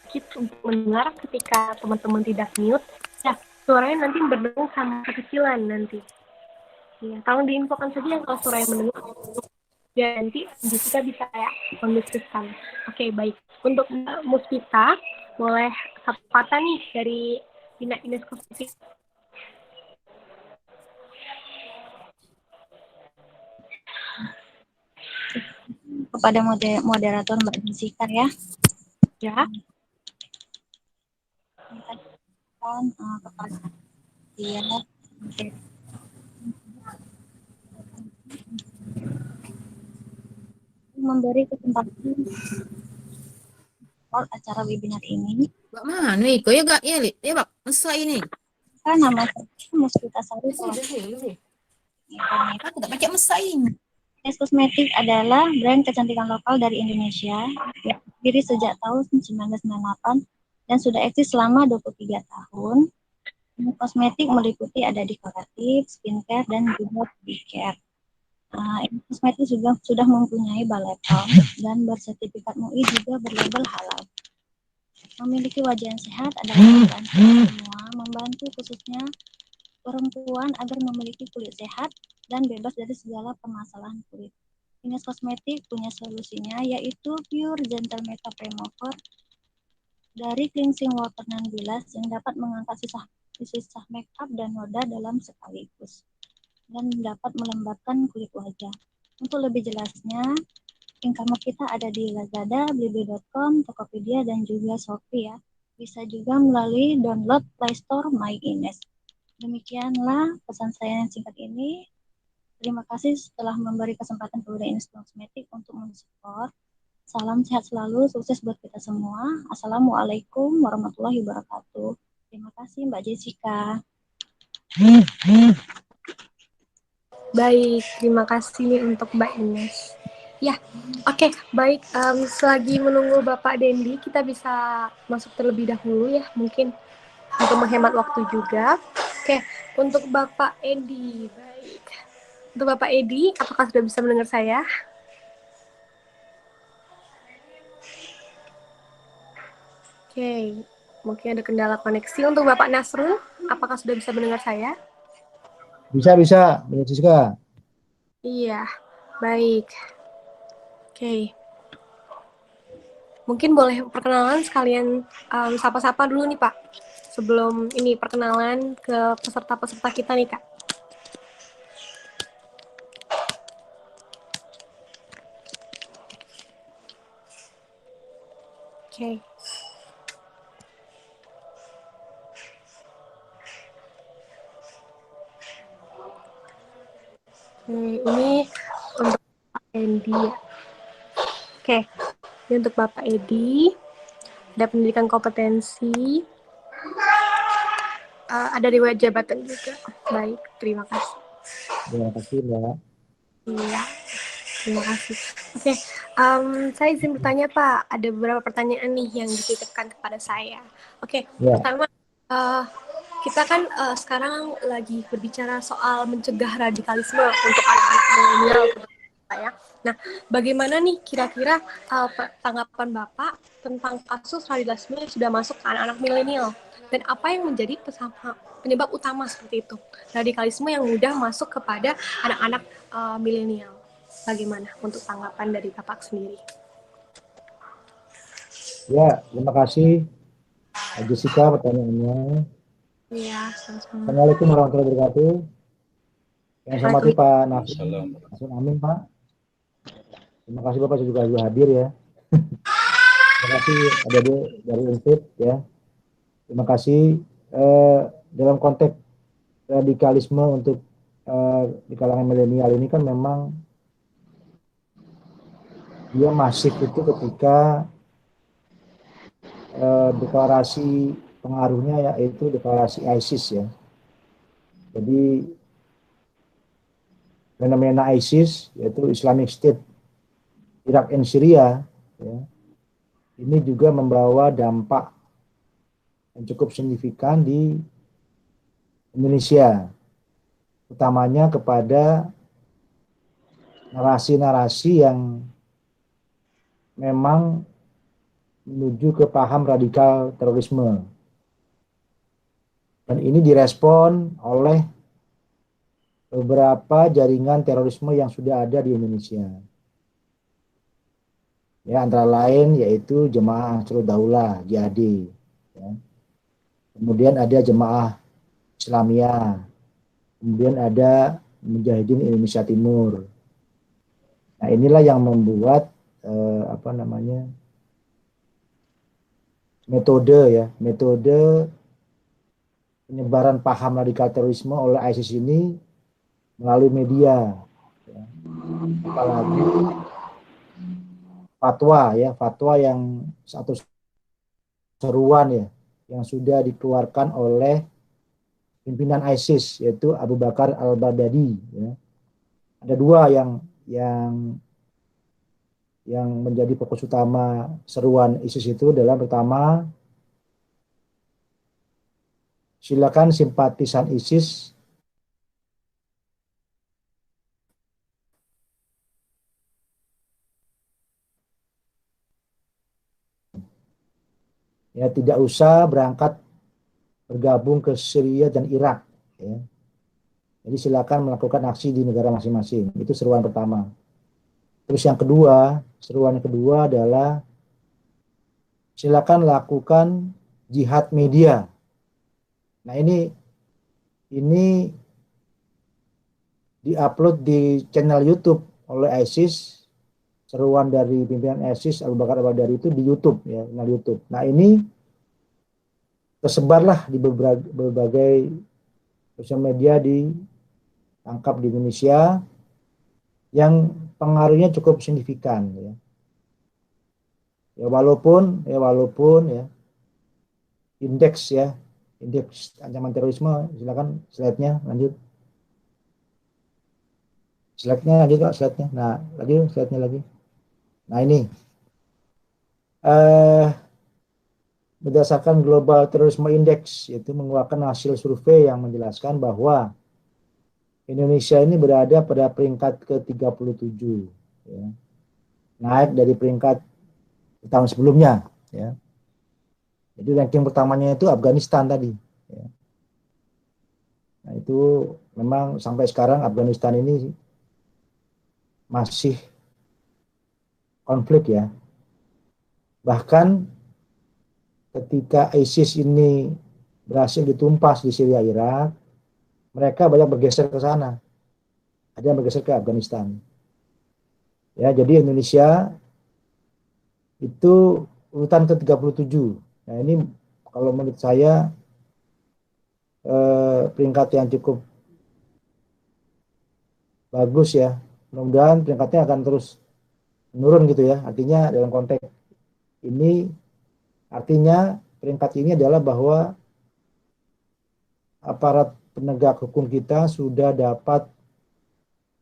sedikit untuk mendengar ketika teman-teman tidak mute. Ya, suaranya nanti berdengung sama kekecilan nanti. Ya, tolong diinfokan saja yang kalau suaranya mendengar. Ya, nanti Jessica bisa kayak mendiskusikan. Oke, baik. Untuk Muspita, boleh satu kata nih dari Bina Ines Kosmetik. Kepada moderator Mbak Jessica ya. Ya. Kepada dia memberi kesempatan acara webinar ini. Bak mana iko ya gak ya ya bak masa ini Kan nama saya Muspita Sari. aku tak pakai masa ini. Ines Kosmetik adalah brand kecantikan lokal dari Indonesia yang berdiri sejak tahun 1998 dan sudah eksis selama 23 tahun. Kosmetik meliputi ada dekoratif, skincare, dan juga body care. Kosmetik juga sudah mempunyai balai POM dan bersertifikat MUI juga berlabel halal. Memiliki wajah yang sehat adalah tujuan kita semua, membantu khususnya perempuan agar memiliki kulit sehat dan bebas dari segala permasalahan kulit. Ines Kosmetik punya solusinya yaitu Pure Gentle Makeup Remover dari cleansing water non bilas yang dapat mengangkat sisa makeup dan noda dalam sekaligus dan dapat melembabkan kulit wajah. Untuk lebih jelasnya, link kita ada di Lazada, Blibli.com, Tokopedia, dan juga Shopee ya. Bisa juga melalui download Play Store My Ines. Demikianlah pesan saya yang singkat ini. Terima kasih telah memberi kesempatan kepada Ines Kosmetik untuk mensupport. Salam sehat selalu, sukses buat kita semua. Assalamualaikum warahmatullahi wabarakatuh. Terima kasih Mbak Jessica. Baik, terima kasih nih untuk Mbak Ines. Ya, oke, baik. Selagi menunggu Bapak Dendi, kita bisa masuk terlebih dahulu ya, mungkin untuk menghemat waktu juga. Oke, untuk Bapak Edi, baik. Untuk Bapak Edi, apakah sudah bisa mendengar saya? Oke, mungkin ada kendala koneksi. Untuk Bapak Nasrul, apakah sudah bisa mendengar saya? Bisa, Mbak Jessica. Iya, baik. Oke. Mungkin boleh perkenalan sekalian sapa-sapa dulu nih Pak. Sebelum ini perkenalan ke peserta-peserta kita nih Kak. Oke. Ini untuk Pak Edi ya. Oke, ini untuk Bapak Edi. Ada pendidikan kompetensi. Ada riwayat jabatan juga. Baik, terima kasih. Terima kasih, Mbak. Iya, terima kasih. Oke, saya izin bertanya Pak. Ada beberapa pertanyaan nih yang dititipkan kepada saya. Oke, Ya. pertama, kita kan sekarang lagi berbicara soal mencegah radikalisme untuk anak-anak milenial ya. Nah, bagaimana nih kira-kira tanggapan Bapak tentang kasus radikalisme yang sudah masuk ke anak-anak milenial? Dan apa yang menjadi penyebab utama seperti itu? Radikalisme yang mudah masuk kepada anak-anak milenial. Bagaimana untuk tanggapan dari Bapak sendiri? Ya, terima kasih Jessica pertanyaannya. Iya, sama-sama. Assalamualaikum warahmatullahi wabarakatuh. Yang saya hormati Pak Nasun Amin, Pak. Terima kasih Bapak juga hadir ya. Terima kasih ada dari Unpad ya. Terima kasih dalam konteks radikalisme untuk di kalangan milenial ini kan memang dia masif itu ketika deklarasi pengaruhnya yaitu deklarasi ISIS ya. Jadi fenomena ISIS yaitu Islamic State Irak dan Syria ya, ini juga membawa dampak yang cukup signifikan di Indonesia, utamanya kepada narasi-narasi yang memang menuju ke paham radikal terorisme. Dan ini direspon oleh beberapa jaringan terorisme yang sudah ada di Indonesia. Ya, antara lain yaitu Jemaah Ansarud Daulah, JAD. Ya. Kemudian ada Jemaah Islamiyah. Kemudian ada Mujahidin Indonesia Timur. Nah, inilah yang membuat metode penyebaran paham radikal terorisme oleh ISIS ini melalui media, ya. Apalagi fatwa yang satu seruan ya, yang sudah dikeluarkan oleh pimpinan ISIS yaitu Abu Bakar al-Baghdadi. Ya. Ada dua yang menjadi fokus utama seruan ISIS itu adalah pertama, silakan simpatisan ISIS ya tidak usah berangkat bergabung ke Syria dan Irak. Ya. Jadi silakan melakukan aksi di negara masing-masing. Itu seruan pertama. Terus seruan yang kedua adalah silakan lakukan jihad media. Nah, ini diupload di channel YouTube oleh ISIS. Seruan dari pimpinan ISIS Abu Bakar al-Baghdadi itu di YouTube, ya, channel YouTube. Nah, ini tersebarlah di berbagai sosial media, ditangkap di Indonesia, yang pengaruhnya cukup signifikan, ya. Ya walaupun indeks ancaman terorisme, silakan slide-nya lanjut. Slide-nya lanjut Kak, slide-nya. Nah, slide-nya lagi. Nah, ini berdasarkan Global Terrorism Index, yaitu mengeluarkan hasil survei yang menjelaskan bahwa Indonesia ini berada pada peringkat ke-37, ya. Naik dari peringkat tahun sebelumnya, ya. Jadi ranking pertamanya itu Afghanistan tadi, ya. Nah, itu memang sampai sekarang Afghanistan ini masih konflik, ya. Bahkan ketika ISIS ini berhasil ditumpas di Syria, Irak, mereka banyak bergeser ke sana. Ada yang bergeser ke Afghanistan. Ya, jadi Indonesia itu urutan ke-37. Nah, ini kalau menurut saya peringkat yang cukup bagus, ya. Mudah-mudahan peringkatnya akan terus menurun gitu, ya. Artinya dalam konteks ini, artinya peringkat ini adalah bahwa aparat penegak hukum kita sudah dapat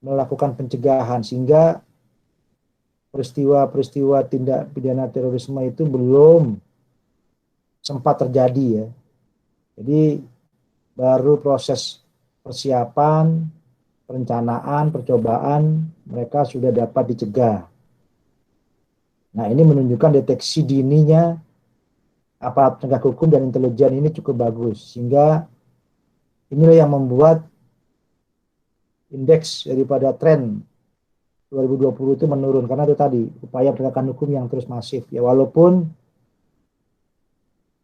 melakukan pencegahan sehingga peristiwa-peristiwa tindak pidana terorisme itu belum sempat terjadi, ya. Jadi baru proses persiapan, perencanaan, percobaan mereka sudah dapat dicegah. Nah, ini menunjukkan deteksi dininya aparat penegak hukum dan intelijen ini cukup bagus, sehingga inilah yang membuat indeks daripada tren 2020 itu menurun, karena itu tadi upaya penegakan hukum yang terus masif, ya. Walaupun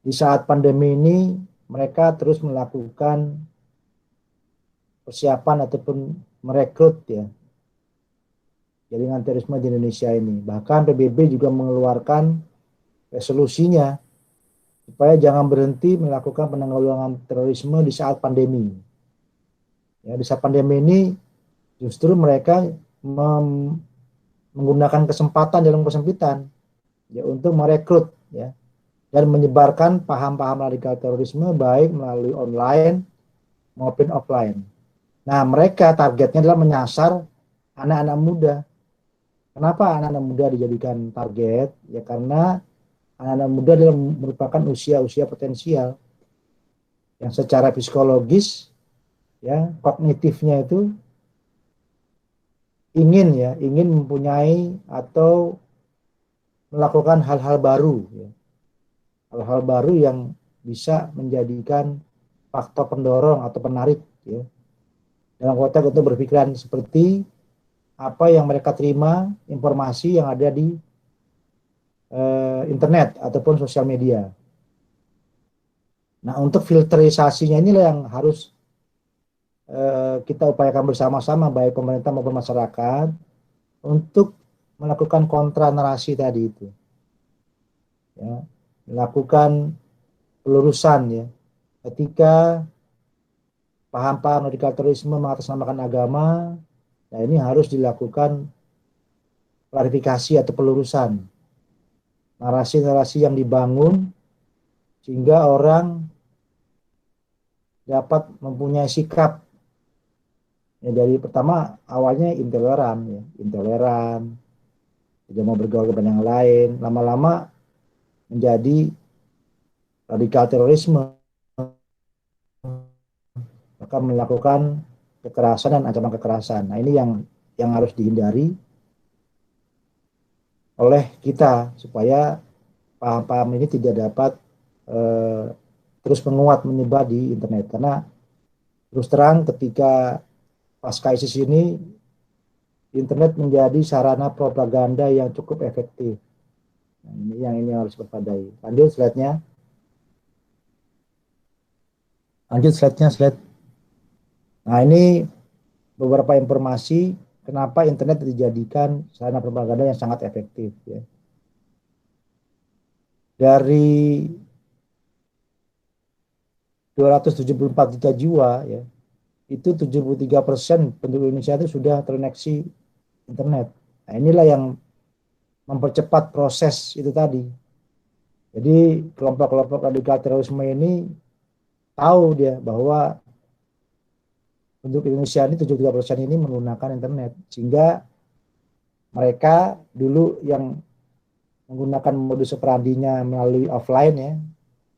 di saat pandemi ini mereka terus melakukan persiapan ataupun merekrut, ya, jaringan terorisme di Indonesia ini. Bahkan PBB juga mengeluarkan resolusinya supaya jangan berhenti melakukan penanggulangan terorisme di saat pandemi. Ya, di saat pandemi ini justru mereka menggunakan kesempatan dalam kesempitan, ya, untuk merekrut, ya, dan menyebarkan paham-paham radikal terorisme baik melalui online maupun offline. Nah, mereka targetnya adalah menyasar anak-anak muda. Kenapa anak-anak muda dijadikan target? Ya karena anak-anak muda adalah merupakan usia-usia potensial yang secara psikologis, ya, kognitifnya itu ingin mempunyai atau melakukan hal-hal baru, ya. Hal-hal baru yang bisa menjadikan faktor pendorong atau penarik, ya, dalam konteks untuk berpikiran seperti apa yang mereka terima, informasi yang ada di internet ataupun sosial media. Nah, untuk filterisasinya inilah yang harus kita upayakan bersama-sama, baik pemerintah maupun masyarakat, untuk melakukan kontra narasi tadi itu, ya, melakukan pelurusan, ya, ketika paham-paham radikal terorisme mengatasnamakan agama. Nah, ini harus dilakukan klarifikasi atau pelurusan narasi-narasi yang dibangun sehingga orang dapat mempunyai sikap, ya, dari pertama awalnya intoleran, tidak mau bergaul dengan yang lain, lama-lama menjadi radikal terorisme, maka melakukan kekerasan dan ancaman kekerasan. Nah, ini yang harus dihindari oleh kita supaya paham-paham ini tidak dapat terus menguat menyebar di internet. Karena terus terang ketika pasca ISIS ini, internet menjadi sarana propaganda yang cukup efektif. Nah, ini harus waspadai. Lanjut slide-nya. Slide. Nah, ini beberapa informasi kenapa internet dijadikan sarana propaganda yang sangat efektif, ya. Dari 274 juta jiwa, ya, itu 73% penduduk Indonesia itu sudah terkoneksi internet. Nah, inilah yang mempercepat proses itu tadi. Jadi kelompok-kelompok radikal terorisme ini tahu dia bahwa penduduk Indonesia ini 73% ini menggunakan internet, sehingga mereka dulu yang menggunakan modus operandinya melalui offline, ya,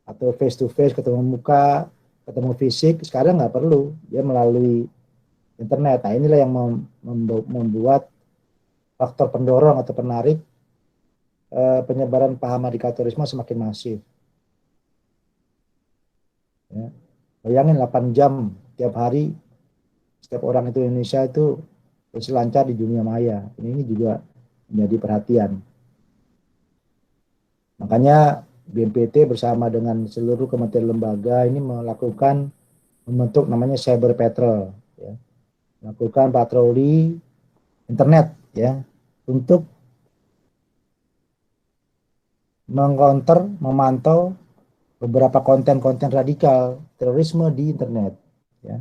atau face to face, ketemu muka, ketemu fisik, sekarang nggak perlu, dia melalui internet. Nah, inilah yang membuat faktor pendorong atau penarik penyebaran paham radikal terorisme semakin masif. Ya. Bayangin 8 jam tiap hari setiap orang itu Indonesia itu berselancar di dunia maya. Ini juga menjadi perhatian. Makanya BNPT bersama dengan seluruh kementerian lembaga ini membentuk namanya Cyber Patrol, ya. Melakukan patroli internet, ya, untuk mengcounter, memantau beberapa konten-konten radikal terorisme di internet, ya.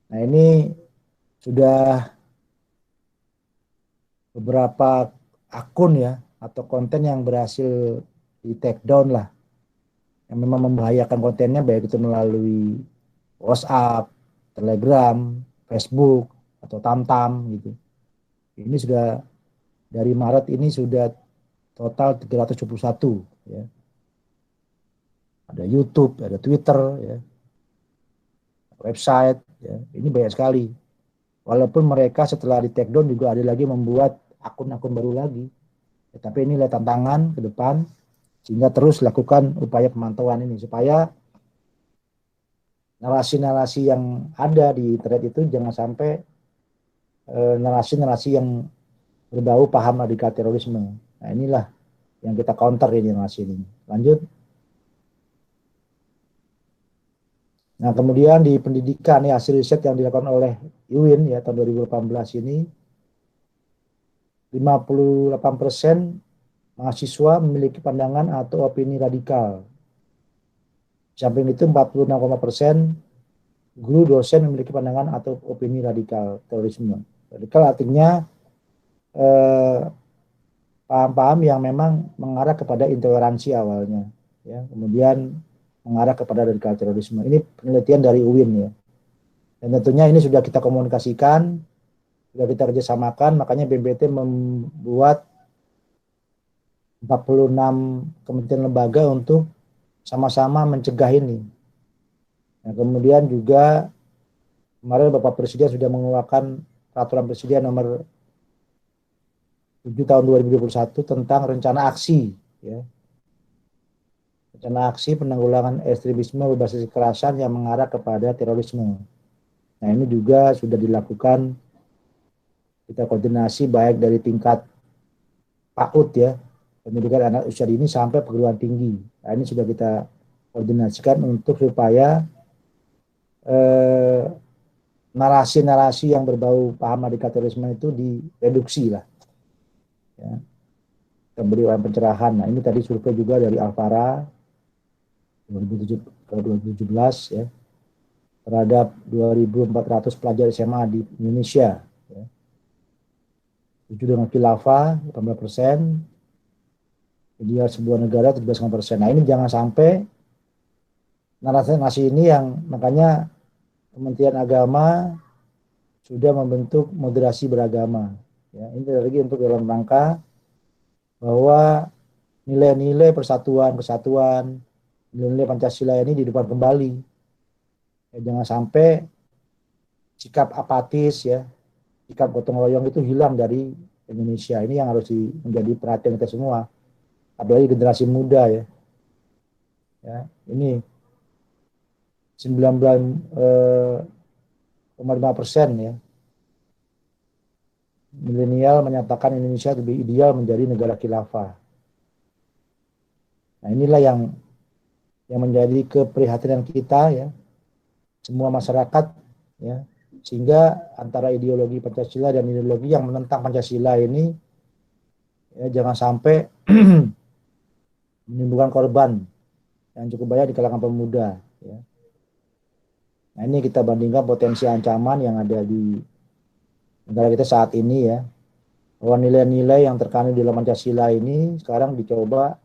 Nah, ini sudah beberapa akun, ya, atau konten yang berhasil di take down lah, yang memang membahayakan kontennya, baik itu melalui WhatsApp, Telegram, Facebook, atau Tamtam gitu. Ini sudah dari Maret ini sudah total 371, ya. Ada YouTube, ada Twitter, ya, website, ya. Ini banyak sekali. Walaupun mereka setelah di take down juga ada lagi membuat akun-akun baru lagi. Ya, tapi inilah tantangan ke depan, sehingga terus lakukan upaya pemantauan ini supaya narasi-narasi yang ada di internet itu jangan sampai narasi-narasi yang berbau paham radikal terorisme. Nah, inilah yang kita counter ini narasi ini. Lanjut. Nah, kemudian di pendidikan, ya, hasil riset yang dilakukan oleh UIN, ya, tahun 2018 ini 58% mahasiswa memiliki pandangan atau opini radikal. Samping itu 46,% guru dosen memiliki pandangan atau opini radikal terorisme. Radikal artinya paham-paham yang memang mengarah kepada intoleransi awalnya, ya, kemudian mengarah kepada radikal terorisme. Ini penelitian dari UIN, ya. Dan tentunya ini sudah kita komunikasikan, sudah kita kerjasamakan, makanya BNPT membuat 46 kementerian lembaga untuk sama-sama mencegah ini. Nah, kemudian juga kemarin Bapak Presiden sudah mengeluarkan peraturan Presiden nomor 7 tahun 2021 tentang rencana aksi, ya. Rencana aksi penanggulangan ekstremisme berbasis kekerasan yang mengarah kepada terorisme. Nah, ini juga sudah dilakukan, kita koordinasi baik dari tingkat PAUD ya, pendidikan anak usia dini sampai perguruan tinggi. Nah, ini sudah kita koordinasikan untuk supaya narasi-narasi yang berbau paham radikal terorisme itu direduksi lah. Ya. Kita beri pencerahan. Nah, ini tadi survei juga dari Alfara 2017 ya, terhadap 2.400 pelajar SMA di Indonesia. Ya. Setuju dengan khilafah 18%, ideal sebuah negara 17,5%. Nah, ini jangan sampai narasi ini yang makanya Kementerian Agama sudah membentuk moderasi beragama. Ya, ini lagi untuk dalam rangka bahwa nilai-nilai persatuan, nilai-nilai Pancasila ini dihidupkan kembali. Ya, jangan sampai sikap apatis ya, sikap gotong royong itu hilang dari Indonesia. Ini yang harus menjadi perhatian kita semua, apalagi generasi muda ya. Ya, ini 19,5% ya. Milenial menyatakan Indonesia lebih ideal menjadi negara khilafah. Nah, inilah yang menjadi keprihatinan kita ya, semua masyarakat ya, sehingga antara ideologi Pancasila dan ideologi yang menentang Pancasila ini ya, jangan sampai menimbulkan korban yang cukup banyak di kalangan pemuda ya. Nah, ini kita bandingkan potensi ancaman yang ada di negara kita saat ini ya, bahwa nilai-nilai yang terkandung di dalam Pancasila ini sekarang dicoba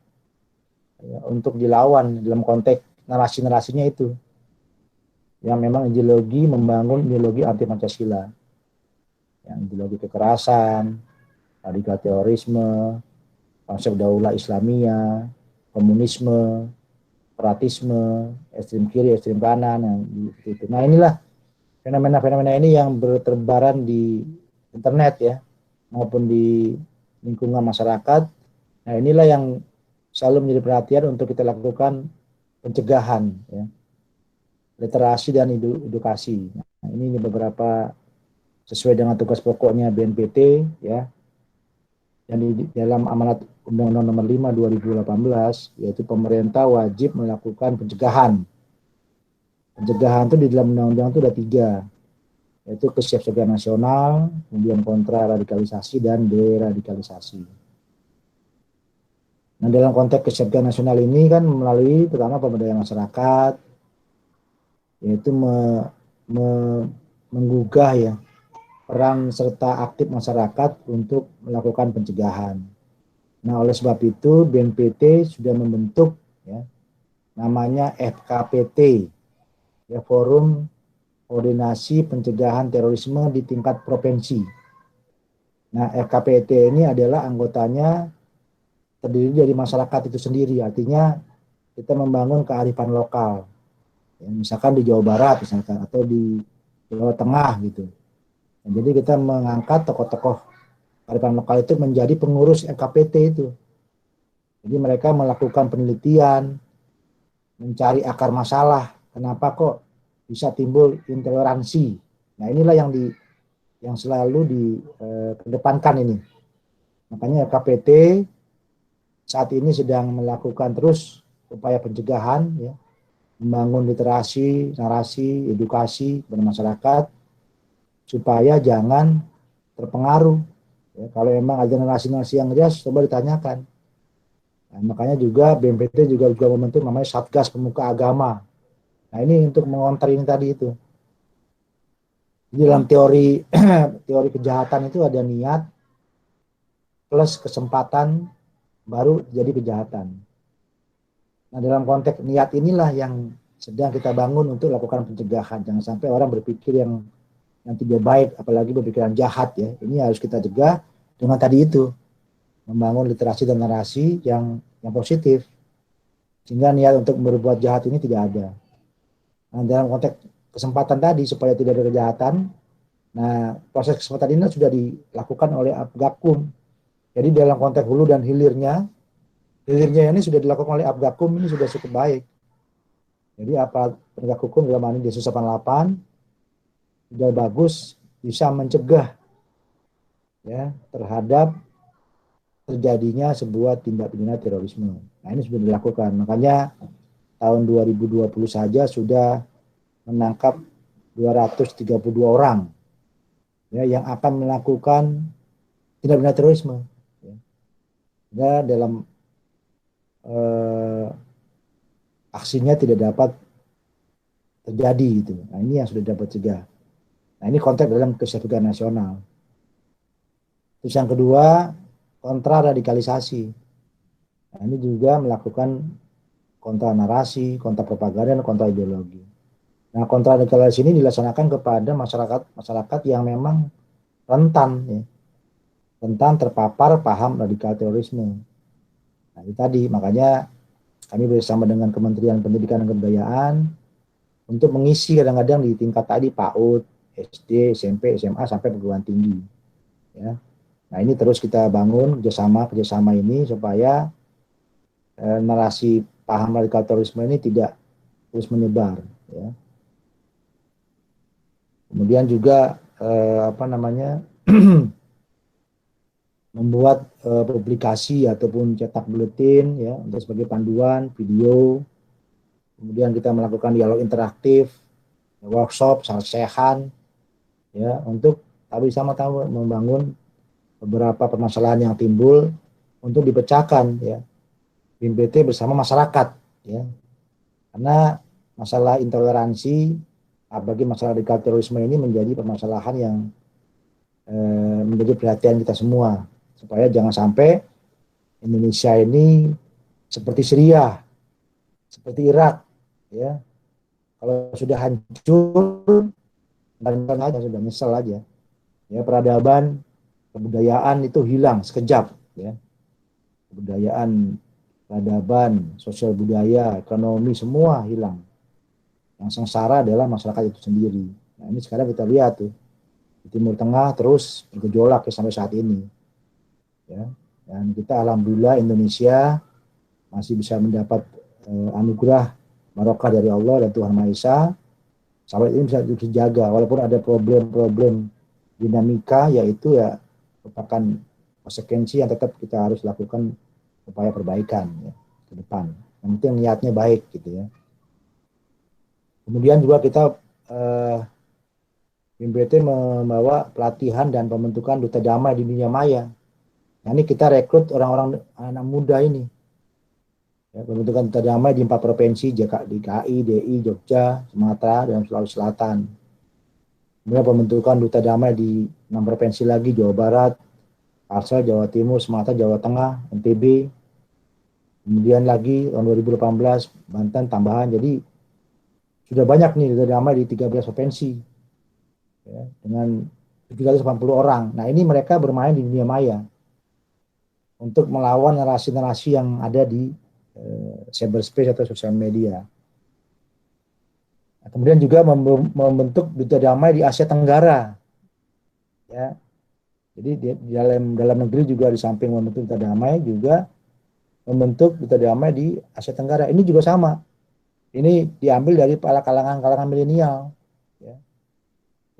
ya, untuk dilawan dalam konteks narasi-narasinya itu yang memang ideologi membangun ideologi anti Pancasila, yang ideologi kekerasan, radikal terorisme, konsep daulah Islamiyah, komunisme, separatisme, ekstrem kiri, ekstrem kanan, yang itu. Nah, inilah fenomena-fenomena ini yang berterbaran di internet ya, maupun di lingkungan masyarakat. Nah, inilah yang selalu menjadi perhatian untuk kita lakukan pencegahan ya, literasi dan edukasi. Nah, ini beberapa sesuai dengan tugas pokoknya BNPT ya, yang di dalam amanat Undang-Undang Nomor 5 2018, yaitu pemerintah wajib melakukan pencegahan. Pencegahan itu di dalam undang-undang itu ada 3, yaitu kesiapsiagaan nasional, kemudian kontra radikalisasi dan deradikalisasi. Nah, dalam konteks kesiapsiagaan nasional ini kan melalui pertama pemberdayaan masyarakat, yaitu menggugah ya peran serta aktif masyarakat untuk melakukan pencegahan. Nah, oleh sebab itu BNPT sudah membentuk ya, namanya FKPT, ya, Forum Koordinasi Pencegahan Terorisme di tingkat provinsi. Nah, FKPT ini adalah anggotanya terdiri dari masyarakat itu sendiri, artinya kita membangun kearifan lokal. Ya, misalkan di Jawa Barat misalkan, atau di Jawa Tengah gitu. Nah, jadi kita mengangkat tokoh-tokoh kearifan lokal itu menjadi pengurus FKPT itu. Jadi mereka melakukan penelitian, mencari akar masalah, kenapa kok bisa timbul intoleransi. Nah, inilah yang selalu dikedepankan ini. Makanya FKPT saat ini sedang melakukan terus upaya pencegahan, ya, membangun literasi, narasi, edukasi kepada masyarakat supaya jangan terpengaruh. Ya, kalau memang ada narasi-narasi yang jelas, coba ditanyakan. Nah, makanya juga BNPT juga membentuk namanya Satgas Pemuka Agama. Nah, ini untuk mengonter ini tadi itu. Jadi dalam teori teori kejahatan itu ada niat plus kesempatan baru jadi kejahatan. Nah, dalam konteks niat inilah yang sedang kita bangun untuk lakukan pencegahan. Jangan sampai orang berpikir yang tidak baik, apalagi berpikiran jahat ya. Ini harus kita cegah dengan tadi itu, membangun literasi dan narasi yang positif, sehingga niat untuk berbuat jahat ini tidak ada. Nah, dalam konteks kesempatan tadi supaya tidak ada kejahatan, nah proses kesempatan ini sudah dilakukan oleh Apgakum Jadi dalam konteks hulu dan hilirnya ini sudah dilakukan oleh Apgakum, ini sudah cukup baik. Jadi aparat penegak hukum dalam hal ini Densus 88 sudah bagus, bisa mencegah ya terhadap terjadinya sebuah tindak pidana terorisme. Nah, ini sudah dilakukan. Makanya tahun 2020 saja sudah menangkap 232 orang ya yang akan melakukan tindak pidana terorisme. Ya, dalam aksinya tidak dapat terjadi gitu. Nah, ini yang sudah dapat cegah. Nah, ini konteks dalam kesatuan nasional. Terus yang kedua, kontra radikalisasi. Nah, ini juga melakukan kontra narasi, kontra propaganda, dan kontra ideologi. Nah, kontra radikalisasi ini dilaksanakan kepada masyarakat yang memang rentan, ya, rentan terpapar paham radikal terorisme. Nah, itu tadi, makanya kami bersama dengan Kementerian Pendidikan dan Kebudayaan untuk mengisi kadang-kadang di tingkat tadi PAUD, SD, SMP, SMA sampai perguruan tinggi. Ya. Nah, ini terus kita bangun kerjasama ini supaya narasi paham radikal terorisme ini tidak terus menyebar. Ya. Kemudian juga membuat publikasi ataupun cetak buletin ya untuk sebagai panduan video. Kemudian kita melakukan dialog interaktif, workshop, sarsehan, ya untuk tadi sama-sama membangun beberapa permasalahan yang timbul untuk dipecahkan ya BNPT bersama masyarakat ya. Karena masalah intoleransi bagi masalah radikal terorisme ini menjadi permasalahan yang menjadi perhatian kita semua supaya jangan sampai Indonesia ini seperti Syria, seperti Irak ya. Kalau sudah hancur, aja sudah nyesel aja. Ya, peradaban, kebudayaan itu hilang sekejap ya. Kebudayaan, peradaban, sosial budaya, ekonomi semua hilang. Yang sengsara adalah masyarakat itu sendiri. Nah, ini sekarang kita lihat tuh di Timur Tengah terus bergejolak sampai saat ini. Ya. Dan kita alhamdulillah Indonesia masih bisa mendapat anugerah barokah dari Allah dan Tuhan Maha Esa. Sampai ini bisa dijaga walaupun ada problem-problem dinamika, yaitu ya merupakan konsekuensi yang tetap kita harus lakukan upaya perbaikan ya, ke depan. Yang penting niatnya baik gitu ya. Kemudian juga kita BNPT membawa pelatihan dan pembentukan duta damai di dunia maya. Nah, ini kita rekrut orang-orang anak muda ini. Ya, pembentukan duta damai di 4 provinsi, DKI, DI, Jogja, Sumatera, dan Sulawesi Selatan. Kemudian pembentukan duta damai di 6 provinsi lagi, Jawa Barat, Kalsel, Jawa Timur, Sumatera, Jawa Tengah, NTB. Kemudian lagi tahun 2018, Banten tambahan. Jadi sudah banyak nih duta damai di 13 provinsi. Ya, dengan 780 orang. Nah, ini mereka bermain di dunia maya untuk melawan narasi-narasi yang ada di cyberspace atau sosial media. Nah, kemudian juga membentuk duta damai di Asia Tenggara. Ya. Jadi di dalam negeri juga di samping membentuk duta damai juga membentuk duta damai di Asia Tenggara. Ini juga sama. Ini diambil dari para kalangan milenial. Ya.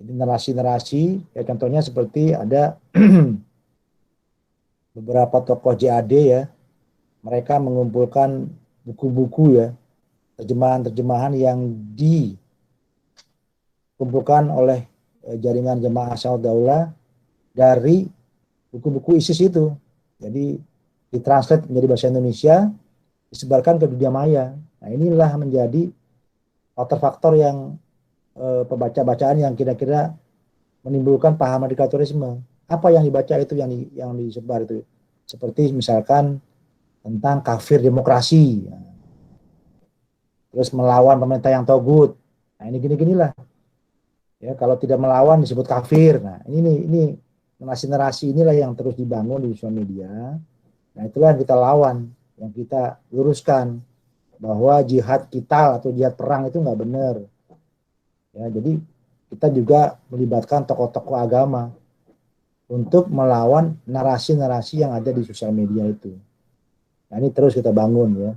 Jadi narasi-narasi, ya contohnya seperti ada beberapa tokoh JAD ya, mereka mengumpulkan buku-buku ya, terjemahan-terjemahan yang dikumpulkan oleh jaringan Jemaah Ansarud Daulah dari buku-buku ISIS itu. Jadi ditranslate menjadi bahasa Indonesia, disebarkan ke dunia maya. Nah, inilah menjadi faktor-faktor yang pembaca-bacaan yang kira-kira menimbulkan paham radikal terorisme. Apa yang dibaca itu yang disebar itu? Seperti misalkan tentang kafir demokrasi, terus melawan pemerintah yang togut. Nah, ini gini-ginilah. Ya, kalau tidak melawan disebut kafir. Nah, ini narasi-narasi inilah yang terus dibangun di sosial media. Nah, itulah yang kita lawan, yang kita luruskan bahwa jihad kita atau jihad perang itu nggak benar. Ya, jadi kita juga melibatkan tokoh-tokoh agama untuk melawan narasi-narasi yang ada di sosial media itu. Nah, ini terus kita bangun ya.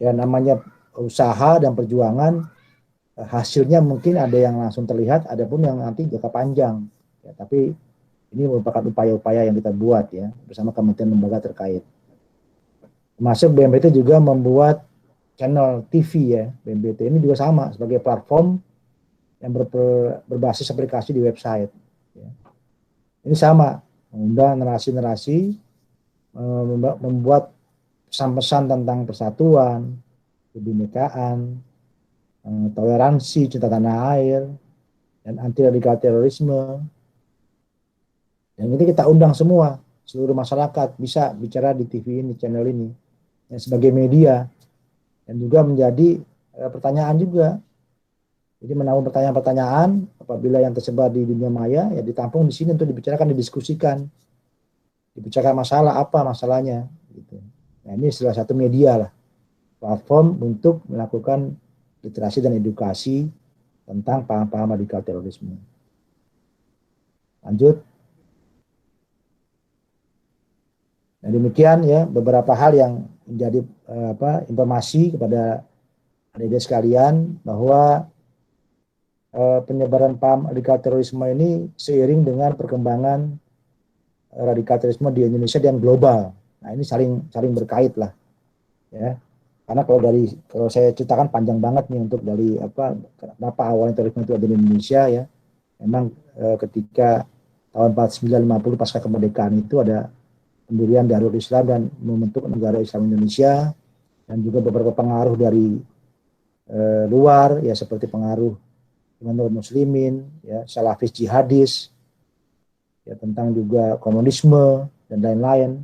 Ya namanya usaha dan perjuangan, hasilnya mungkin ada yang langsung terlihat, ada pun yang nanti jangka panjang. Ya, tapi ini merupakan upaya-upaya yang kita buat ya bersama kementerian lembaga terkait. Termasuk BNPT juga membuat channel TV ya. BNPT ini juga sama sebagai platform yang berbasis aplikasi di website. Ya. Ini sama, mengundang narasi-narasi, membuat pesan-pesan tentang persatuan, kebinekaan, toleransi, cinta tanah air, dan anti radikal terorisme. Dan ini kita undang semua, seluruh masyarakat bisa bicara di TV ini, channel ini, ya, sebagai media, dan juga menjadi pertanyaan juga. Jadi menampung pertanyaan-pertanyaan apabila yang tersebar di dunia maya, ya ditampung di sini untuk dibicarakan, didiskusikan, dibicarakan masalah apa masalahnya. Gitu. Nah ini salah satu media lah, platform untuk melakukan literasi dan edukasi tentang paham-paham radikal terorisme. Lanjut. Nah demikian ya beberapa hal yang menjadi informasi kepada adik-adik sekalian bahwa penyebaran paham radikal terorisme ini seiring dengan perkembangan radikal terorisme di Indonesia dan global. Nah ini saling berkait lah, ya. Karena kalau saya ceritakan panjang banget nih untuk dari kenapa awalnya terorisme itu ada di Indonesia ya. Memang ketika tahun 49-50 pasca kemerdekaan itu ada pendirian Darul Islam dan membentuk negara Islam Indonesia, dan juga beberapa pengaruh dari luar ya seperti pengaruh Ikhwanul Muslimin, ya, Salafis jihadis, ya, tentang juga komunisme dan lain-lain.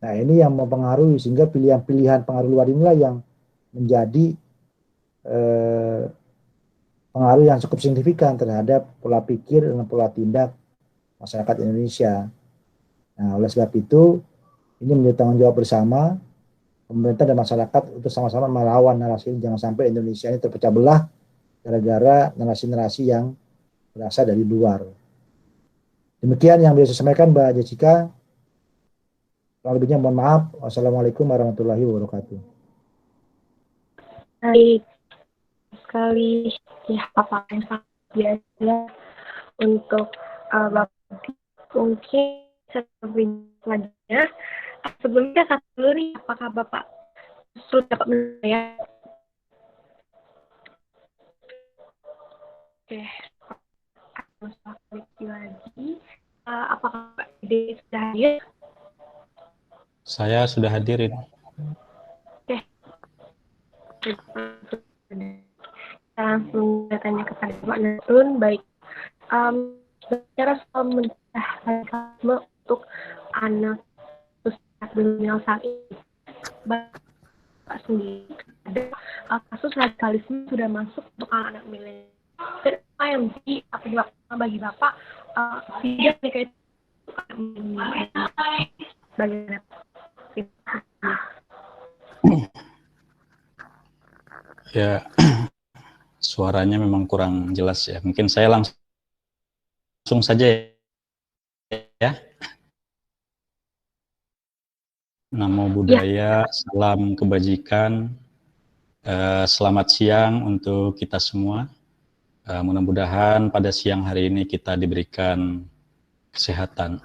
Nah ini yang mempengaruhi sehingga pilihan-pilihan pengaruh luar inilah yang menjadi pengaruh yang cukup signifikan terhadap pola pikir dan pola tindak masyarakat Indonesia. Nah oleh sebab itu ini menjadi tanggung jawab bersama pemerintah dan masyarakat untuk sama-sama melawan narasi ini. Jangan sampai Indonesia ini terpecah belah gara-gara narasi-narasi yang berasal dari luar. Demikian yang bisa saya sampaikan Mbak Jessica. Kurang lebihnya mohon maaf. Wassalamualaikum warahmatullahi wabarakatuh. Baik sekali ya Bapak yang sangat biasa untuk Bapak. Mungkin selanjutnya sebelumnya kata dulu nih, apakah Bapak sudah dapat mendengar? Oke, lagi. Apakah Pak Dede sudah hadir? Saya sudah hadirin. Oke. Kita langsung bertanya kepada Pak Nasrun. Baik, bicara soal mencegah radikalisme untuk anak usia milenial saat ini, Bapak sendiri ada kasus radikalisme sudah masuk untuk anak milenial. Dan apa yang menjadi penyebabnya bagi Bapak sehingga mereka itu bagaimana? Ya, suaranya memang kurang jelas ya. Mungkin saya langsung saja ya. Namo Buddhaya, salam kebajikan, selamat siang untuk kita semua. Mudah-mudahan pada siang hari ini kita diberikan kesehatan.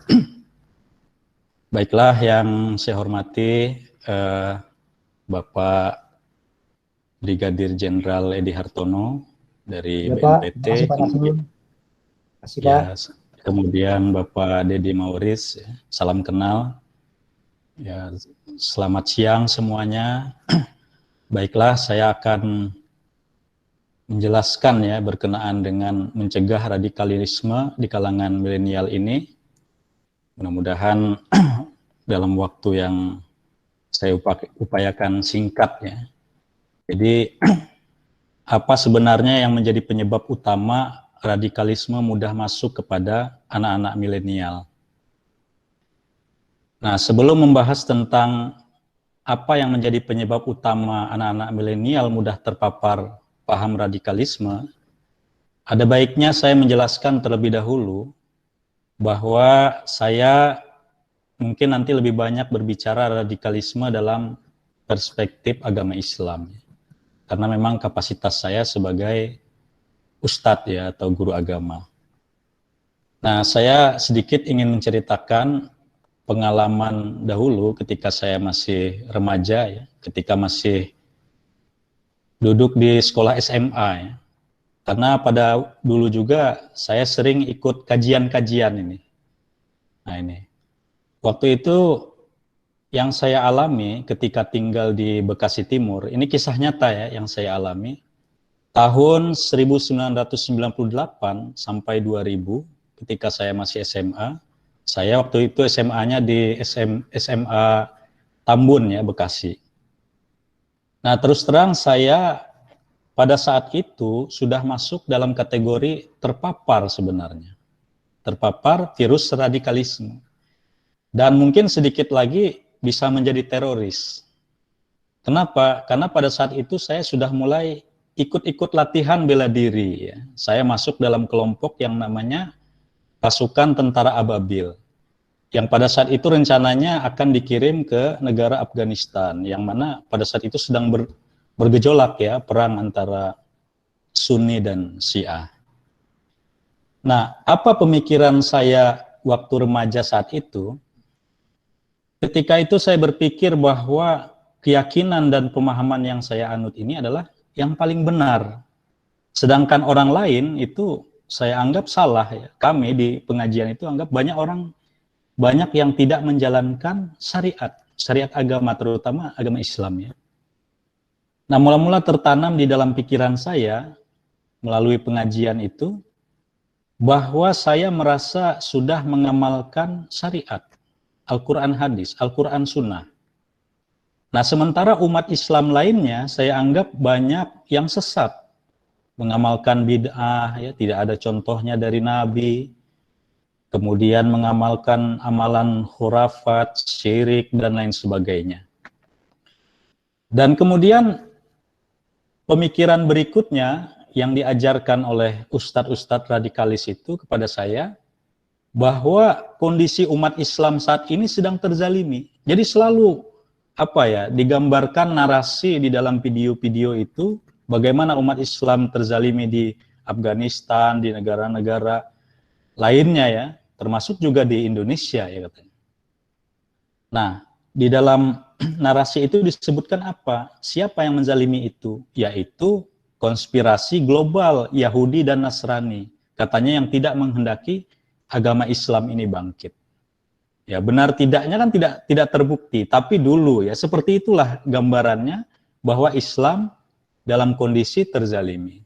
Baiklah, yang saya hormati Bapak Brigadir Jenderal Edi Hartono dari BNPT, ya, kemudian Bapak Dedi Mauris, ya, salam kenal. Ya, selamat siang semuanya. Baiklah, saya akan menjelaskan ya berkenaan dengan mencegah radikalisme di kalangan milenial ini. Mudah-mudahan dalam waktu yang saya upayakan singkat ya. Jadi apa sebenarnya yang menjadi penyebab utama radikalisme mudah masuk kepada anak-anak milenial? Nah, sebelum membahas tentang apa yang menjadi penyebab utama anak-anak milenial mudah terpapar paham radikalisme, ada baiknya saya menjelaskan terlebih dahulu bahwa saya mungkin nanti lebih banyak berbicara radikalisme dalam perspektif agama Islam. Karena memang kapasitas saya sebagai ustadz ya, atau guru agama. Nah, saya sedikit ingin menceritakan pengalaman dahulu ketika saya masih remaja ya, ketika masih duduk di sekolah SMA ya. Karena pada dulu juga saya sering ikut kajian-kajian ini. Nah ini, waktu itu yang saya alami ketika tinggal di Bekasi Timur, ini kisah nyata ya yang saya alami. Tahun 1998 sampai 2000, ketika saya masih SMA, saya waktu itu SMA-nya di SMA Tambun ya, Bekasi. Nah terus terang saya pada saat itu sudah masuk dalam kategori terpapar sebenarnya. Terpapar virus radikalisme. Dan mungkin sedikit lagi bisa menjadi teroris. Kenapa? Karena pada saat itu saya sudah mulai ikut-ikut latihan bela diri. Ya. Saya masuk dalam kelompok yang namanya Pasukan Tentara Ababil. Yang pada saat itu rencananya akan dikirim ke negara Afghanistan. Yang mana pada saat itu sedang bergejolak ya, perang antara Sunni dan Syiah. Nah, apa pemikiran saya waktu remaja saat itu? Ketika itu saya berpikir bahwa keyakinan dan pemahaman yang saya anut ini adalah yang paling benar. Sedangkan orang lain itu saya anggap salah ya. Kami di pengajian itu anggap banyak yang tidak menjalankan syariat agama, terutama agama Islam ya. Nah, mula-mula tertanam di dalam pikiran saya melalui pengajian itu bahwa saya merasa sudah mengamalkan syariat, Al-Quran hadis, Al-Quran sunnah. Nah, sementara umat Islam lainnya saya anggap banyak yang sesat, mengamalkan bid'ah, ya, tidak ada contohnya dari Nabi, kemudian mengamalkan amalan khurafat, syirik, dan lain sebagainya. Dan kemudian pemikiran berikutnya yang diajarkan oleh ustadz-ustadz radikalis itu kepada saya, bahwa kondisi umat Islam saat ini sedang terzalimi. Jadi selalu digambarkan narasi di dalam video-video itu, bagaimana umat Islam terzalimi di Afghanistan, di negara-negara lainnya ya, termasuk juga di Indonesia ya katanya. Nah, di dalam narasi itu disebutkan apa? Siapa yang menzalimi itu? Yaitu konspirasi global Yahudi dan Nasrani. Katanya yang tidak menghendaki agama Islam ini bangkit. Ya, benar tidaknya kan tidak terbukti, tapi dulu ya seperti itulah gambarannya bahwa Islam dalam kondisi terzalimi.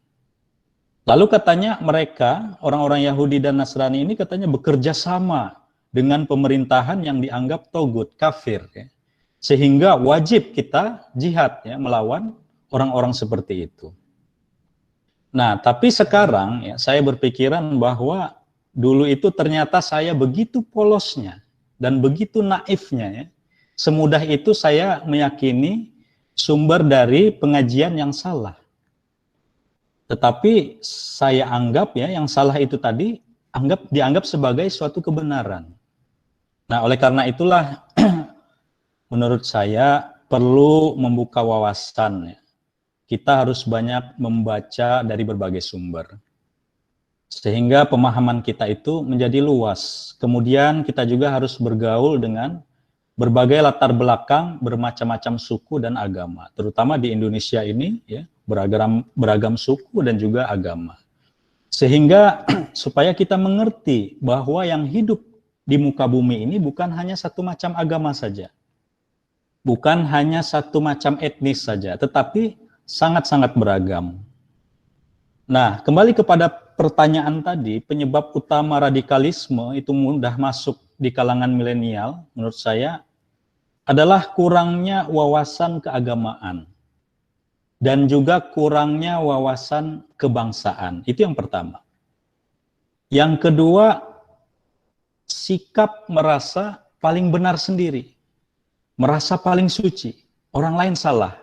Lalu katanya mereka, orang-orang Yahudi dan Nasrani ini katanya bekerja sama dengan pemerintahan yang dianggap togut, kafir ya. Sehingga wajib kita jihad ya, melawan orang-orang seperti itu. Nah, tapi sekarang ya saya berpikiran bahwa dulu itu ternyata saya begitu polosnya dan begitu naifnya ya. Semudah itu saya meyakini sumber dari pengajian yang salah. Tetapi saya anggap ya yang salah itu tadi dianggap sebagai suatu kebenaran. Nah, oleh karena itulah menurut saya perlu membuka wawasan ya. Kita harus banyak membaca dari berbagai sumber. Sehingga pemahaman kita itu menjadi luas. Kemudian kita juga harus bergaul dengan berbagai latar belakang, bermacam-macam suku dan agama. Terutama di Indonesia ini ya, beragam suku dan juga agama. Sehingga supaya kita mengerti bahwa yang hidup di muka bumi ini bukan hanya satu macam agama saja. Bukan hanya satu macam etnis saja, tetapi sangat-sangat beragam. Nah, kembali kepada pertanyaan tadi, penyebab utama radikalisme itu mudah masuk di kalangan milenial, menurut saya, adalah kurangnya wawasan keagamaan. Dan juga kurangnya wawasan kebangsaan. Itu yang pertama. Yang kedua, sikap merasa paling benar sendiri. Merasa paling suci. Orang lain salah.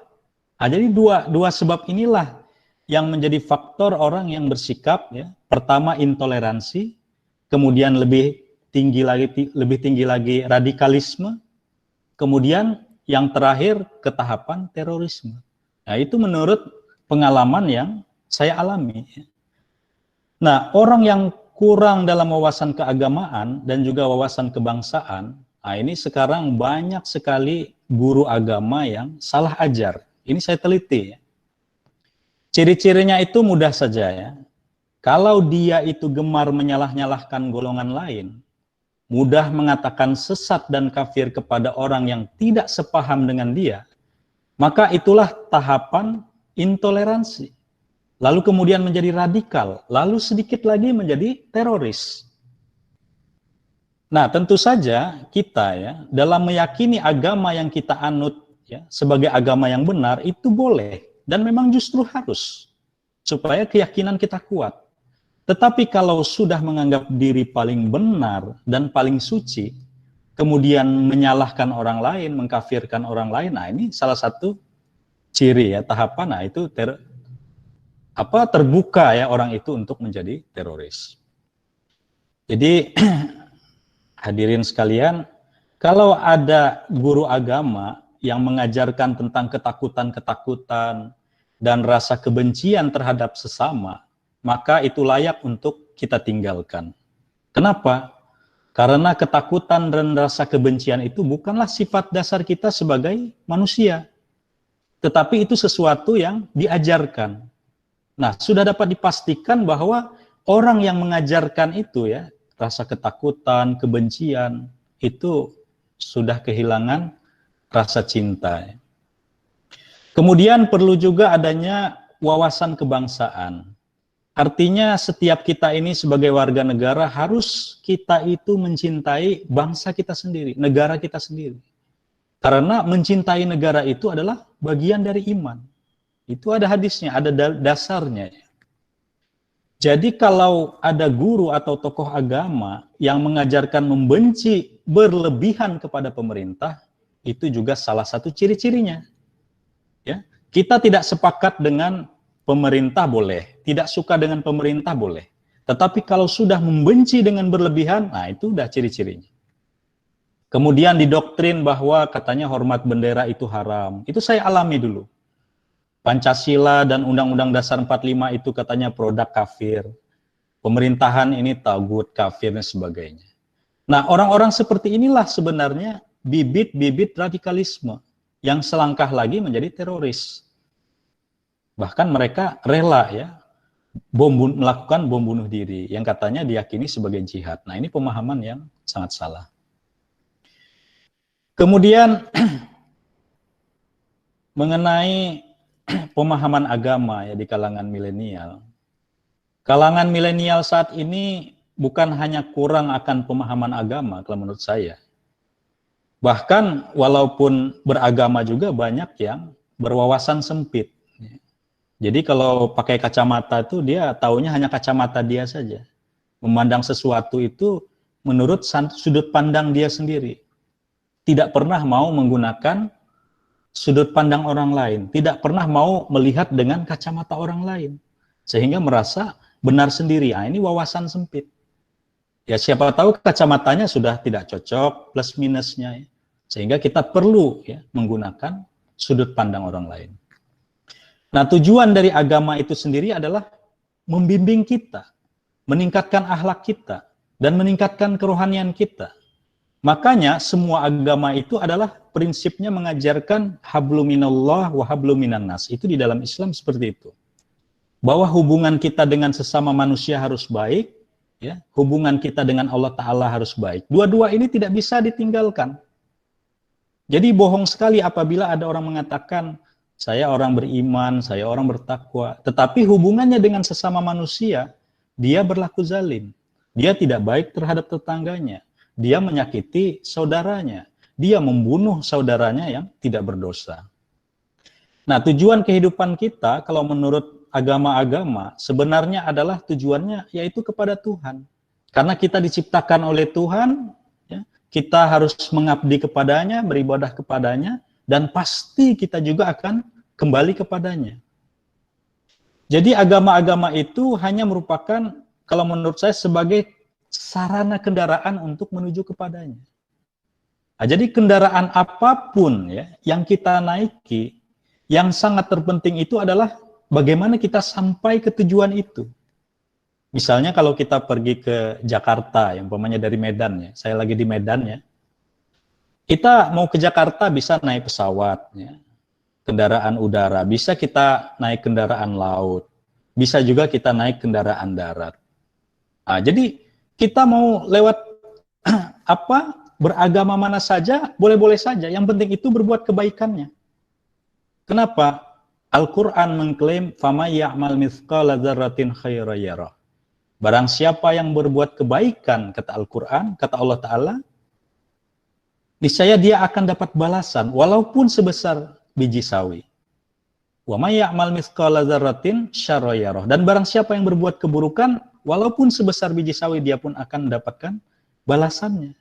Nah, jadi dua sebab inilah yang menjadi faktor orang yang bersikap ya. Pertama intoleransi, kemudian lebih lebih tinggi lagi radikalisme, kemudian yang terakhir ke tahapan terorisme. Nah, itu menurut pengalaman yang saya alami. Nah, orang yang kurang dalam wawasan keagamaan dan juga wawasan kebangsaan, nah ini sekarang banyak sekali guru agama yang salah ajar. Ini saya teliti. Ciri-cirinya itu mudah saja ya. Kalau dia itu gemar menyalah-nyalahkan golongan lain, mudah mengatakan sesat dan kafir kepada orang yang tidak sepaham dengan dia, maka itulah tahapan intoleransi. Lalu kemudian menjadi radikal, lalu sedikit lagi menjadi teroris. Nah, tentu saja kita ya, dalam meyakini agama yang kita anut ya, sebagai agama yang benar, itu boleh dan memang justru harus, supaya keyakinan kita kuat. Tetapi kalau sudah menganggap diri paling benar dan paling suci, kemudian menyalahkan orang lain, mengkafirkan orang lain, nah ini salah satu ciri ya, tahapan, nah itu terbuka ya orang itu untuk menjadi teroris. Jadi hadirin sekalian, kalau ada guru agama yang mengajarkan tentang ketakutan-ketakutan dan rasa kebencian terhadap sesama, maka itu layak untuk kita tinggalkan. Kenapa? Karena ketakutan dan rasa kebencian itu bukanlah sifat dasar kita sebagai manusia, tetapi itu sesuatu yang diajarkan. Nah, sudah dapat dipastikan bahwa orang yang mengajarkan itu ya, rasa ketakutan, kebencian, itu sudah kehilangan rasa cinta. Kemudian perlu juga adanya wawasan kebangsaan. Artinya setiap kita ini sebagai warga negara harus kita itu mencintai bangsa kita sendiri, negara kita sendiri. Karena mencintai negara itu adalah bagian dari iman. Itu ada hadisnya, ada dasarnya. Jadi kalau ada guru atau tokoh agama yang mengajarkan membenci berlebihan kepada pemerintah, itu juga salah satu ciri-cirinya. Ya, kita tidak sepakat dengan pemerintah boleh, tidak suka dengan pemerintah boleh. Tetapi kalau sudah membenci dengan berlebihan, nah itu udah ciri-cirinya. Kemudian didoktrin bahwa katanya hormat bendera itu haram. Itu saya alami dulu. Pancasila dan Undang-Undang Dasar 45 itu katanya produk kafir. Pemerintahan ini tagut, kafir, dan sebagainya. Nah, orang-orang seperti inilah sebenarnya bibit-bibit radikalisme yang selangkah lagi menjadi teroris. Bahkan mereka rela ya melakukan bom bunuh diri yang katanya diyakini sebagai jihad. Nah, ini pemahaman yang sangat salah. Kemudian mengenai pemahaman agama ya di kalangan milenial. Kalangan milenial saat ini bukan hanya kurang akan pemahaman agama kalau menurut saya. Bahkan walaupun beragama juga banyak yang berwawasan sempit. Jadi kalau pakai kacamata itu dia taunya hanya kacamata dia saja. Memandang sesuatu itu menurut sudut pandang dia sendiri. Tidak pernah mau menggunakan sudut pandang orang lain, tidak pernah mau melihat dengan kacamata orang lain, sehingga merasa benar sendiri. Nah, ini wawasan sempit. Ya siapa tahu kacamatanya sudah tidak cocok, plus minusnya, ya. Sehingga kita perlu ya menggunakan sudut pandang orang lain. Nah, tujuan dari agama itu sendiri adalah membimbing kita, meningkatkan akhlak kita, dan meningkatkan kerohanian kita. Makanya semua agama itu adalah prinsipnya mengajarkan habluminallah wa habluminannas. Itu di dalam Islam seperti itu. Bahwa hubungan kita dengan sesama manusia harus baik, ya, hubungan kita dengan Allah Ta'ala harus baik. Dua-dua ini tidak bisa ditinggalkan. Jadi bohong sekali apabila ada orang mengatakan, saya orang beriman, saya orang bertakwa, tetapi hubungannya dengan sesama manusia, dia berlaku zalim. Dia tidak baik terhadap tetangganya. Dia menyakiti saudaranya. Dia membunuh saudaranya yang tidak berdosa. Nah, tujuan kehidupan kita, kalau menurut agama-agama, sebenarnya adalah tujuannya yaitu kepada Tuhan. Karena kita diciptakan oleh Tuhan, ya, kita harus mengabdi kepadanya, beribadah kepadanya, dan pasti kita juga akan kembali kepadanya. Jadi agama-agama itu hanya merupakan, kalau menurut saya, sebagai sarana kendaraan untuk menuju kepadanya. Nah, jadi kendaraan apapun ya yang kita naiki, yang sangat terpenting itu adalah bagaimana kita sampai ke tujuan itu. Misalnya kalau kita pergi ke Jakarta, yang umpamanya dari Medan ya, saya lagi di Medan ya, kita mau ke Jakarta bisa naik pesawat ya, kendaraan udara, bisa kita naik kendaraan laut, bisa juga kita naik kendaraan darat. Nah, jadi kita mau lewat beragama mana saja, boleh-boleh saja. Yang penting itu berbuat kebaikannya. Kenapa? Al-Quran mengklaim, فَمَا يَعْمَلْ مِثْقَالَ ذَرَّةٍ خَيْرًا يَرَهُ. Barang siapa yang berbuat kebaikan, kata Al-Quran, kata Allah Ta'ala, niscaya dia akan dapat balasan, walaupun sebesar biji sawi. وَمَا يَعْمَلْ مِثْقَالَ ذَرَّةٍ شَرًّا يَرَهُ. Dan barang siapa yang berbuat keburukan, walaupun sebesar biji sawi, dia pun akan mendapatkan balasannya.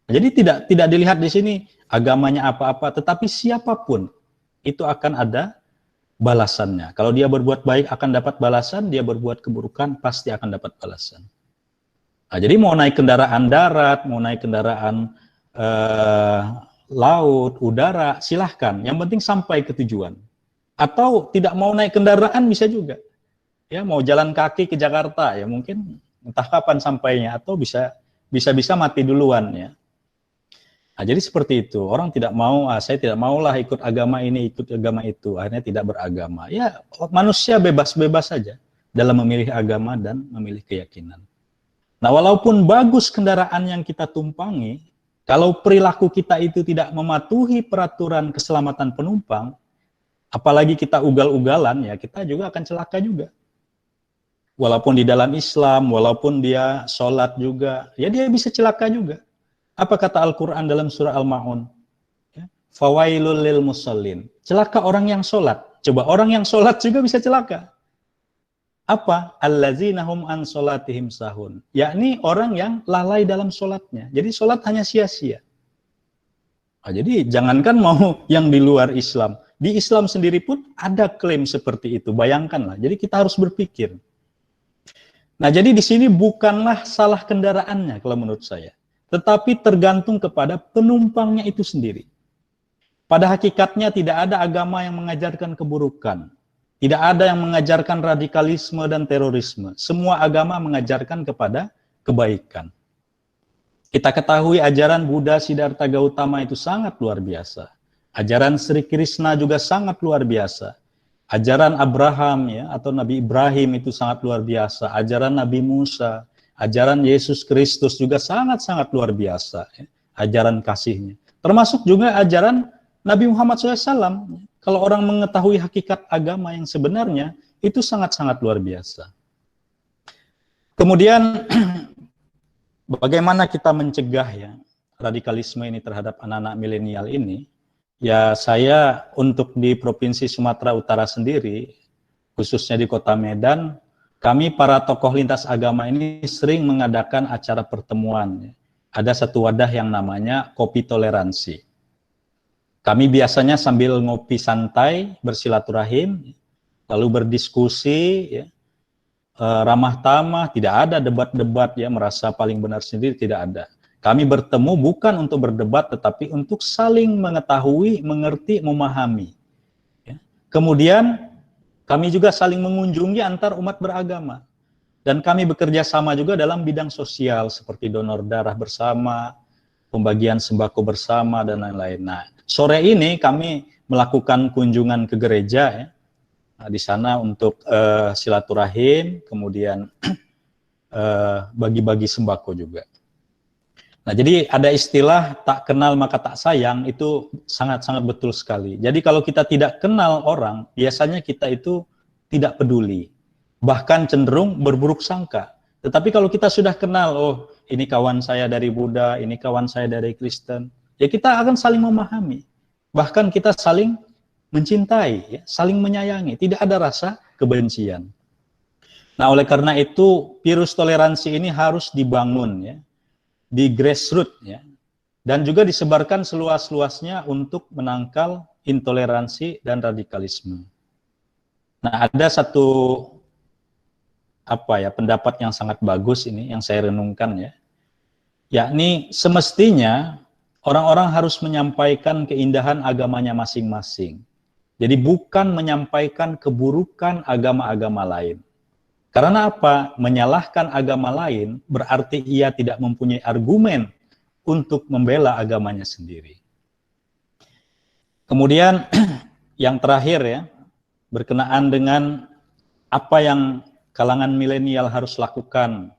Jadi tidak dilihat di sini agamanya apa-apa, tetapi siapapun itu akan ada balasannya. Kalau dia berbuat baik akan dapat balasan, dia berbuat keburukan pasti akan dapat balasan. Nah, jadi mau naik kendaraan darat, mau naik kendaraan laut, udara, silahkan. Yang penting sampai ke tujuan. Atau tidak mau naik kendaraan bisa juga. Ya, mau jalan kaki ke Jakarta ya mungkin entah kapan sampainya atau bisa mati duluan ya. Nah, jadi seperti itu. Orang tidak mau, saya tidak maulah ikut agama ini, ikut agama itu. Akhirnya tidak beragama. Ya, manusia bebas-bebas saja dalam memilih agama dan memilih keyakinan. Nah, walaupun bagus kendaraan yang kita tumpangi, kalau perilaku kita itu tidak mematuhi peraturan keselamatan penumpang, apalagi kita ugal-ugalan, ya kita juga akan celaka juga. Walaupun di dalam Islam, walaupun dia sholat juga, ya dia bisa celaka juga. Apa kata Al-Quran dalam surah Al-Ma'un? Ya, fawailul lil musallin. Celaka orang yang sholat. Coba orang yang sholat juga bisa celaka. Apa? Allazina hum an sholatihim sahun. Yakni orang yang lalai dalam sholatnya. Jadi sholat hanya sia-sia. Nah, jadi jangankan mau yang di luar Islam. Di Islam sendiri pun ada klaim seperti itu. Bayangkanlah. Jadi kita harus berpikir. Nah, jadi di sini bukanlah salah kendaraannya kalau menurut saya. Tetapi tergantung kepada penumpangnya itu sendiri. Pada hakikatnya tidak ada agama yang mengajarkan keburukan. Tidak ada yang mengajarkan radikalisme dan terorisme. Semua agama mengajarkan kepada kebaikan. Kita ketahui ajaran Buddha Siddhartha Gautama itu sangat luar biasa. Ajaran Sri Krishna juga sangat luar biasa. Ajaran Abraham ya atau Nabi Ibrahim itu sangat luar biasa. Ajaran Nabi Musa, ajaran Yesus Kristus juga sangat-sangat luar biasa. Ya. Ajaran kasihnya. Termasuk juga ajaran Nabi Muhammad SAW. Kalau orang mengetahui hakikat agama yang sebenarnya, itu sangat-sangat luar biasa. Kemudian, bagaimana kita mencegah ya radikalisme ini terhadap anak-anak milenial ini? Ya, saya untuk di Provinsi Sumatera Utara sendiri, khususnya di Kota Medan, kami para tokoh lintas agama ini sering mengadakan acara pertemuan. Ada satu wadah yang namanya Kopi Toleransi. Kami biasanya sambil ngopi santai, bersilaturahim, lalu berdiskusi, ya, ramah tamah, tidak ada debat-debat, ya, merasa paling benar sendiri, tidak ada. Kami bertemu bukan untuk berdebat, tetapi untuk saling mengetahui, mengerti, memahami. Ya. Kemudian, kami juga saling mengunjungi antar umat beragama. Dan kami bekerja sama juga dalam bidang sosial, seperti donor darah bersama, pembagian sembako bersama, dan lain-lain. Nah, sore ini kami melakukan kunjungan ke gereja, ya. Nah, di sana untuk silaturahim, kemudian bagi-bagi sembako juga. Nah, jadi ada istilah tak kenal maka tak sayang, itu sangat-sangat betul sekali. Jadi kalau kita tidak kenal orang, biasanya kita itu tidak peduli. Bahkan cenderung berburuk sangka. Tetapi kalau kita sudah kenal, oh ini kawan saya dari Buddha, ini kawan saya dari Kristen, ya kita akan saling memahami. Bahkan kita saling mencintai, ya, saling menyayangi, tidak ada rasa kebencian. Nah, oleh karena itu, virus toleransi ini harus dibangun, ya, di grassroots, ya, dan juga disebarkan seluas-luasnya untuk menangkal intoleransi dan radikalisme. Nah, ada satu pendapat yang sangat bagus ini yang saya renungkan ya. Yakni semestinya orang-orang harus menyampaikan keindahan agamanya masing-masing. Jadi bukan menyampaikan keburukan agama-agama lain. Karena apa? Menyalahkan agama lain berarti ia tidak mempunyai argumen untuk membela agamanya sendiri. Kemudian yang terakhir ya, berkenaan dengan apa yang kalangan milenial harus lakukan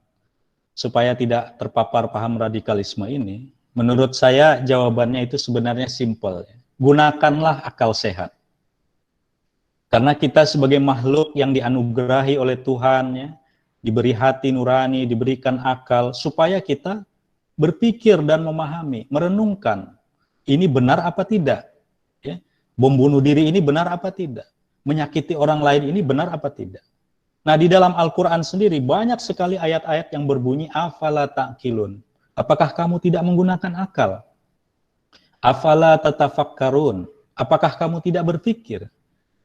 supaya tidak terpapar paham radikalisme ini, menurut saya jawabannya itu sebenarnya simpel. Gunakanlah akal sehat. Karena kita sebagai makhluk yang dianugerahi oleh Tuhan, ya, diberi hati nurani, diberikan akal, supaya kita berpikir dan memahami, merenungkan, ini benar apa tidak? Ya? Bom bunuh diri ini benar apa tidak? Menyakiti orang lain ini benar apa tidak? Nah, di dalam Al-Quran sendiri banyak sekali ayat-ayat yang berbunyi afala ta'qilun. Apakah kamu tidak menggunakan akal? Afala tatafakkarun. Apakah kamu tidak berpikir?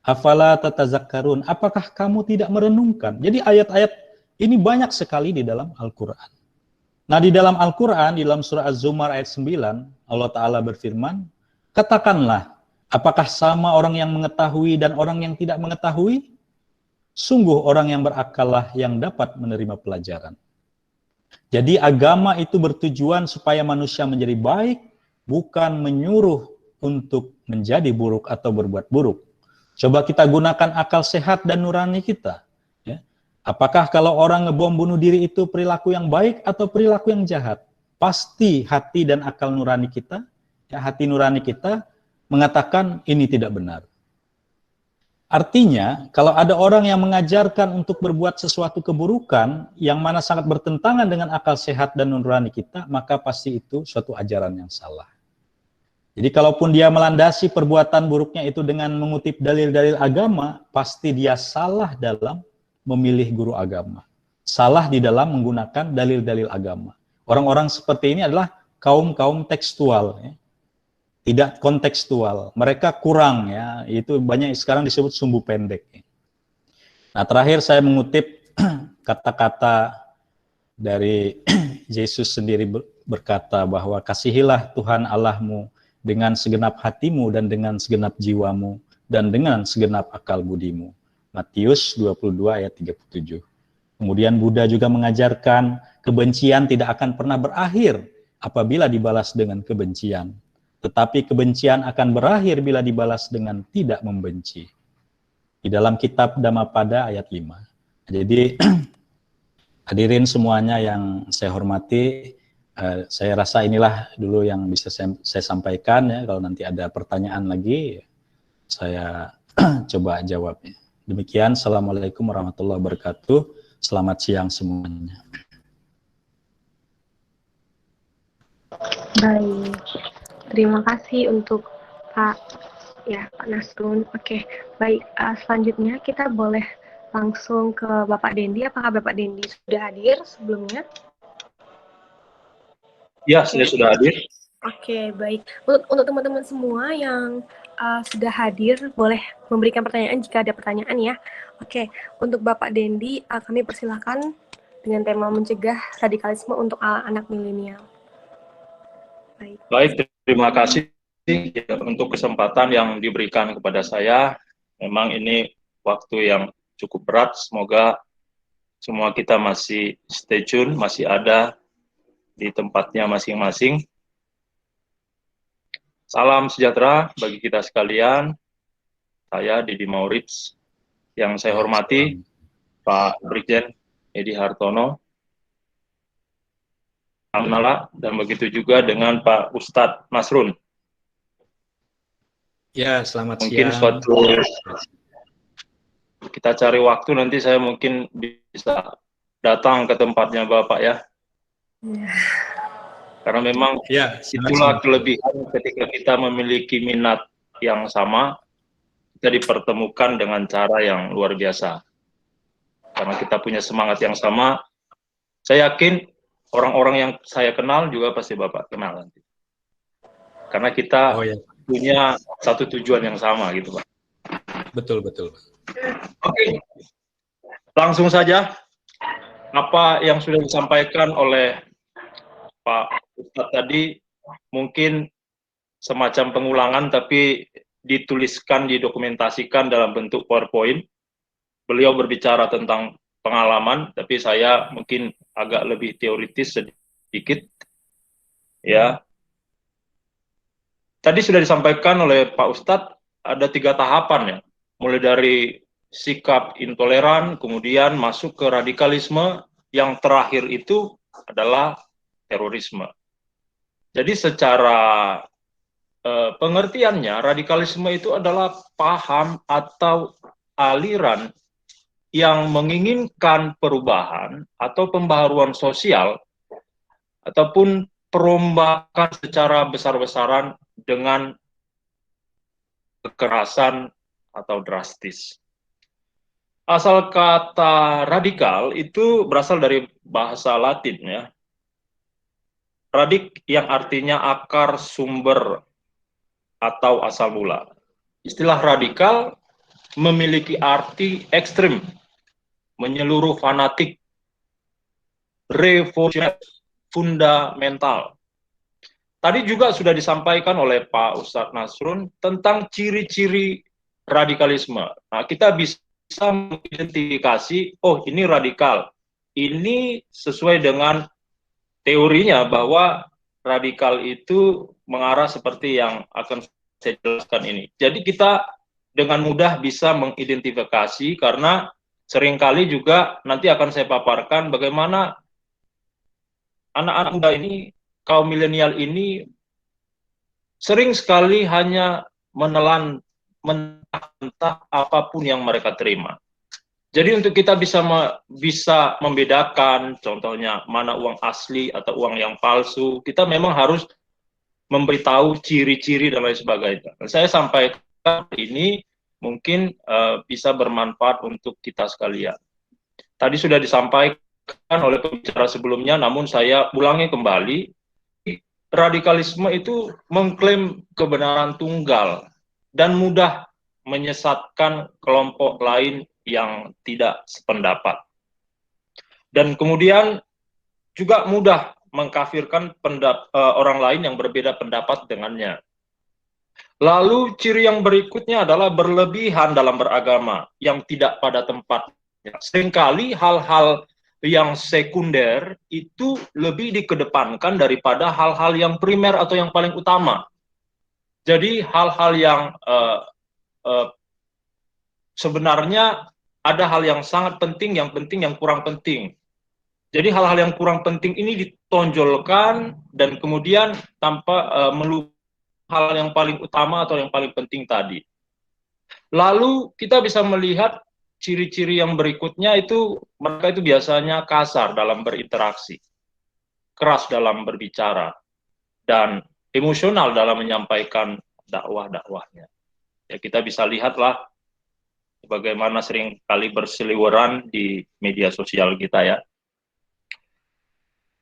Afala tatazakkarun. Apakah kamu tidak merenungkan? Jadi ayat-ayat ini banyak sekali di dalam Al-Quran. Nah, di dalam Al-Quran, di dalam surah Az-Zumar ayat 9, Allah Ta'ala berfirman, katakanlah, apakah sama orang yang mengetahui dan orang yang tidak mengetahui? Sungguh orang yang berakallah yang dapat menerima pelajaran. Jadi agama itu bertujuan supaya manusia menjadi baik, bukan menyuruh untuk menjadi buruk atau berbuat buruk. Coba kita gunakan akal sehat dan nurani kita. Ya. Apakah kalau orang ngebom bunuh diri itu perilaku yang baik atau perilaku yang jahat? Pasti hati dan akal nurani kita, ya, hati nurani kita mengatakan ini tidak benar. Artinya, kalau ada orang yang mengajarkan untuk berbuat sesuatu keburukan yang mana sangat bertentangan dengan akal sehat dan nurani kita, maka pasti itu suatu ajaran yang salah. Jadi kalaupun dia melandasi perbuatan buruknya itu dengan mengutip dalil-dalil agama, pasti dia salah dalam memilih guru agama. Salah di dalam menggunakan dalil-dalil agama. Orang-orang seperti ini adalah kaum-kaum tekstual, ya. Tidak kontekstual. Mereka kurang, ya. Itu banyak sekarang disebut sumbu pendek. Nah, terakhir saya mengutip kata-kata dari Yesus sendiri berkata bahwa kasihilah Tuhan Allahmu dengan segenap hatimu dan dengan segenap jiwamu dan dengan segenap akal budimu. Matius 22 ayat 37. Kemudian Buddha juga mengajarkan kebencian tidak akan pernah berakhir apabila dibalas dengan kebencian. Tetapi kebencian akan berakhir bila dibalas dengan tidak membenci. Di dalam kitab Dhammapada ayat 5. Jadi hadirin semuanya yang saya hormati, saya rasa inilah dulu yang bisa saya sampaikan ya. Kalau nanti ada pertanyaan lagi, saya coba jawabnya. Demikian, Assalamualaikum warahmatullahi wabarakatuh. Selamat siang semuanya. Baik, terima kasih untuk Pak Nasrun. Oke, baik. Selanjutnya kita boleh langsung ke Bapak Dendi. Apakah Bapak Dendi sudah hadir sebelumnya? Ya, saya sudah hadir. Oke, baik. Untuk teman-teman semua yang sudah hadir, boleh memberikan pertanyaan jika ada pertanyaan ya. Oke, untuk Bapak Dendi, kami persilahkan dengan tema mencegah radikalisme untuk anak milenial. Baik, terima kasih ya, untuk kesempatan yang diberikan kepada saya. Memang ini waktu yang cukup berat, semoga semua kita masih stay tune, masih ada di tempatnya masing-masing. Salam sejahtera bagi kita sekalian. Saya Didi Maurits, yang saya hormati Pak Brigjen Edi Hartono, dan begitu juga dengan Pak Ustadz Nasrun. Ya, selamat mungkin siang. Suatu kita cari waktu nanti saya mungkin bisa datang ke tempatnya Bapak ya. Karena memang itulah kelebihan ketika kita memiliki minat yang sama, kita dipertemukan dengan cara yang luar biasa. Karena kita punya semangat yang sama, saya yakin orang-orang yang saya kenal juga pasti Bapak kenal nanti. Karena kita punya satu tujuan yang sama gitu Pak. Betul, betul. Oke, langsung saja apa yang sudah disampaikan oleh Pak Ustadz tadi mungkin semacam pengulangan tapi dituliskan, didokumentasikan dalam bentuk PowerPoint. Beliau berbicara tentang pengalaman, tapi saya mungkin agak lebih teoritis sedikit. Ya, tadi sudah disampaikan oleh Pak Ustadz ada 3 tahapan ya, mulai dari sikap intoleran, kemudian masuk ke radikalisme, yang terakhir itu adalah terorisme. Jadi secara pengertiannya, radikalisme itu adalah paham atau aliran yang menginginkan perubahan atau pembaharuan sosial ataupun perombakan secara besar-besaran dengan kekerasan atau drastis. Asal kata radikal itu berasal dari bahasa Latin ya. Radik yang artinya akar, sumber, atau asal mula. Istilah radikal memiliki arti ekstrim, menyeluruh, fanatik, revolusioner, fundamental. Tadi juga sudah disampaikan oleh Pak Ustadz Nasrun tentang ciri-ciri radikalisme. Nah, kita bisa mengidentifikasi, oh ini radikal. Ini sesuai dengan teorinya bahwa radikal itu mengarah seperti yang akan saya jelaskan ini. Jadi kita dengan mudah bisa mengidentifikasi karena seringkali juga nanti akan saya paparkan bagaimana anak-anak muda ini, kaum milenial ini sering sekali hanya menelan mentah-mentah apapun yang mereka terima. Jadi untuk kita bisa membedakan, contohnya mana uang asli atau uang yang palsu, kita memang harus memberitahu ciri-ciri dan lain sebagainya. Saya sampaikan ini mungkin bisa bermanfaat untuk kita sekalian. Tadi sudah disampaikan oleh pembicara sebelumnya, namun saya ulangi kembali, radikalisme itu mengklaim kebenaran tunggal dan mudah menyesatkan kelompok lain yang tidak sependapat. Dan kemudian juga mudah mengkafirkan orang lain yang berbeda pendapat dengannya. Lalu ciri yang berikutnya adalah berlebihan dalam beragama yang tidak pada tempatnya. Seringkali hal-hal yang sekunder itu lebih dikedepankan daripada hal-hal yang primer atau yang paling utama. Jadi hal-hal yang sebenarnya ada hal yang sangat penting, yang kurang penting. Jadi hal-hal yang kurang penting ini ditonjolkan dan kemudian tanpa melupakan hal yang paling utama atau yang paling penting tadi. Lalu kita bisa melihat ciri-ciri yang berikutnya itu mereka itu biasanya kasar dalam berinteraksi, keras dalam berbicara, dan emosional dalam menyampaikan dakwah-dakwahnya. Ya, kita bisa lihatlah bagaimana sering kali berseliweran di media sosial kita ya.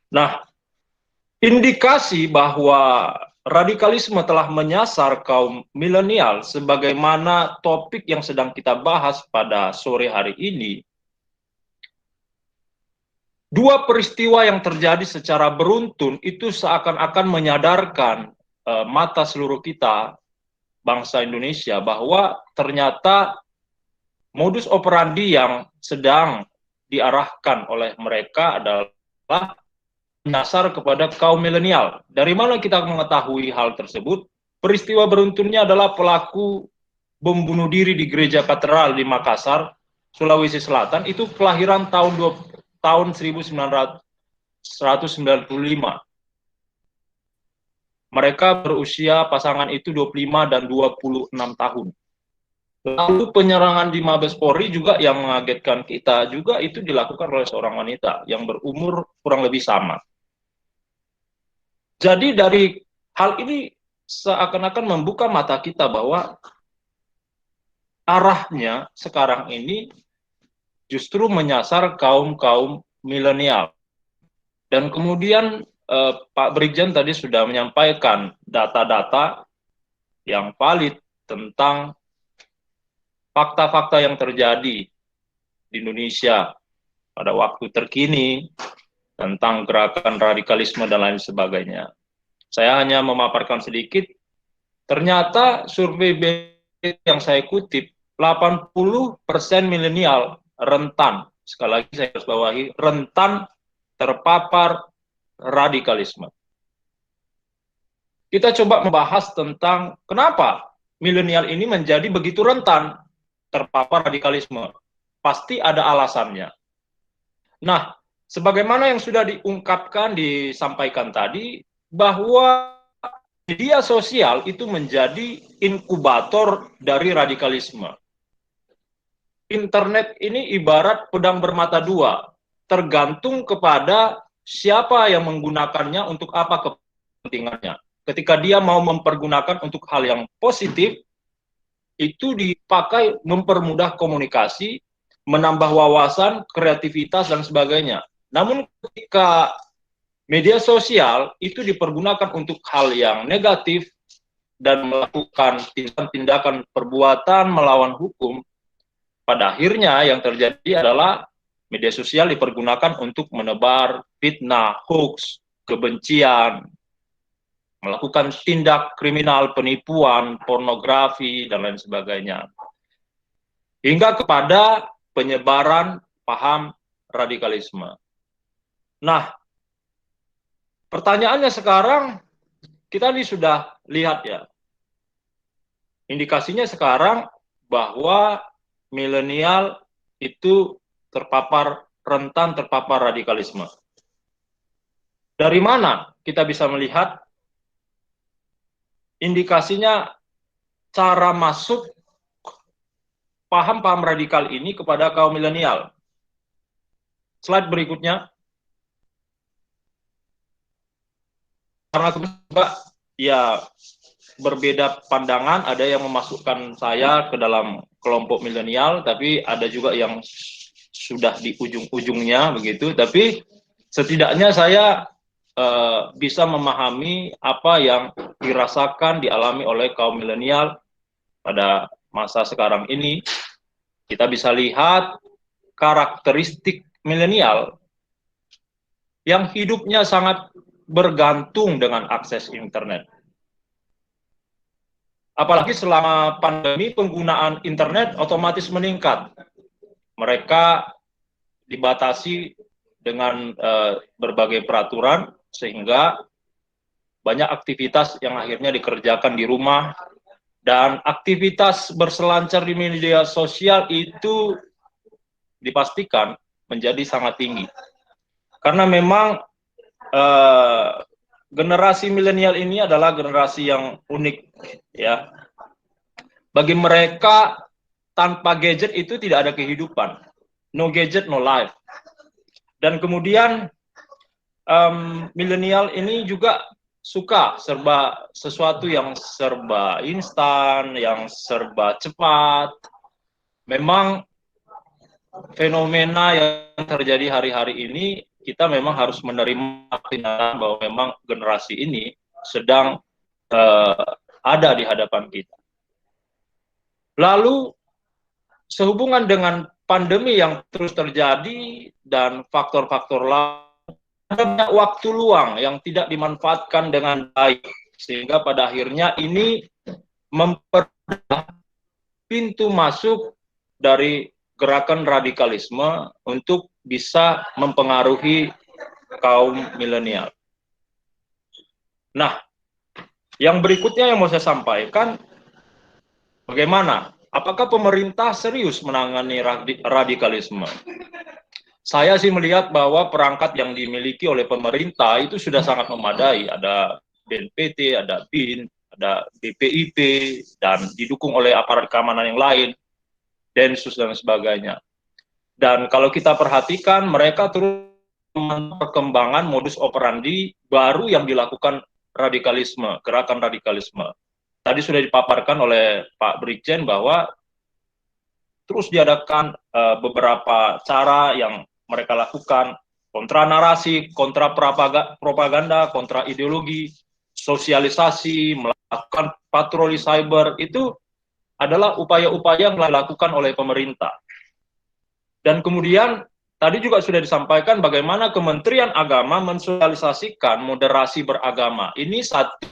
Nah, indikasi bahwa radikalisme telah menyasar kaum milenial sebagaimana topik yang sedang kita bahas pada sore hari ini. 2 peristiwa yang terjadi secara beruntun itu seakan-akan menyadarkan mata seluruh kita, bangsa Indonesia, bahwa ternyata modus operandi yang sedang diarahkan oleh mereka adalah menyasar kepada kaum milenial. Dari mana kita mengetahui hal tersebut? Peristiwa beruntunnya adalah pelaku bom bunuh diri di gereja katedral di Makassar, Sulawesi Selatan, itu kelahiran tahun 1995. Mereka berusia pasangan itu 25 dan 26 tahun. Lalu penyerangan di Mabes Polri juga yang mengagetkan kita juga itu dilakukan oleh seorang wanita yang berumur kurang lebih sama. Jadi dari hal ini seakan-akan membuka mata kita bahwa arahnya sekarang ini justru menyasar kaum-kaum milenial. Dan kemudian Pak Brigjen tadi sudah menyampaikan data-data yang valid tentang fakta-fakta yang terjadi di Indonesia pada waktu terkini tentang gerakan radikalisme dan lain sebagainya. Saya hanya memaparkan sedikit, ternyata survei yang saya kutip, 80% milenial rentan, sekali lagi saya harus bawahi, rentan terpapar radikalisme. Kita coba membahas tentang kenapa milenial ini menjadi begitu rentan terpapar radikalisme. Pasti ada alasannya. Nah, sebagaimana yang sudah diungkapkan, disampaikan tadi, bahwa media sosial itu menjadi inkubator dari radikalisme. Internet ini ibarat pedang bermata dua, tergantung kepada siapa yang menggunakannya untuk apa kepentingannya. Ketika dia mau mempergunakan untuk hal yang positif, itu dipakai mempermudah komunikasi, menambah wawasan, kreativitas, dan sebagainya. Namun ketika media sosial itu dipergunakan untuk hal yang negatif dan melakukan tindakan perbuatan melawan hukum, pada akhirnya yang terjadi adalah media sosial dipergunakan untuk menebar fitnah, hoax, kebencian, melakukan tindak kriminal, penipuan, pornografi, dan lain sebagainya. Hingga kepada penyebaran paham radikalisme. Nah, pertanyaannya sekarang, kita ini sudah lihat ya, indikasinya sekarang bahwa milenial itu rentan terpapar radikalisme. Dari mana kita bisa melihat indikasinya cara masuk paham-paham radikal ini kepada kaum milenial? Slide berikutnya. Karena ya berbeda pandangan, ada yang memasukkan saya ke dalam kelompok milenial, tapi ada juga yang sudah di ujung-ujungnya begitu. Tapi setidaknya saya bisa memahami apa yang dirasakan, dialami oleh kaum milenial pada masa sekarang ini. Kita bisa lihat karakteristik milenial yang hidupnya sangat bergantung dengan akses internet. Apalagi selama pandemi, penggunaan internet otomatis meningkat. Mereka dibatasi dengan berbagai peraturan, sehingga banyak aktivitas yang akhirnya dikerjakan di rumah, dan aktivitas berselancar di media sosial itu dipastikan menjadi sangat tinggi. Karena memang generasi milenial ini adalah generasi yang unik, ya. Bagi mereka, tanpa gadget itu tidak ada kehidupan. No gadget, no life. Dan kemudian milenial ini juga suka sesuatu yang serba instan, yang serba cepat. Memang fenomena yang terjadi hari-hari ini, kita memang harus menerima kenyataan bahwa memang generasi ini sedang ada di hadapan kita. Lalu, sehubungan dengan pandemi yang terus terjadi dan faktor-faktor lain, ada banyak waktu luang yang tidak dimanfaatkan dengan baik, sehingga pada akhirnya ini mempermudah pintu masuk dari gerakan radikalisme untuk bisa mempengaruhi kaum milenial. Nah, yang berikutnya yang mau saya sampaikan, bagaimana? Apakah pemerintah serius menangani radikalisme? Saya sih melihat bahwa perangkat yang dimiliki oleh pemerintah itu sudah sangat memadai. Ada BNPT, ada BIN, ada BPIP, dan didukung oleh aparat keamanan yang lain, Densus dan sebagainya. Dan kalau kita perhatikan, mereka terus perkembangan modus operandi baru yang dilakukan radikalisme, gerakan radikalisme. Tadi sudah dipaparkan oleh Pak Brigjen bahwa terus diadakan beberapa cara yang mereka lakukan, kontra narasi, kontra propaganda, kontra ideologi, sosialisasi, melakukan patroli cyber, itu adalah upaya-upaya yang dilakukan oleh pemerintah. Dan kemudian tadi juga sudah disampaikan bagaimana Kementerian Agama mensosialisasikan moderasi beragama. Ini satu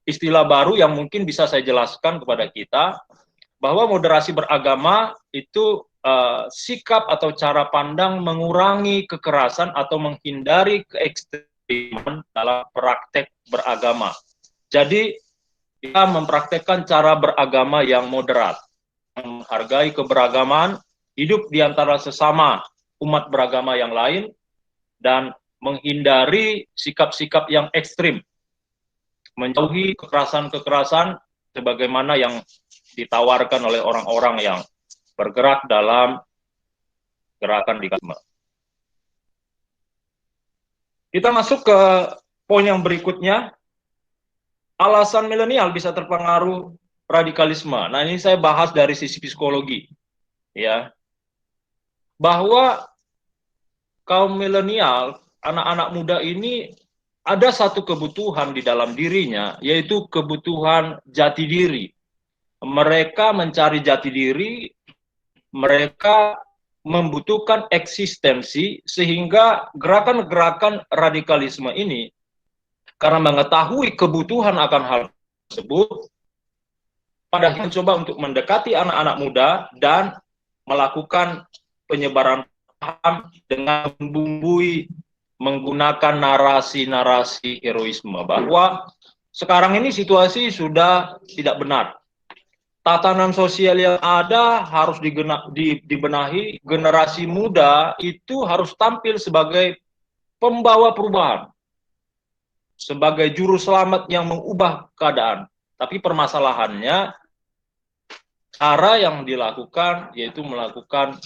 istilah baru yang mungkin bisa saya jelaskan kepada kita, bahwa moderasi beragama itu sikap atau cara pandang mengurangi kekerasan atau menghindari keekstreman dalam praktek beragama. Jadi kita mempraktekkan cara beragama yang moderat, menghargai keberagaman, hidup di antara sesama umat beragama yang lain, dan menghindari sikap-sikap yang ekstrim, menjauhi kekerasan-kekerasan sebagaimana yang ditawarkan oleh orang-orang yang bergerak dalam gerakan radikalisme. Kita masuk ke poin yang berikutnya, alasan milenial bisa terpengaruh radikalisme. Nah, ini saya bahas dari sisi psikologi, ya, bahwa kaum milenial, anak-anak muda ini ada satu kebutuhan di dalam dirinya, yaitu kebutuhan jati diri. Mereka mencari jati diri, mereka membutuhkan eksistensi, sehingga gerakan-gerakan radikalisme ini, karena mengetahui kebutuhan akan hal tersebut, pada mencoba untuk mendekati anak-anak muda dan melakukan penyebaran paham dengan membumbui menggunakan narasi-narasi heroisme, bahwa sekarang ini situasi sudah tidak benar. Tatanan sosial yang ada harus dibenahi, generasi muda itu harus tampil sebagai pembawa perubahan, sebagai juru selamat yang mengubah keadaan. Tapi permasalahannya, cara yang dilakukan yaitu melakukan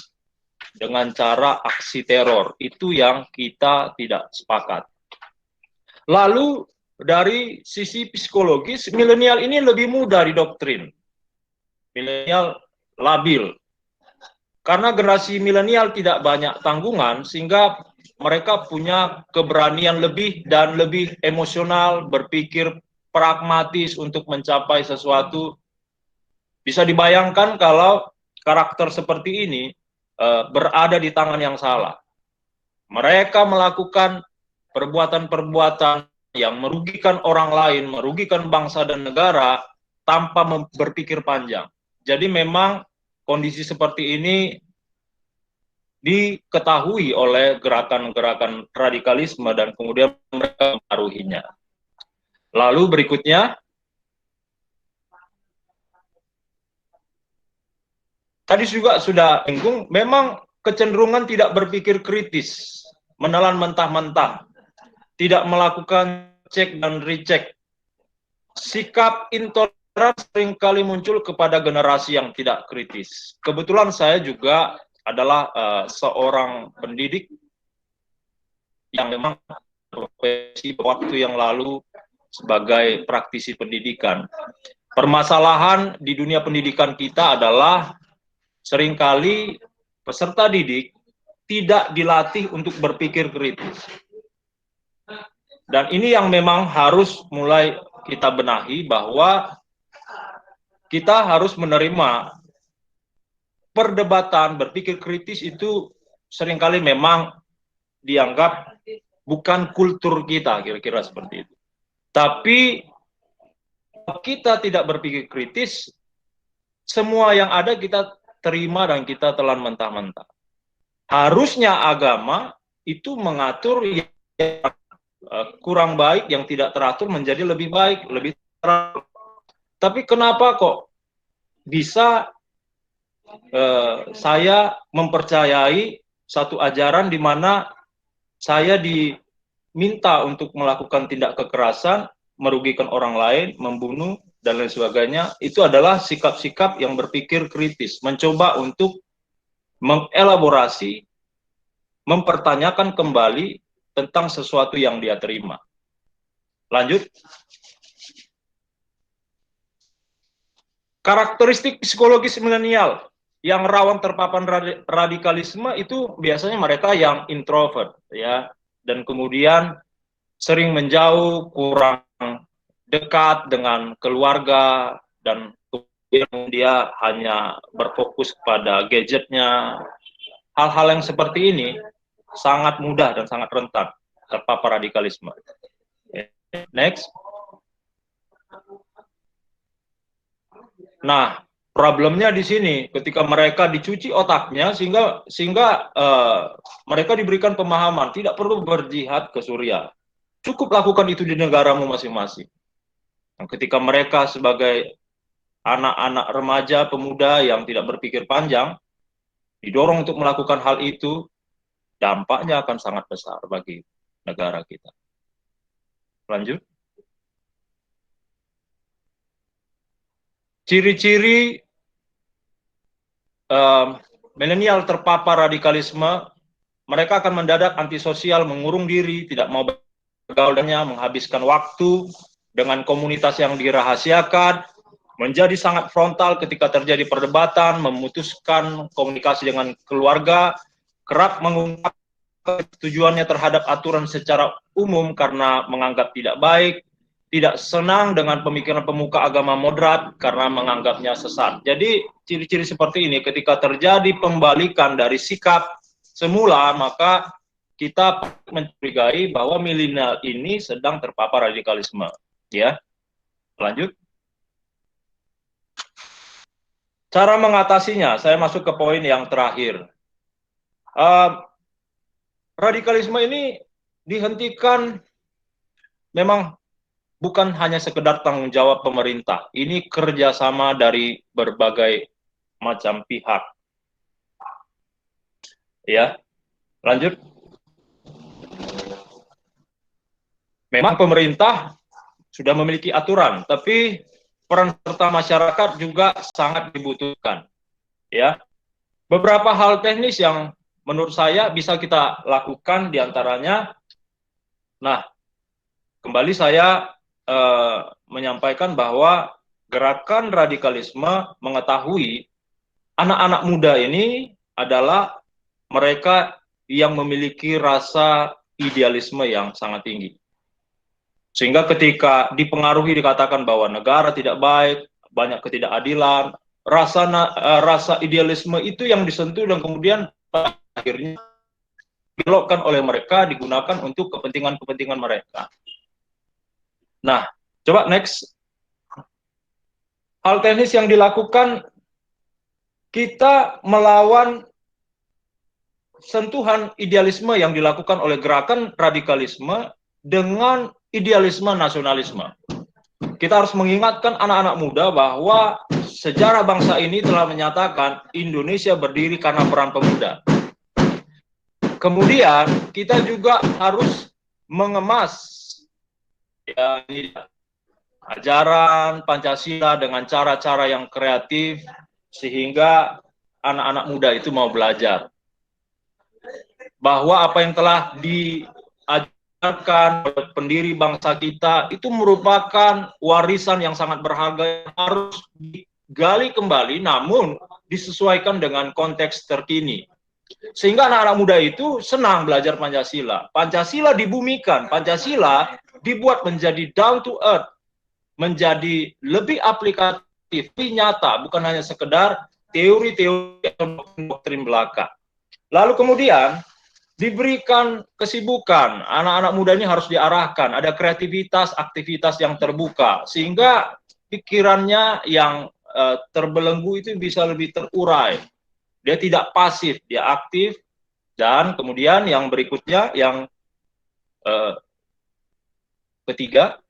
dengan cara aksi teror, itu yang kita tidak sepakat. Lalu dari sisi psikologis, milenial ini lebih mudah didoktrin. Milenial labil. Karena generasi milenial tidak banyak tanggungan, sehingga mereka punya keberanian lebih dan lebih emosional, berpikir pragmatis untuk mencapai sesuatu. Bisa dibayangkan kalau karakter seperti ini berada di tangan yang salah. Mereka melakukan perbuatan-perbuatan yang merugikan orang lain, merugikan bangsa dan negara tanpa berpikir panjang. Jadi memang kondisi seperti ini diketahui oleh gerakan-gerakan radikalisme dan kemudian mereka mempengaruhinya. Lalu berikutnya, tadi juga sudah singgung, memang kecenderungan tidak berpikir kritis, menelan mentah-mentah, tidak melakukan cek dan recheck. Sikap intoleran seringkali muncul kepada generasi yang tidak kritis. Kebetulan saya juga adalah seorang pendidik yang memang profesi waktu yang lalu sebagai praktisi pendidikan. Permasalahan di dunia pendidikan kita adalah seringkali peserta didik tidak dilatih untuk berpikir kritis. Dan ini yang memang harus mulai kita benahi, bahwa kita harus menerima perdebatan berpikir kritis itu seringkali memang dianggap bukan kultur kita, kira-kira seperti itu. Tapi kita tidak berpikir kritis, semua yang ada kita terima dan kita telan mentah-mentah. Harusnya agama itu mengatur yang kurang baik, yang tidak teratur menjadi lebih baik, lebih teratur. Tapi kenapa kok bisa saya mempercayai satu ajaran di mana saya diminta untuk melakukan tindak kekerasan, merugikan orang lain, membunuh, dan lain sebagainya, itu adalah sikap-sikap yang berpikir kritis, mencoba untuk mengelaborasi, mempertanyakan kembali tentang sesuatu yang dia terima. Lanjut. Karakteristik psikologis milenial yang rawan terpapar radikalisme itu biasanya mereka yang introvert, ya, dan kemudian sering menjauh, kurang dekat dengan keluarga, dan kemudian dia hanya berfokus pada gadgetnya, hal-hal yang seperti ini sangat mudah dan sangat rentan terpapar radikalisme. Next. Nah, problemnya di sini ketika mereka dicuci otaknya sehingga mereka diberikan pemahaman tidak perlu berjihad ke Suriah. Cukup lakukan itu di negaramu masing-masing. Nah, ketika mereka sebagai anak-anak remaja, pemuda yang tidak berpikir panjang, didorong untuk melakukan hal itu, dampaknya akan sangat besar bagi negara kita. Lanjut. Ciri-ciri milenial terpapar radikalisme, mereka akan mendadak antisosial, mengurung diri, tidak mau bergaul dengannya, menghabiskan waktu dengan komunitas yang dirahasiakan, menjadi sangat frontal ketika terjadi perdebatan, memutuskan komunikasi dengan keluarga, kerap mengungkapkan kesetujuannya terhadap aturan secara umum karena menganggap tidak baik, tidak senang dengan pemikiran pemuka agama moderat karena menganggapnya sesat. Jadi ciri-ciri seperti ini ketika terjadi pembalikan dari sikap semula, maka kita mencurigai bahwa milenial ini sedang terpapar radikalisme. Ya, lanjut. Cara mengatasinya, saya masuk ke poin yang terakhir. Radikalisme ini dihentikan memang bukan hanya sekedar tanggung jawab pemerintah. Ini kerjasama dari berbagai macam pihak. Ya, lanjut. Memang pemerintah sudah memiliki aturan, tapi peran serta masyarakat juga sangat dibutuhkan. Ya, beberapa hal teknis yang menurut saya bisa kita lakukan diantaranya. Nah, kembali saya menyampaikan bahwa gerakan radikalisme mengetahui anak-anak muda ini adalah mereka yang memiliki rasa idealisme yang sangat tinggi. Sehingga ketika dipengaruhi dikatakan bahwa negara tidak baik, banyak ketidakadilan, rasa idealisme itu yang disentuh dan kemudian akhirnya dibelokkan oleh mereka, digunakan untuk kepentingan-kepentingan mereka. Nah, coba next. Hal teknis yang dilakukan, kita melawan sentuhan idealisme yang dilakukan oleh gerakan radikalisme dengan idealisme nasionalisme. Kita harus mengingatkan anak-anak muda bahwa sejarah bangsa ini telah menyatakan Indonesia berdiri karena peran pemuda. Kemudian kita juga harus mengemas ya, ajaran Pancasila dengan cara-cara yang kreatif sehingga anak-anak muda itu mau belajar bahwa apa yang telah diajarkan oleh pendiri bangsa kita itu merupakan warisan yang sangat berharga yang harus digali kembali namun disesuaikan dengan konteks terkini. Sehingga anak-anak muda itu senang belajar Pancasila. Pancasila dibumikan, Pancasila dibuat menjadi down to earth, menjadi lebih aplikatif, lebih nyata, bukan hanya sekedar teori-teori atau doktrin belaka. Lalu kemudian diberikan kesibukan, anak-anak muda ini harus diarahkan, ada kreativitas, aktivitas yang terbuka, sehingga pikirannya yang terbelenggu itu bisa lebih terurai. Dia tidak pasif, dia aktif. Dan kemudian yang berikutnya, yang ketiga,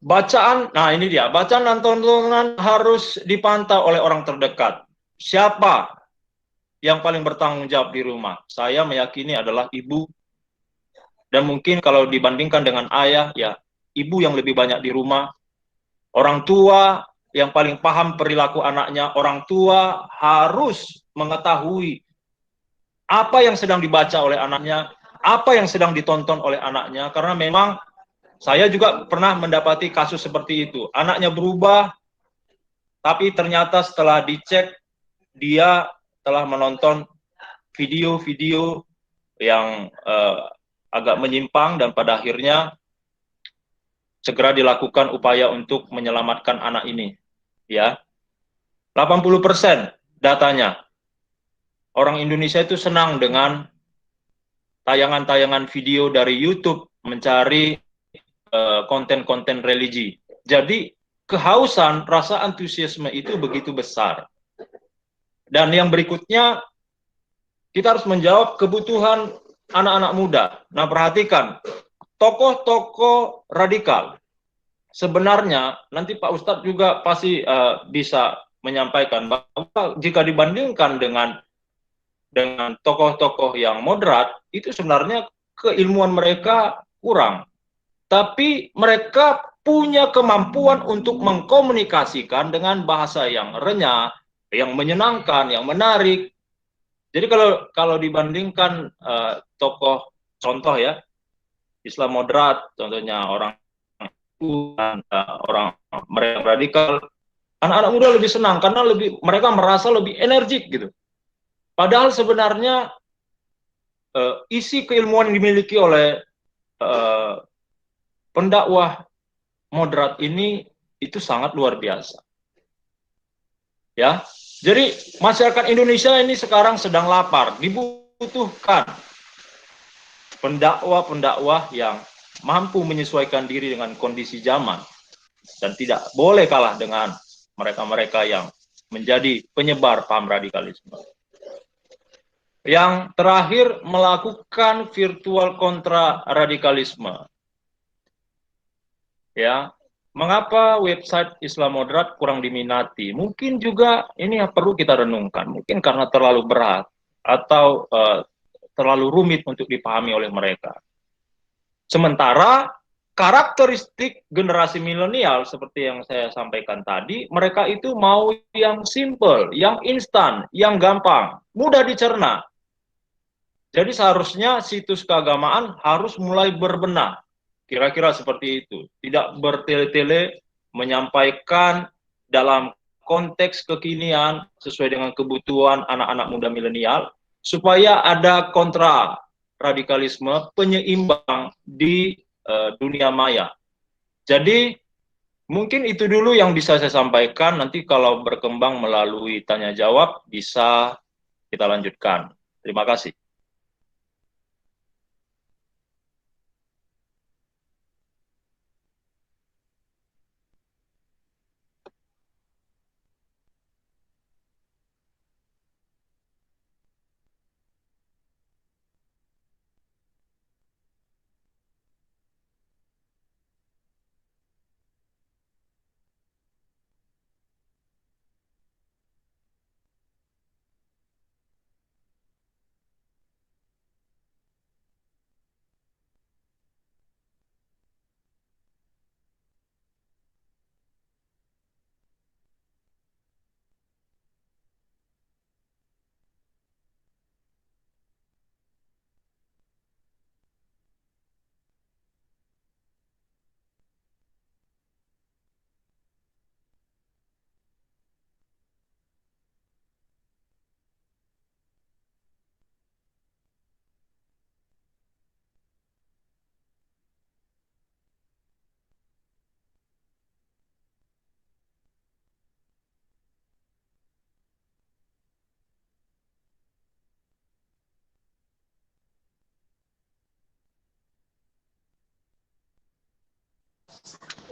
bacaan. Nah ini dia, bacaan dan tontonan harus dipantau oleh orang terdekat. Siapa yang paling bertanggung jawab di rumah? Saya meyakini adalah ibu. Dan mungkin kalau dibandingkan dengan ayah, ya ibu yang lebih banyak di rumah. Orang tua yang paling paham perilaku anaknya, orang tua harus mengetahui apa yang sedang dibaca oleh anaknya, apa yang sedang ditonton oleh anaknya, karena memang saya juga pernah mendapati kasus seperti itu. Anaknya berubah, tapi ternyata setelah dicek, dia telah menonton video-video yang agak menyimpang dan pada akhirnya segera dilakukan upaya untuk menyelamatkan anak ini. Ya, 80% datanya. orang Indonesia itu senang dengan tayangan-tayangan video dari YouTube mencari konten-konten religi. Jadi kehausan, rasa antusiasme itu begitu besar. Dan yang berikutnya, kita harus menjawab kebutuhan anak-anak muda. Nah, perhatikan, tokoh-tokoh radikal. Sebenarnya, nanti Pak Ustadz juga pasti bisa menyampaikan bahwa jika dibandingkan dengan tokoh-tokoh yang moderat, itu sebenarnya keilmuan mereka kurang. Tapi mereka punya kemampuan untuk mengkomunikasikan dengan bahasa yang renyah, yang menyenangkan, yang menarik. Jadi kalau dibandingkan tokoh contoh ya, Islam moderat, contohnya orang mereka radikal, anak-anak muda lebih senang karena mereka merasa lebih energik gitu. Padahal sebenarnya isi keilmuan yang dimiliki oleh pendakwah moderat ini itu sangat luar biasa. Ya, jadi masyarakat Indonesia ini sekarang sedang lapar, dibutuhkan pendakwah-pendakwah yang mampu menyesuaikan diri dengan kondisi zaman dan tidak boleh kalah dengan mereka-mereka yang menjadi penyebar paham radikalisme. Yang terakhir, melakukan virtual kontra radikalisme. Ya, mengapa website Islam moderat kurang diminati? Mungkin juga ini yang perlu kita renungkan. Mungkin karena terlalu berat atau terlalu rumit untuk dipahami oleh mereka. Sementara karakteristik generasi milenial seperti yang saya sampaikan tadi, mereka itu mau yang simple, yang instan, yang gampang, mudah dicerna. Jadi seharusnya situs keagamaan harus mulai berbenah. Kira-kira seperti itu. Tidak bertele-tele menyampaikan dalam konteks kekinian sesuai dengan kebutuhan anak-anak muda milenial, supaya ada kontra radikalisme penyeimbang di dunia maya. Jadi mungkin itu dulu yang bisa saya sampaikan. Nanti kalau berkembang melalui tanya jawab bisa kita lanjutkan. Terima kasih.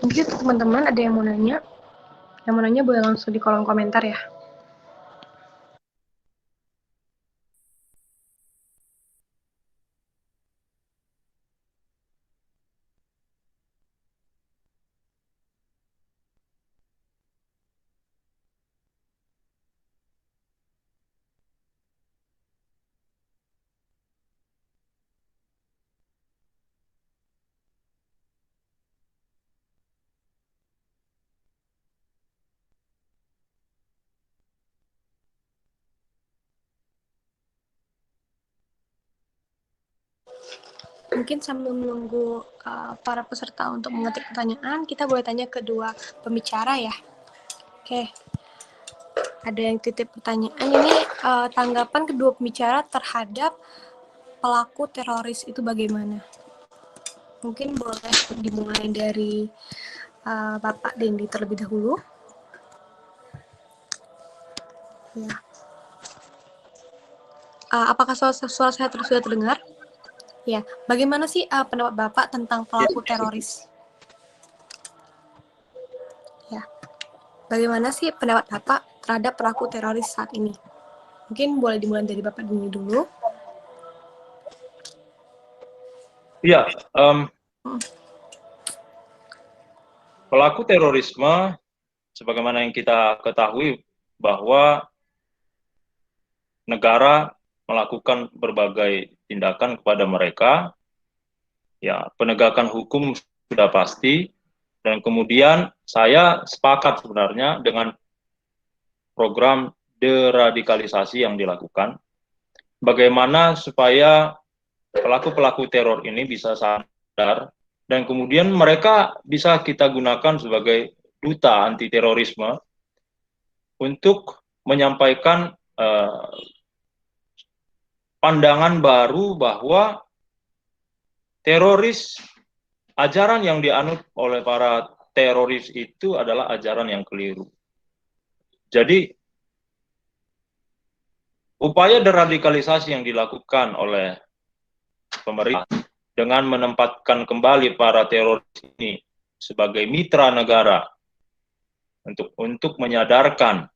Mungkin teman-teman ada yang mau nanya? Yang mau nanya boleh langsung di kolom komentar ya. Mungkin sambil menunggu para peserta untuk mengetik pertanyaan, kita boleh tanya kedua pembicara ya. Oke, ada yang titip pertanyaan ini, tanggapan kedua pembicara terhadap pelaku teroris itu bagaimana? Mungkin boleh dimulai dari Bapak Dendi terlebih dahulu. Ya. apakah suara saya sudah terdengar? Ya, bagaimana sih pendapat Bapak tentang pelaku teroris? Ya, bagaimana sih pendapat Bapak terhadap pelaku teroris saat ini? Mungkin boleh dimulai dari Bapak dulu. Ya, pelaku terorisme, sebagaimana yang kita ketahui bahwa negara melakukan berbagai tindakan kepada mereka, ya penegakan hukum sudah pasti, dan kemudian saya sepakat sebenarnya dengan program deradikalisasi yang dilakukan, bagaimana supaya pelaku-pelaku teror ini bisa sadar, dan kemudian mereka bisa kita gunakan sebagai duta anti terorisme untuk menyampaikan pandangan baru bahwa teroris, ajaran yang dianut oleh para teroris itu adalah ajaran yang keliru. Jadi, upaya deradikalisasi yang dilakukan oleh pemerintah dengan menempatkan kembali para teroris ini sebagai mitra negara untuk menyadarkan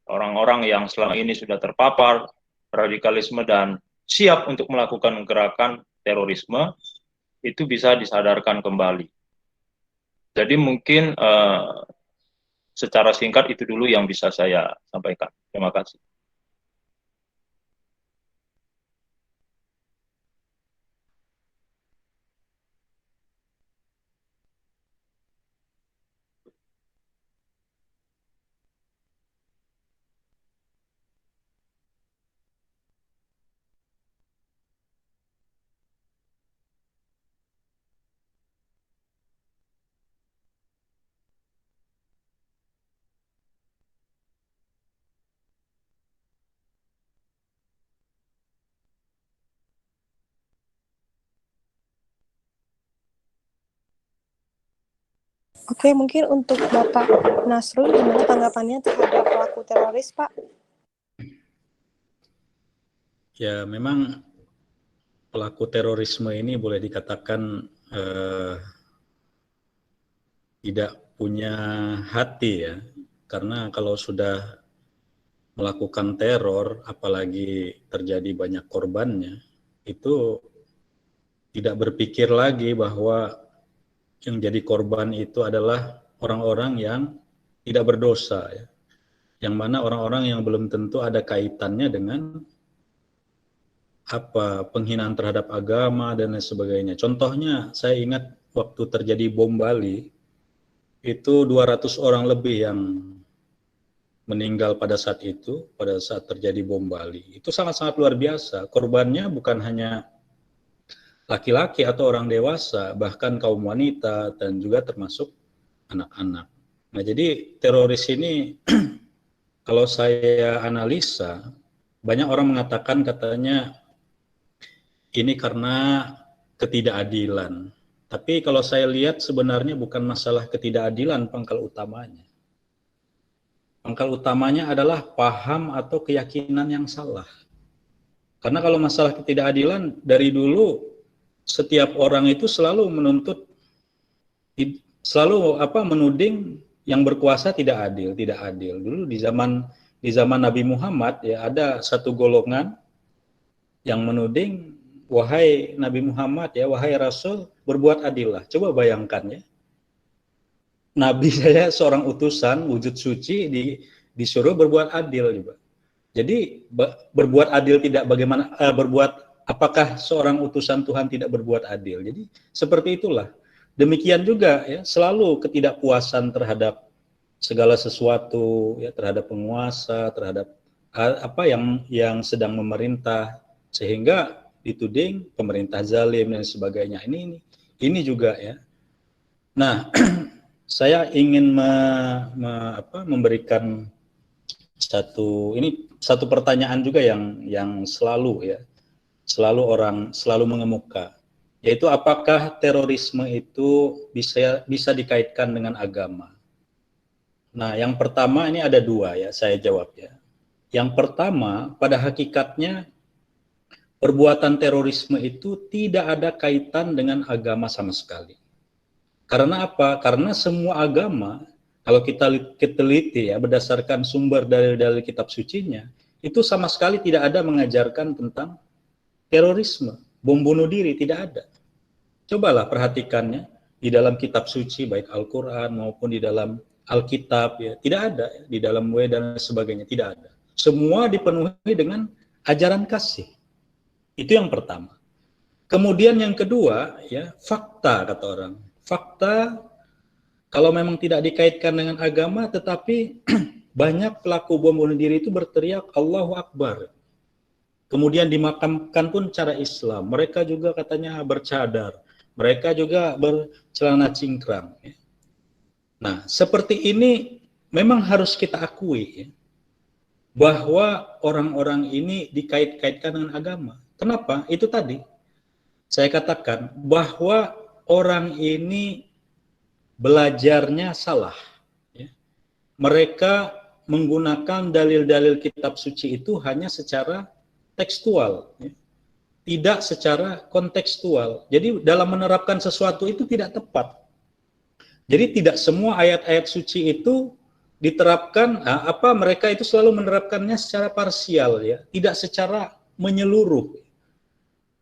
orang-orang yang selama ini sudah terpapar radikalisme dan siap untuk melakukan gerakan terorisme, itu bisa disadarkan kembali. Jadi mungkin secara singkat itu dulu yang bisa saya sampaikan. Terima kasih. Oke, mungkin untuk Bapak Nasrul, gimana tanggapannya terhadap pelaku teroris, Pak? Ya, memang pelaku terorisme ini boleh dikatakan tidak punya hati ya, karena kalau sudah melakukan teror, apalagi terjadi banyak korbannya, itu tidak berpikir lagi bahwa yang jadi korban itu adalah orang-orang yang tidak berdosa ya. Yang mana orang-orang yang belum tentu ada kaitannya dengan penghinaan terhadap agama dan lain sebagainya. Contohnya saya ingat waktu terjadi bom Bali, itu 200 orang lebih yang meninggal pada saat itu, pada saat terjadi bom Bali. Itu sangat-sangat luar biasa. Korbannya bukan hanya laki-laki atau orang dewasa, bahkan kaum wanita dan juga termasuk anak-anak. Nah, jadi teroris ini kalau saya analisa, banyak orang mengatakan katanya ini karena ketidakadilan. Tapi kalau saya lihat sebenarnya bukan masalah ketidakadilan pangkal utamanya. Pangkal utamanya adalah paham atau keyakinan yang salah. Karena kalau masalah ketidakadilan, dari dulu setiap orang itu selalu menuntut, selalu menuding yang berkuasa tidak adil. Dulu di zaman Nabi Muhammad ya ada satu golongan yang menuding, wahai Nabi Muhammad ya, wahai Rasul, berbuat adillah. Coba bayangkan ya. Nabi saya seorang utusan wujud suci disuruh berbuat adil juga. Jadi berbuat adil tidak bagaimana apakah seorang utusan Tuhan tidak berbuat adil? Jadi seperti itulah. Demikian juga ya, selalu ketidakpuasan terhadap segala sesuatu ya, terhadap penguasa, terhadap yang sedang memerintah, sehingga dituding pemerintah zalim dan sebagainya. Ini juga ya. Nah, saya ingin memberikan satu pertanyaan juga yang selalu orang mengemuka, yaitu apakah terorisme itu bisa dikaitkan dengan agama. Nah, yang pertama ini ada dua ya, saya jawab ya. Yang pertama, pada hakikatnya perbuatan terorisme itu tidak ada kaitan dengan agama sama sekali. Karena apa? Karena semua agama, kalau kita teliti ya, berdasarkan sumber dalil-dalil kitab sucinya, itu sama sekali tidak ada mengajarkan tentang terorisme, bom bunuh diri, tidak ada. Cobalah perhatikannya di dalam kitab suci, baik Al-Quran maupun di dalam Alkitab, ya, tidak ada. Di dalam Weda dan sebagainya, tidak ada. Semua dipenuhi dengan ajaran kasih. Itu yang pertama. Kemudian yang kedua, ya, fakta, kata orang. Fakta, kalau memang tidak dikaitkan dengan agama, tetapi banyak pelaku bom bunuh diri itu berteriak Allahu Akbar. Kemudian dimakamkan pun cara Islam. Mereka juga katanya bercadar. Mereka juga bercelana cingkrang. Nah, seperti ini memang harus kita akui, ya, bahwa orang-orang ini dikait-kaitkan dengan agama. Kenapa? Itu tadi saya katakan bahwa orang ini belajarnya salah. Ya. Mereka menggunakan dalil-dalil kitab suci itu hanya secara tekstual, ya, tidak secara kontekstual. Jadi dalam menerapkan sesuatu itu tidak tepat. Jadi tidak semua ayat-ayat suci itu diterapkan, mereka itu selalu menerapkannya secara parsial, ya, tidak secara menyeluruh.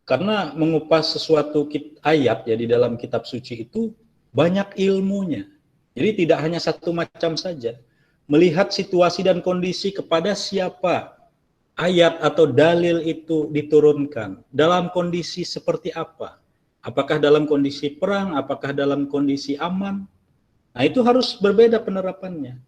Karena mengupas sesuatu ayat ya di dalam kitab suci itu banyak ilmunya. Jadi tidak hanya satu macam saja. Melihat situasi dan kondisi kepada siapa ayat atau dalil itu diturunkan, dalam kondisi seperti apa, apakah dalam kondisi perang, apakah dalam kondisi aman. Nah, itu harus berbeda penerapannya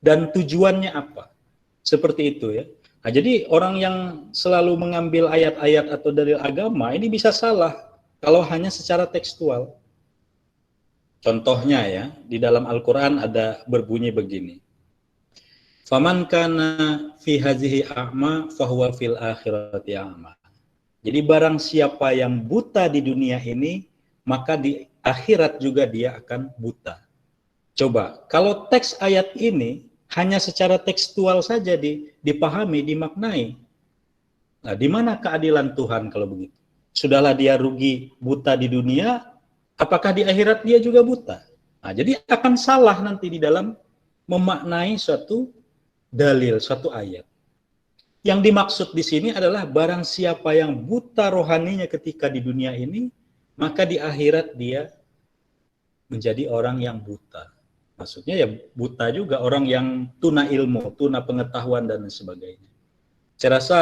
dan tujuannya apa, seperti itu, ya. Nah, jadi orang yang selalu mengambil ayat-ayat atau dalil agama ini bisa salah kalau hanya secara tekstual. Contohnya, ya, di dalam Al-Quran ada berbunyi begini, faman kana fi hazihi a'ma fahuwa fil akhirati a'ma. Jadi barang siapa yang buta di dunia ini, maka di akhirat juga dia akan buta. Coba, kalau teks ayat ini hanya secara tekstual saja dipahami, dimaknai. Nah, di mana keadilan Tuhan kalau begitu? Sudahlah dia rugi buta di dunia, apakah di akhirat dia juga buta? Nah, jadi akan salah nanti di dalam memaknai suatu dalil, suatu ayat. Yang dimaksud di sini adalah barang siapa yang buta rohaninya ketika di dunia ini, maka di akhirat dia menjadi orang yang buta. Maksudnya ya buta juga, orang yang tuna ilmu, tuna pengetahuan dan sebagainya. Saya rasa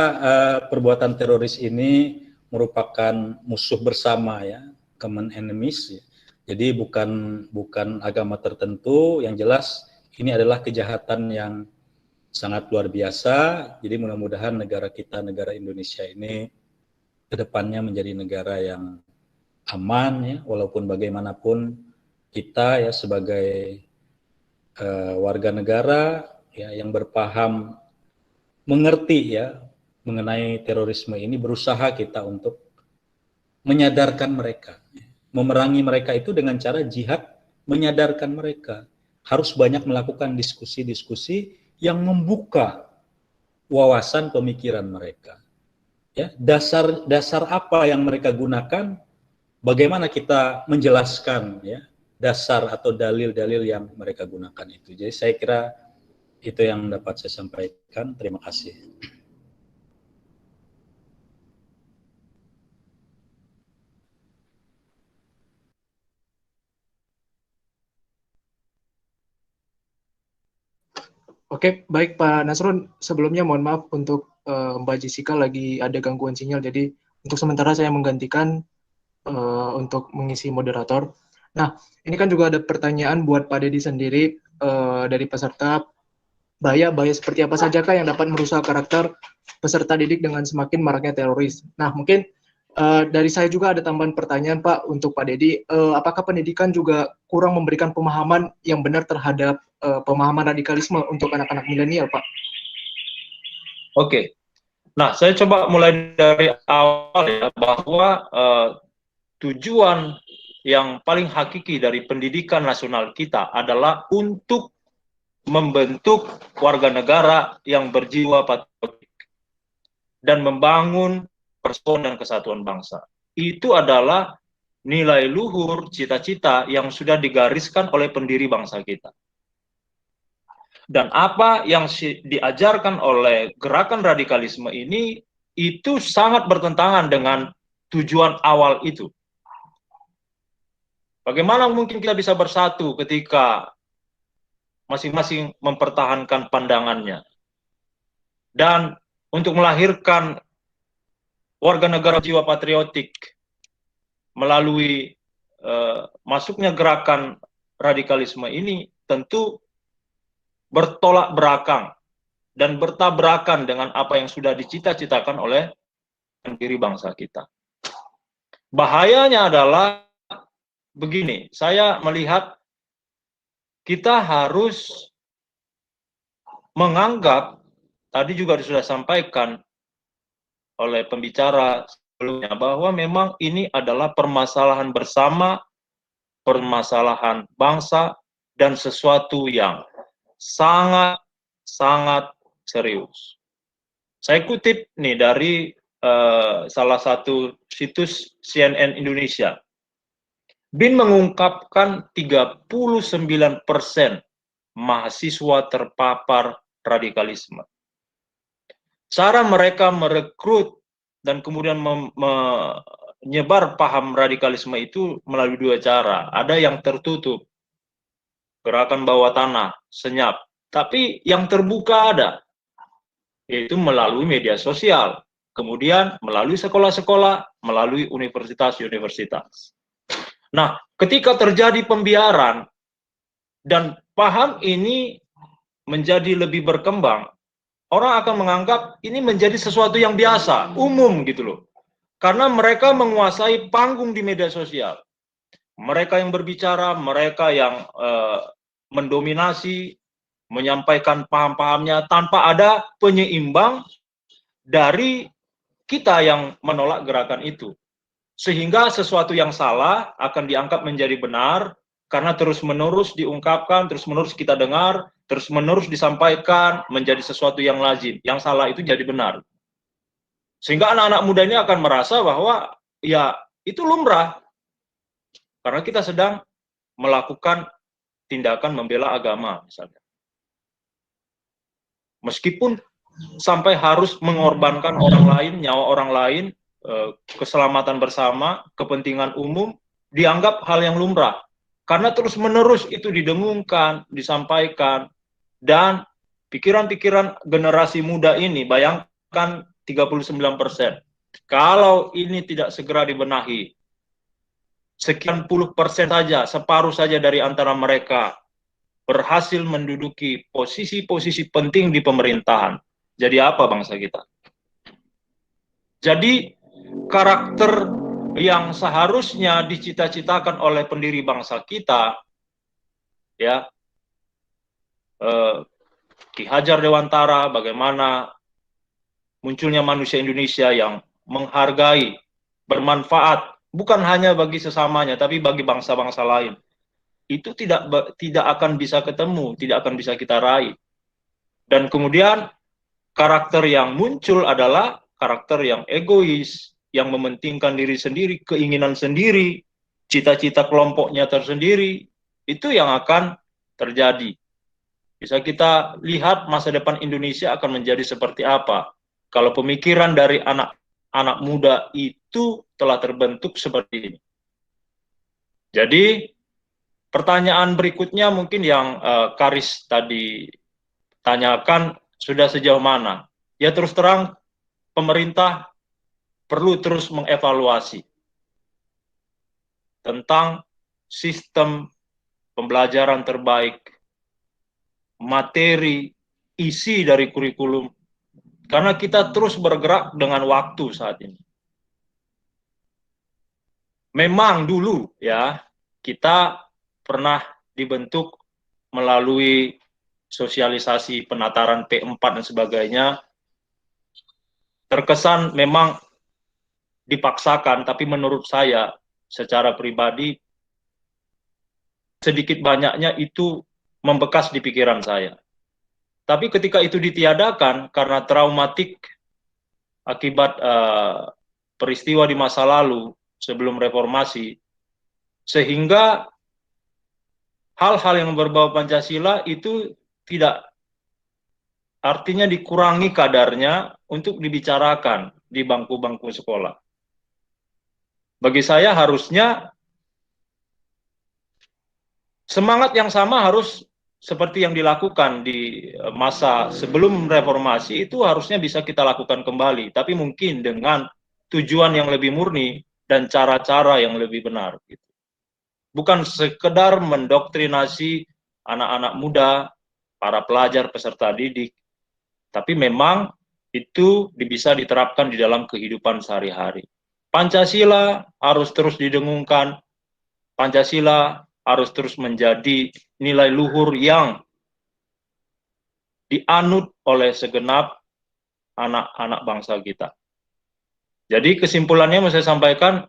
perbuatan teroris ini merupakan musuh bersama, ya, common enemies. Ya. Jadi bukan agama tertentu, yang jelas ini adalah kejahatan yang sangat luar biasa. Jadi mudah-mudahan negara kita, negara Indonesia ini kedepannya menjadi negara yang aman, ya, walaupun bagaimanapun kita ya sebagai warga negara ya yang berpaham, mengerti ya mengenai terorisme ini, berusaha kita untuk menyadarkan mereka, memerangi mereka itu dengan cara jihad, menyadarkan mereka. Harus banyak melakukan diskusi-diskusi yang membuka wawasan pemikiran mereka. Ya, dasar apa yang mereka gunakan, bagaimana kita menjelaskan ya dasar atau dalil-dalil yang mereka gunakan itu. Jadi saya kira itu yang dapat saya sampaikan. Terima kasih. Oke, baik Pak Nasrun. Sebelumnya mohon maaf untuk Mbak Jessica lagi ada gangguan sinyal, jadi untuk sementara saya menggantikan untuk mengisi moderator. Nah, ini kan juga ada pertanyaan buat Pak Dedi sendiri dari peserta. Bahaya seperti apa sajakah yang dapat merusak karakter peserta didik dengan semakin maraknya teroris? Nah, mungkin dari saya juga ada tambahan pertanyaan Pak untuk Pak Dedi. Apakah pendidikan juga kurang memberikan pemahaman yang benar terhadap pemahaman radikalisme untuk anak-anak milenial, Pak? Oke. Nah, saya coba mulai dari awal ya, bahwa tujuan yang paling hakiki dari pendidikan nasional kita adalah untuk membentuk warga negara yang berjiwa patriotik dan membangun persatuan dan kesatuan bangsa. Itu adalah nilai luhur, cita-cita yang sudah digariskan oleh pendiri bangsa kita. Dan apa yang diajarkan oleh gerakan radikalisme ini, itu sangat bertentangan dengan tujuan awal itu. Bagaimana mungkin kita bisa bersatu ketika masing-masing mempertahankan pandangannya? Dan untuk melahirkan warga negara jiwa patriotik melalui masuknya gerakan radikalisme ini tentu bertolak belakang dan bertabrakan dengan apa yang sudah dicita-citakan oleh pendiri bangsa kita. Bahayanya adalah begini, saya melihat kita harus menganggap, tadi juga sudah sampaikan oleh pembicara sebelumnya, bahwa memang ini adalah permasalahan bersama, permasalahan bangsa, dan sesuatu yang sangat serius. Saya kutip nih dari salah satu situs CNN Indonesia. BIN mengungkapkan 39% mahasiswa terpapar radikalisme. Cara mereka merekrut dan kemudian menyebar paham radikalisme itu melalui dua cara. Ada yang tertutup, gerakan bawah tanah, senyap. Tapi yang terbuka ada, yaitu melalui media sosial. Kemudian melalui sekolah-sekolah, melalui universitas-universitas. Nah, ketika terjadi pembiaran dan paham ini menjadi lebih berkembang, orang akan menganggap ini menjadi sesuatu yang biasa, umum gitu loh. Karena mereka menguasai panggung di media sosial. Mereka yang berbicara, mereka yang mendominasi, menyampaikan paham-pahamnya tanpa ada penyeimbang dari kita yang menolak gerakan itu. Sehingga sesuatu yang salah akan dianggap menjadi benar, karena terus-menerus diungkapkan, terus-menerus kita dengar, terus-menerus disampaikan, menjadi sesuatu yang lazim. Yang salah itu jadi benar. Sehingga anak-anak muda ini akan merasa bahwa ya itu lumrah. Karena kita sedang melakukan tindakan membela agama misalnya. Meskipun sampai harus mengorbankan orang lain, nyawa orang lain, keselamatan bersama, kepentingan umum, dianggap hal yang lumrah. Karena terus-menerus itu didengungkan, disampaikan, dan pikiran-pikiran generasi muda ini, bayangkan 39%. Kalau ini tidak segera dibenahi, sekian puluh persen saja, separuh saja dari antara mereka berhasil menduduki posisi-posisi penting di pemerintahan. Jadi apa bangsa kita? Jadi karakter yang seharusnya dicita-citakan oleh pendiri bangsa kita, ya, Ki Hajar Dewantara, bagaimana munculnya manusia Indonesia yang menghargai, bermanfaat, bukan hanya bagi sesamanya, tapi bagi bangsa-bangsa lain. Itu tidak akan bisa ketemu, tidak akan bisa kita raih. Dan kemudian karakter yang muncul adalah karakter yang egois, yang mementingkan diri sendiri, keinginan sendiri, cita-cita kelompoknya tersendiri, itu yang akan terjadi. Bisa kita lihat masa depan Indonesia akan menjadi seperti apa kalau pemikiran dari anak-anak muda itu telah terbentuk seperti ini. Jadi pertanyaan berikutnya mungkin yang Karis tadi tanyakan, sudah sejauh mana? Ya terus terang, pemerintah perlu terus mengevaluasi tentang sistem pembelajaran terbaik, materi, isi dari kurikulum, karena kita terus bergerak dengan waktu saat ini. Memang dulu ya, kita pernah dibentuk melalui sosialisasi penataran P4 dan sebagainya, terkesan memang dipaksakan, tapi menurut saya secara pribadi sedikit banyaknya itu membekas di pikiran saya. Tapi ketika itu ditiadakan karena traumatik akibat peristiwa di masa lalu sebelum reformasi, sehingga hal-hal yang berbau Pancasila itu tidak, artinya dikurangi kadarnya untuk dibicarakan di bangku-bangku sekolah. Bagi saya harusnya semangat yang sama harus seperti yang dilakukan di masa sebelum reformasi itu harusnya bisa kita lakukan kembali, tapi mungkin dengan tujuan yang lebih murni dan cara-cara yang lebih benar. Bukan sekedar mendoktrinasi anak-anak muda, para pelajar, peserta didik, tapi memang itu bisa diterapkan di dalam kehidupan sehari-hari. Pancasila harus terus didengungkan, Pancasila harus terus menjadi nilai luhur yang dianut oleh segenap anak-anak bangsa kita. Jadi kesimpulannya yang saya sampaikan,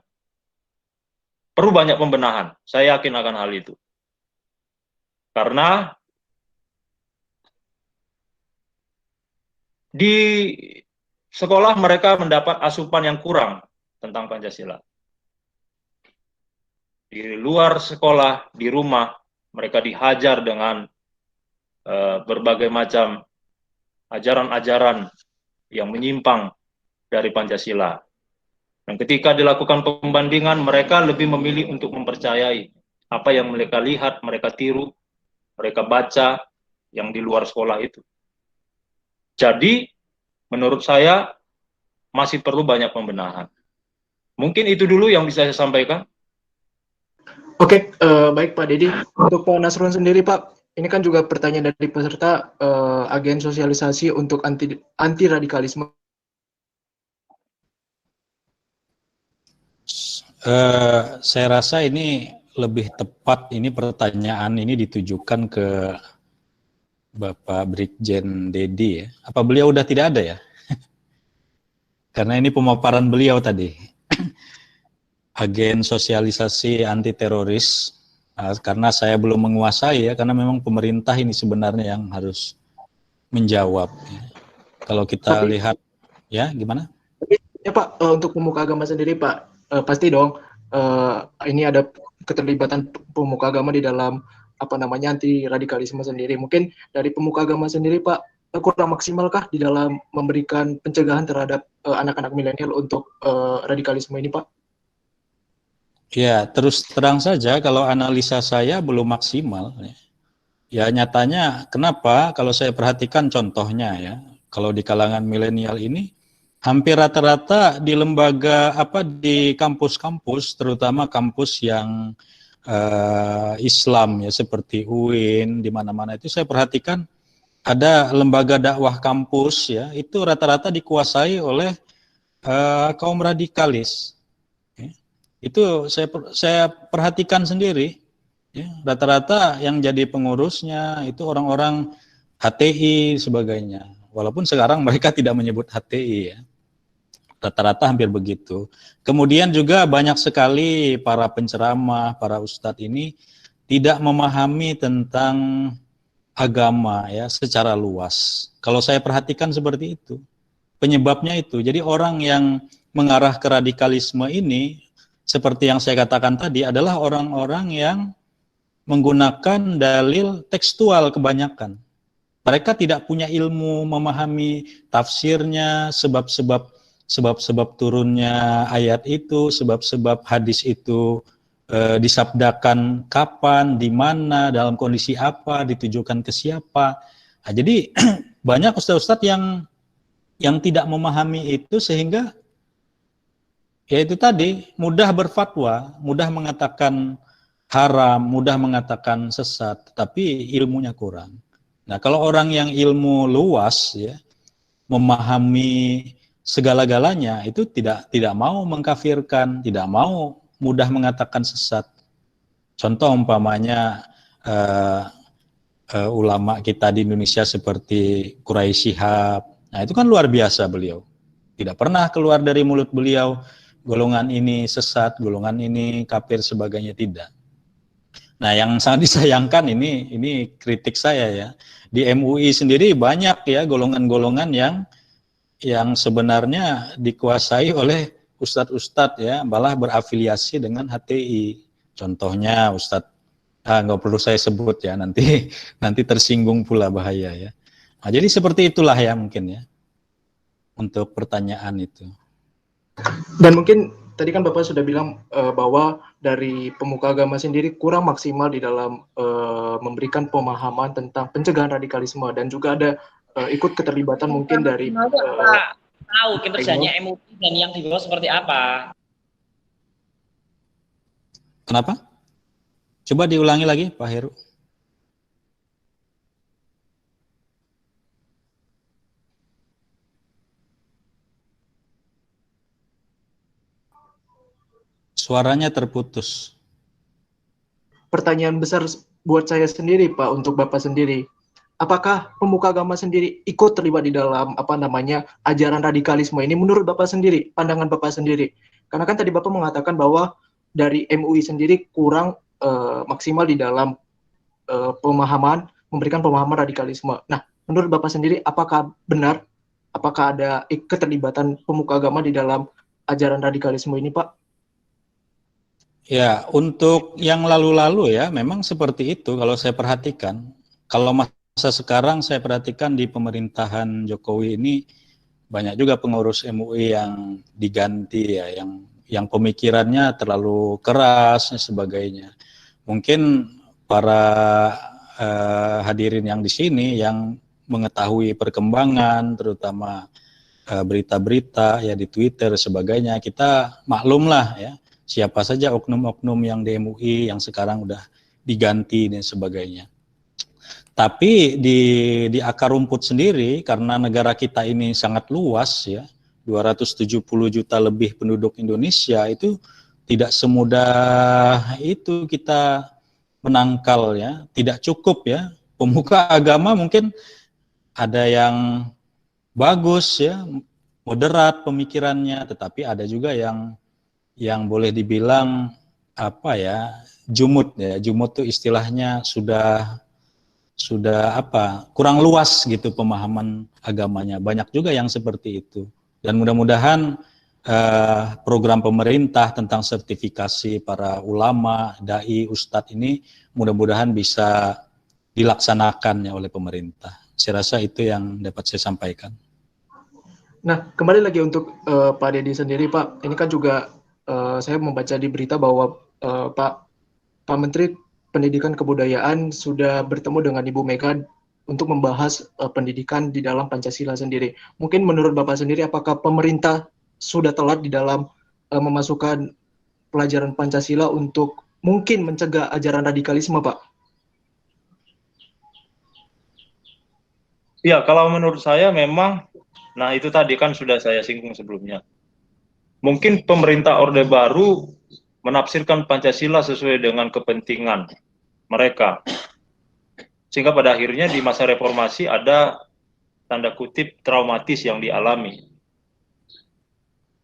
perlu banyak pembenahan. Saya yakin akan hal itu. Karena di sekolah mereka mendapat asupan yang kurang tentang Pancasila. Di luar sekolah, di rumah, mereka dihajar dengan berbagai macam ajaran-ajaran yang menyimpang dari Pancasila. Dan ketika dilakukan pembandingan, mereka lebih memilih untuk mempercayai apa yang mereka lihat, mereka tiru, mereka baca yang di luar sekolah itu. Jadi, menurut saya masih perlu banyak pembenahan. Mungkin itu dulu yang bisa saya sampaikan. Oke, baik Pak Dedi. Untuk Pak Nasrun sendiri, Pak, ini kan juga pertanyaan dari peserta agen sosialisasi untuk anti radikalisme. Saya rasa ini lebih tepat, ini pertanyaan ini ditujukan ke Bapak Brigjen Dedi ya. Apa beliau udah tidak ada ya? Karena ini pemaparan beliau tadi. Agen sosialisasi anti teroris, karena saya belum menguasai ya, karena memang pemerintah ini sebenarnya yang harus menjawab ya. Kalau kita lihat ya gimana ya Pak, untuk pemuka agama sendiri Pak, pasti dong ini ada keterlibatan pemuka agama di dalam anti radikalisme sendiri. Mungkin dari pemuka agama sendiri Pak, kurang maksimalkah di dalam memberikan pencegahan terhadap anak-anak milenial untuk radikalisme ini Pak? ya, terus terang saja kalau analisa saya belum maksimal ya. Ya nyatanya kenapa kalau saya perhatikan contohnya ya, kalau di kalangan milenial ini hampir rata-rata di lembaga di kampus-kampus, terutama kampus yang Islam ya seperti UIN, di mana-mana itu saya perhatikan ada lembaga dakwah kampus ya, itu rata-rata dikuasai oleh kaum radikalis. Ya. Itu saya perhatikan sendiri. Ya, rata-rata yang jadi pengurusnya itu orang-orang HTI sebagainya. Walaupun sekarang mereka tidak menyebut HTI ya. Rata-rata hampir begitu. Kemudian juga banyak sekali para penceramah, para ustadz ini tidak memahami tentang agama ya secara luas. Kalau saya perhatikan seperti itu. Penyebabnya itu. Jadi orang yang mengarah ke radikalisme ini seperti yang saya katakan tadi adalah orang-orang yang menggunakan dalil tekstual kebanyakan. Mereka tidak punya ilmu memahami tafsirnya, sebab-sebab turunnya ayat itu, sebab-sebab hadis itu disabdakan kapan, di mana, dalam kondisi apa, ditujukan ke siapa. Nah, jadi banyak ustadz-ustadz yang tidak memahami itu sehingga ya itu tadi mudah berfatwa, mudah mengatakan haram, mudah mengatakan sesat, tapi ilmunya kurang. Nah, kalau orang yang ilmu luas ya, memahami segala-galanya itu tidak mau mengkafirkan, tidak mau mudah mengatakan sesat. Contoh umpamanya ulama kita di Indonesia seperti Quraisy Shihab. Nah, itu kan luar biasa beliau. Tidak pernah keluar dari mulut beliau golongan ini sesat, golongan ini kafir sebagainya, tidak. Nah, yang sangat disayangkan ini kritik saya ya. Di MUI sendiri banyak ya golongan-golongan yang sebenarnya dikuasai oleh ustadz-ustadz ya malah berafiliasi dengan HTI. Contohnya Ustadz, nggak perlu saya sebut ya, nanti tersinggung pula, bahaya ya. Nah, jadi seperti itulah ya mungkin ya untuk pertanyaan itu. Dan mungkin tadi kan Bapak sudah bilang bahwa dari pemuka agama sendiri kurang maksimal di dalam memberikan pemahaman tentang pencegahan radikalisme, dan juga ada ikut keterlibatan mungkin dari tahu kinerjanya MUI dan yang di bawah seperti apa. Kenapa? Coba diulangi lagi Pak Heru. Suaranya terputus. Pertanyaan besar buat saya sendiri Pak, untuk Bapak sendiri. Apakah pemuka agama sendiri ikut terlibat di dalam ajaran radikalisme ini menurut Bapak sendiri, pandangan Bapak sendiri? Karena kan tadi Bapak mengatakan bahwa dari MUI sendiri kurang maksimal di dalam memberikan pemahaman radikalisme. Nah, menurut Bapak sendiri apakah benar? Apakah ada keterlibatan pemuka agama di dalam ajaran radikalisme ini, Pak? Ya, untuk yang lalu-lalu ya memang seperti itu kalau saya perhatikan. Kalau masa sekarang saya perhatikan di pemerintahan Jokowi ini banyak juga pengurus MUI yang diganti ya, yang pemikirannya terlalu keras dan sebagainya. Mungkin para hadirin yang di sini yang mengetahui perkembangan, terutama berita-berita ya di Twitter sebagainya, kita maklum lah ya siapa saja oknum-oknum yang di MUI yang sekarang udah diganti dan sebagainya. Tapi di akar rumput sendiri, karena negara kita ini sangat luas ya, 270 juta lebih penduduk Indonesia, itu tidak semudah itu kita menangkal ya, tidak cukup ya. Pemuka agama mungkin ada yang bagus ya, moderat pemikirannya, tetapi ada juga yang boleh dibilang apa ya, jumut ya. Jumut itu istilahnya sudah kurang luas gitu pemahaman agamanya. Banyak juga yang seperti itu. Dan mudah-mudahan program pemerintah tentang sertifikasi para ulama, dai, ustadz ini mudah-mudahan bisa dilaksanakan ya oleh pemerintah. Saya rasa itu yang dapat saya sampaikan. Nah, kembali lagi untuk Pak Dedi sendiri, Pak. Ini kan juga saya membaca di berita bahwa Pak Menteri Pendidikan Kebudayaan sudah bertemu dengan Ibu Mega untuk membahas pendidikan di dalam Pancasila sendiri. Mungkin menurut Bapak sendiri, apakah pemerintah sudah telat di dalam memasukkan pelajaran Pancasila untuk mungkin mencegah ajaran radikalisme, Pak? Ya, kalau menurut saya memang, nah itu tadi kan sudah saya singgung sebelumnya. Mungkin pemerintah Orde Baru menafsirkan Pancasila sesuai dengan kepentingan mereka. Sehingga pada akhirnya di masa reformasi ada tanda kutip traumatis yang dialami.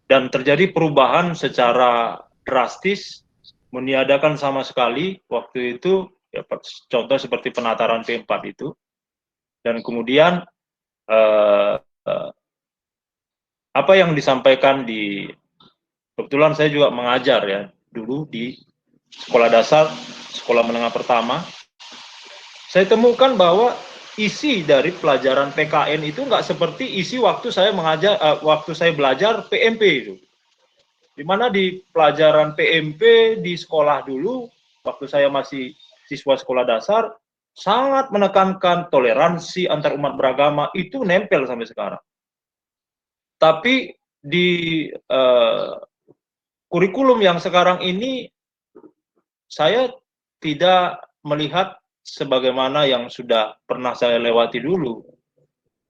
Dan terjadi perubahan secara drastis, meniadakan sama sekali waktu itu, ya, contoh seperti penataran P4 itu. Dan kemudian apa yang disampaikan kebetulan saya juga mengajar ya dulu di sekolah dasar, sekolah menengah pertama. Saya temukan bahwa isi dari pelajaran PKN itu nggak seperti isi waktu saya waktu saya belajar PMP itu. Di mana di pelajaran PMP di sekolah dulu, waktu saya masih siswa sekolah dasar, sangat menekankan toleransi antar umat beragama, itu nempel sampai sekarang. Tapi di kurikulum yang sekarang ini, saya tidak melihat sebagaimana yang sudah pernah saya lewati dulu.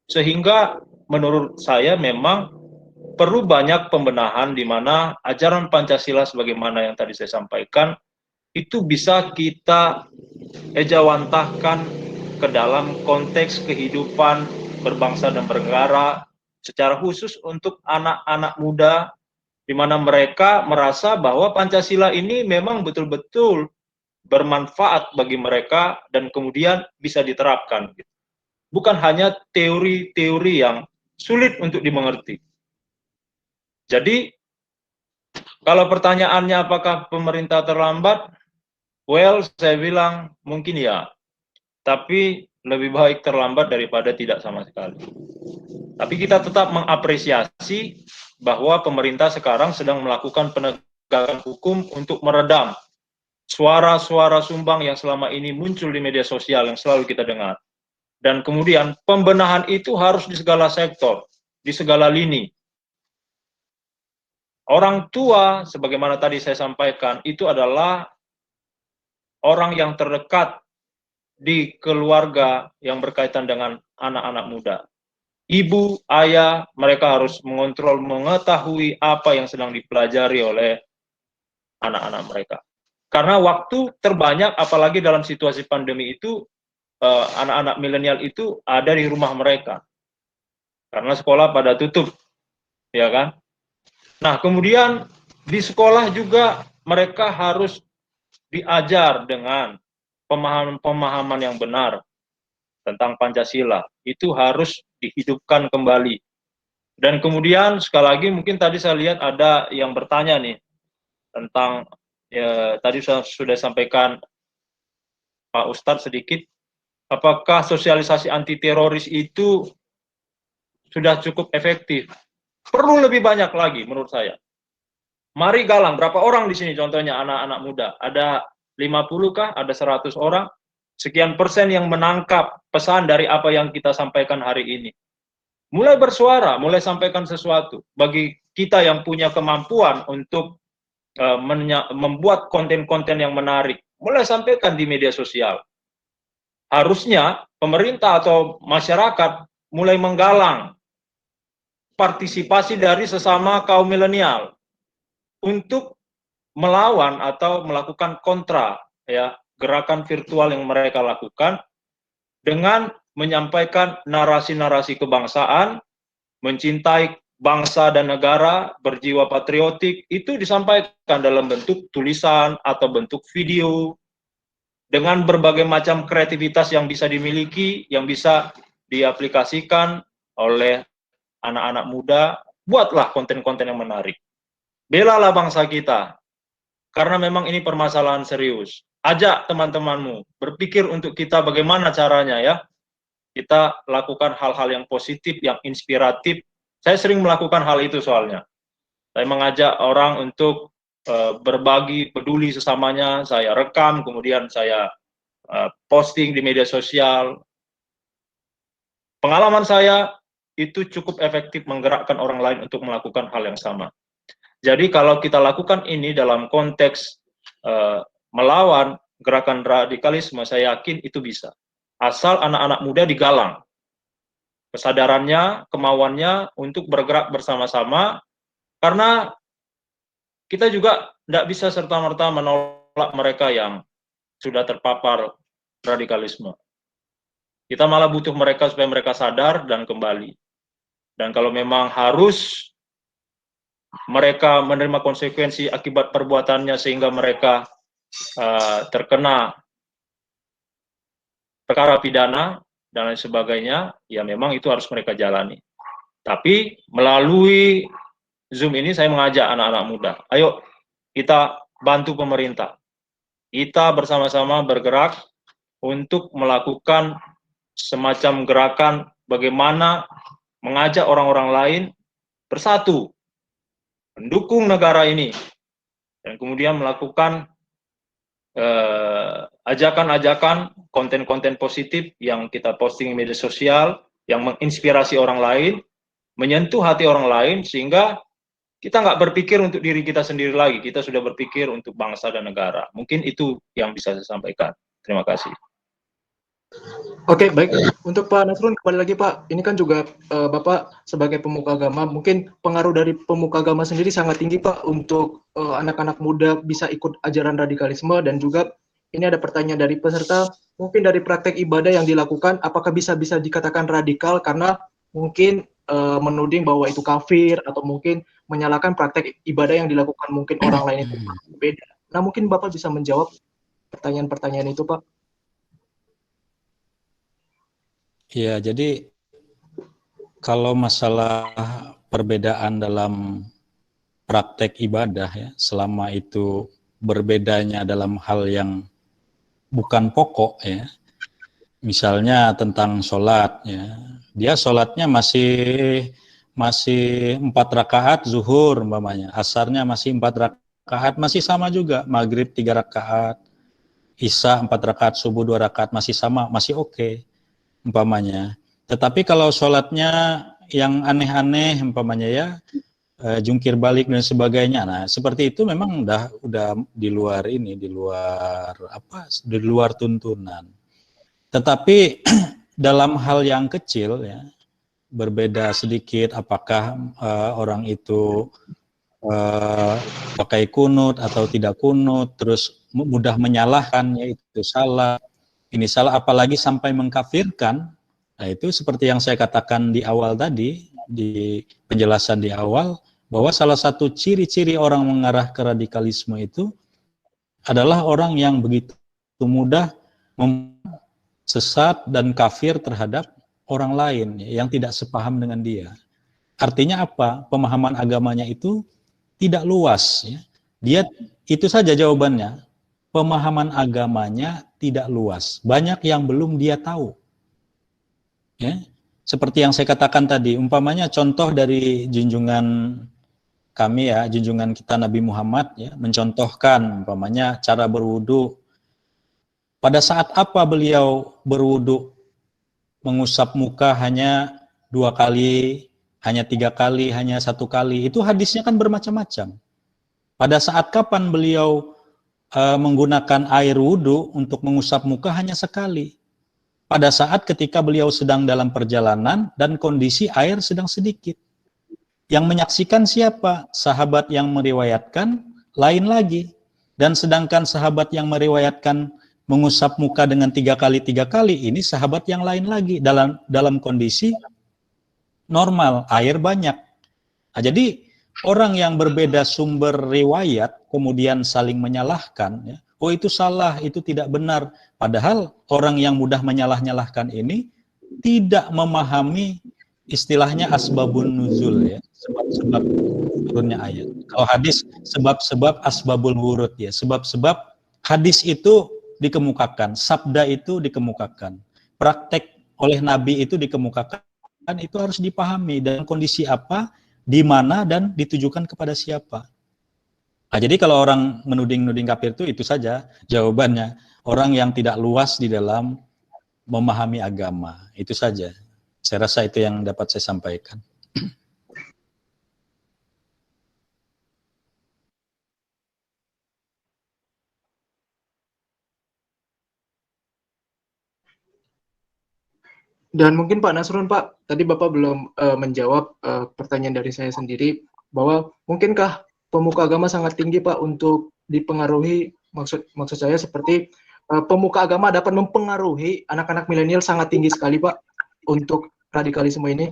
Sehingga menurut saya memang perlu banyak pembenahan di mana ajaran Pancasila sebagaimana yang tadi saya sampaikan, itu bisa kita ejawantahkan ke dalam konteks kehidupan berbangsa dan bernegara, secara khusus untuk anak-anak muda, di mana mereka merasa bahwa Pancasila ini memang betul-betul bermanfaat bagi mereka dan kemudian bisa diterapkan. Bukan hanya teori-teori yang sulit untuk dimengerti. Jadi Kalau pertanyaannya apakah pemerintah terlambat, well, saya bilang mungkin ya, tapi lebih baik terlambat daripada tidak sama sekali. Tapi kita tetap mengapresiasi bahwa pemerintah sekarang sedang melakukan penegakan hukum untuk meredam suara-suara sumbang yang selama ini muncul di media sosial yang selalu kita dengar. Dan kemudian pembenahan itu harus di segala sektor, di segala lini. Orang tua, sebagaimana tadi saya sampaikan, itu adalah orang yang terdekat di keluarga yang berkaitan dengan anak-anak muda. Ibu, ayah, mereka harus mengontrol, mengetahui apa yang sedang dipelajari oleh anak-anak mereka. Karena waktu terbanyak, apalagi dalam situasi pandemi itu, anak-anak milenial itu ada di rumah mereka. Karena sekolah pada tutup, ya kan? Nah, kemudian di sekolah juga mereka harus diajar dengan pemahaman-pemahaman yang benar tentang Pancasila. Itu harus dihidupkan kembali. Dan kemudian sekali lagi mungkin tadi saya lihat ada yang bertanya nih tentang tadi sudah sampaikan Pak Ustadz sedikit, apakah sosialisasi anti teroris itu sudah cukup efektif? Perlu lebih banyak lagi menurut saya. Mari galang, berapa orang di sini contohnya anak-anak muda? Ada 50 kah? Ada 100 orang? Sekian persen yang menangkap pesan dari apa yang kita sampaikan hari ini. Mulai bersuara, mulai sampaikan sesuatu. Bagi kita yang punya kemampuan untuk membuat konten-konten yang menarik, mulai sampaikan di media sosial. Harusnya pemerintah atau masyarakat mulai menggalang partisipasi dari sesama kaum milenial untuk melawan atau melakukan kontra ya gerakan virtual yang mereka lakukan dengan menyampaikan narasi-narasi kebangsaan, mencintai bangsa dan negara, berjiwa patriotik, itu disampaikan dalam bentuk tulisan atau bentuk video, dengan berbagai macam kreativitas yang bisa dimiliki, yang bisa diaplikasikan oleh anak-anak muda. Buatlah konten-konten yang menarik. Belalah bangsa kita, karena memang ini permasalahan serius. Ajak teman-temanmu, berpikir untuk kita bagaimana caranya ya, kita lakukan hal-hal yang positif, yang inspiratif. Saya sering melakukan hal itu soalnya. Saya mengajak orang untuk berbagi, peduli sesamanya, saya rekam, kemudian saya posting di media sosial. Pengalaman saya itu cukup efektif menggerakkan orang lain untuk melakukan hal yang sama. Jadi kalau kita lakukan ini dalam konteks melawan gerakan radikalisme, saya yakin itu bisa. Asal anak-anak muda digalang kesadarannya, kemauannya untuk bergerak bersama-sama, karena kita juga tidak bisa serta-merta menolak mereka yang sudah terpapar radikalisme. Kita malah butuh mereka supaya mereka sadar dan kembali. Dan kalau memang harus mereka menerima konsekuensi akibat perbuatannya sehingga mereka terkena perkara pidana dan lain sebagainya, ya memang itu harus mereka jalani. Tapi melalui Zoom ini saya mengajak anak-anak muda, ayo kita bantu pemerintah. Kita bersama-sama bergerak untuk melakukan semacam gerakan bagaimana mengajak orang-orang lain bersatu, mendukung negara ini, dan kemudian melakukan ajakan-ajakan, konten-konten positif yang kita posting di media sosial, yang menginspirasi orang lain, menyentuh hati orang lain, sehingga kita nggak berpikir untuk diri kita sendiri lagi, kita sudah berpikir untuk bangsa dan negara. Mungkin itu yang bisa saya sampaikan. Terima kasih. Oke, baik. Untuk Pak Nasrun, kembali lagi Pak. Ini kan juga Bapak sebagai pemuka agama, mungkin pengaruh dari pemuka agama sendiri sangat tinggi Pak untuk anak-anak muda bisa ikut ajaran radikalisme, dan juga ini ada pertanyaan dari peserta, mungkin dari praktek ibadah yang dilakukan, apakah bisa dikatakan radikal karena mungkin menuding bahwa itu kafir, atau mungkin menyalahkan praktek ibadah yang dilakukan mungkin orang lain itu berbeda. Nah, mungkin Bapak bisa menjawab pertanyaan-pertanyaan itu Pak. Ya, jadi kalau masalah perbedaan dalam praktek ibadah ya, selama itu berbedanya dalam hal yang bukan pokok ya, misalnya tentang sholat ya, dia sholatnya masih 4 rakaat zuhur umpamanya, asarnya masih 4 rakaat, masih sama juga, maghrib 3 rakaat, isya 4 rakaat, subuh 2 rakaat, masih sama, masih oke umpamanya. Tetapi kalau sholatnya yang aneh-aneh umpamanya ya, jungkir balik dan sebagainya, nah seperti itu memang udah di luar ini, di luar tuntunan. Tetapi dalam hal yang kecil ya, berbeda sedikit apakah orang itu pakai kunut atau tidak kunut, terus mudah menyalahkan, yaitu salah, ini salah, apalagi sampai mengkafirkan. Nah itu seperti yang saya katakan di awal tadi, di penjelasan di awal, bahwa salah satu ciri-ciri orang mengarah ke radikalisme itu adalah orang yang begitu mudah sesat dan kafir terhadap orang lain yang tidak sepaham dengan dia. Artinya apa? Pemahaman agamanya itu tidak luas. Ya. Dia itu saja jawabannya. Pemahaman agamanya tidak luas. Banyak yang belum dia tahu. Ya. Seperti yang saya katakan tadi, umpamanya contoh dari junjungan kami ya, junjungan kita Nabi Muhammad ya, mencontohkan umpamanya cara berwudu. Pada saat apa beliau berwudu? Mengusap muka hanya 2 kali, hanya 3 kali, hanya 1 kali. Itu hadisnya kan bermacam-macam. Pada saat kapan beliau menggunakan air wudu untuk mengusap muka hanya sekali. Pada saat ketika beliau sedang dalam perjalanan dan kondisi air sedang sedikit. Yang menyaksikan siapa? Sahabat yang meriwayatkan lain lagi. Dan sedangkan sahabat yang meriwayatkan mengusap muka dengan 3 kali, ini sahabat yang lain lagi dalam kondisi normal, air banyak. Nah, jadi orang yang berbeda sumber riwayat kemudian saling menyalahkan, ya, oh itu salah, itu tidak benar. Padahal orang yang mudah menyalah-nyalahkan ini tidak memahami istilahnya asbabun nuzul ya, sebab-sebab turunnya ayat. Kalau hadis sebab-sebab asbabul wurud ya, sebab-sebab hadis itu dikemukakan, sabda itu dikemukakan, praktek oleh Nabi itu dikemukakan, itu harus dipahami dalam kondisi apa, di mana, dan ditujukan kepada siapa. Nah, jadi kalau orang menuding-nuding kafir itu saja jawabannya, orang yang tidak luas di dalam memahami agama, itu saja. Saya rasa itu yang dapat saya sampaikan. Dan mungkin Pak Nasrun, Pak, tadi Bapak belum menjawab pertanyaan dari saya sendiri, bahwa mungkinkah pemuka agama sangat tinggi, Pak, untuk dipengaruhi, maksud saya seperti pemuka agama dapat mempengaruhi anak-anak milenial sangat tinggi sekali, Pak, untuk radikalisme ini?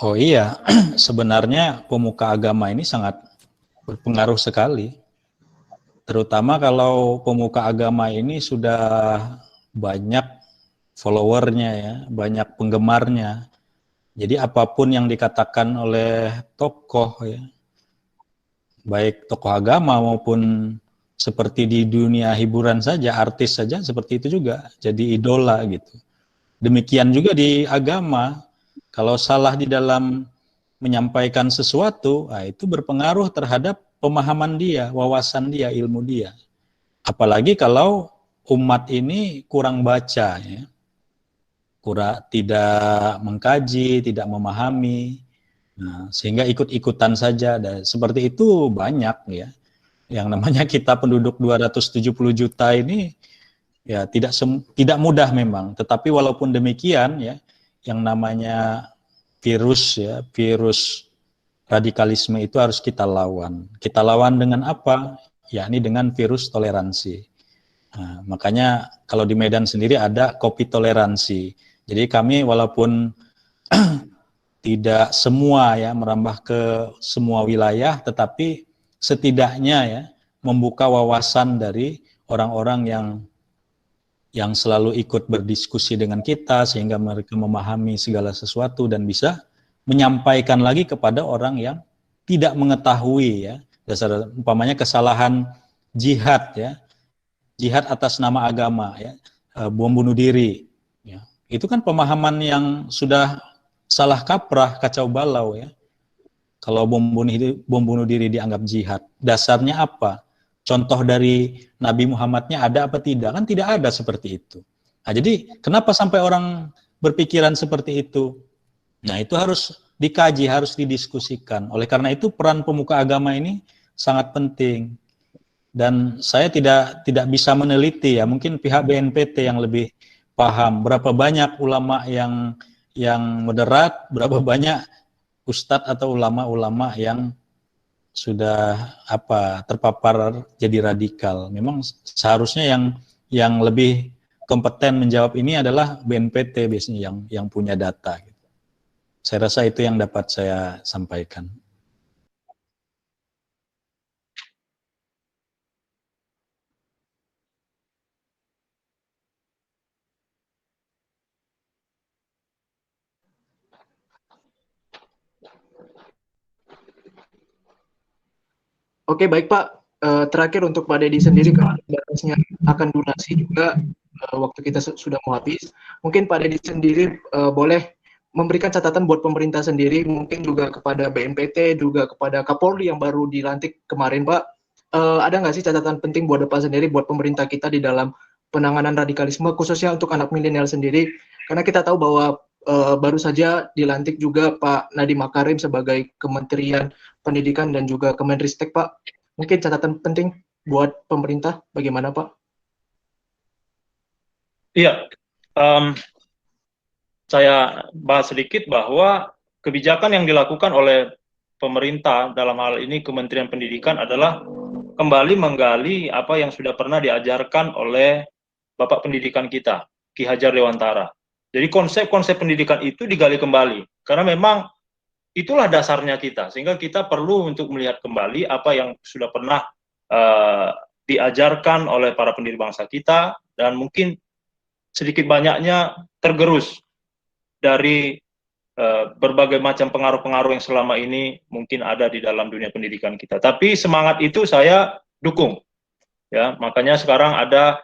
Oh iya, sebenarnya pemuka agama ini sangat berpengaruh sekali. Terutama kalau pemuka agama ini sudah banyak followernya ya, banyak penggemarnya. Jadi apapun yang dikatakan oleh tokoh ya, baik tokoh agama maupun seperti di dunia hiburan saja, artis saja seperti itu juga, jadi idola gitu. Demikian juga di agama, kalau salah di dalam menyampaikan sesuatu, nah itu berpengaruh terhadap pemahaman dia, wawasan dia, ilmu dia. Apalagi kalau umat ini kurang baca, ya, kurang tidak mengkaji, tidak memahami, nah, sehingga ikut-ikutan saja. Dan seperti itu banyak ya. Yang namanya kita penduduk 270 juta ini ya tidak mudah memang. Tetapi walaupun demikian ya, yang namanya virus ya, virus radikalisme itu harus kita lawan. Kita lawan dengan apa? Yakni dengan virus toleransi. Nah, makanya kalau di Medan sendiri ada kopi toleransi. Jadi kami walaupun tidak semua ya merambah ke semua wilayah, tetapi setidaknya ya membuka wawasan dari orang-orang yang selalu ikut berdiskusi dengan kita sehingga mereka memahami segala sesuatu dan bisa menyampaikan lagi kepada orang yang tidak mengetahui ya, dasar umpamanya kesalahan jihad ya, jihad atas nama agama ya, bom bunuh diri ya. Itu kan pemahaman yang sudah salah kaprah, kacau balau ya. Kalau bom bunuh diri dianggap jihad, dasarnya apa? Contoh dari Nabi Muhammadnya ada apa tidak? Kan tidak ada seperti itu. Nah, jadi kenapa sampai orang berpikiran seperti itu? Nah, itu harus dikaji, harus didiskusikan. Oleh karena itu peran pemuka agama ini sangat penting. Dan saya tidak bisa meneliti ya, mungkin pihak BNPT yang lebih paham berapa banyak ulama yang moderat, berapa banyak ustadz atau ulama-ulama yang sudah terpapar jadi radikal. Memang seharusnya yang lebih kompeten menjawab ini adalah BNPT biasanya yang punya data. Saya rasa itu yang dapat saya sampaikan. Oke, baik Pak. Terakhir untuk Pak Dedi sendiri, karena batasnya akan durasi juga, waktu kita sudah mau habis. Mungkin Pak Dedi sendiri boleh memberikan catatan buat pemerintah sendiri, mungkin juga kepada BNPT, juga kepada Kapolri yang baru dilantik kemarin, Pak. Ada nggak sih catatan penting buat Bapak sendiri, buat pemerintah kita di dalam penanganan radikalisme, khususnya untuk anak milenial sendiri? Karena kita tahu bahwa baru saja dilantik juga Pak Nadiem Makarim sebagai Kementerian Pendidikan dan juga Kemenristek, Pak. Mungkin catatan penting buat pemerintah, bagaimana, Pak? Iya, saya bahas sedikit bahwa kebijakan yang dilakukan oleh pemerintah dalam hal ini Kementerian Pendidikan adalah kembali menggali apa yang sudah pernah diajarkan oleh Bapak Pendidikan kita, Ki Hajar Dewantara. Jadi konsep-konsep pendidikan itu digali kembali, karena memang itulah dasarnya kita, sehingga kita perlu untuk melihat kembali apa yang sudah pernah diajarkan oleh para pendiri bangsa kita, dan mungkin sedikit banyaknya tergerus dari berbagai macam pengaruh-pengaruh yang selama ini mungkin ada di dalam dunia pendidikan kita. Tapi semangat itu saya dukung, ya. Makanya sekarang ada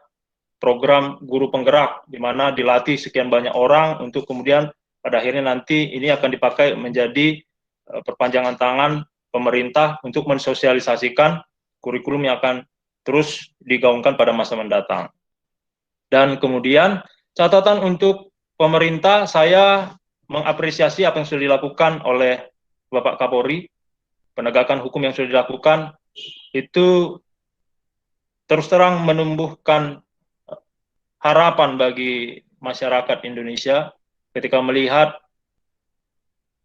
program guru penggerak, di mana dilatih sekian banyak orang untuk kemudian pada akhirnya nanti ini akan dipakai menjadi perpanjangan tangan pemerintah untuk mensosialisasikan kurikulum yang akan terus digaungkan pada masa mendatang. Dan kemudian catatan untuk pemerintah, saya mengapresiasi apa yang sudah dilakukan oleh Bapak Kapolri, penegakan hukum yang sudah dilakukan, itu terus terang menumbuhkan harapan bagi masyarakat Indonesia ketika melihat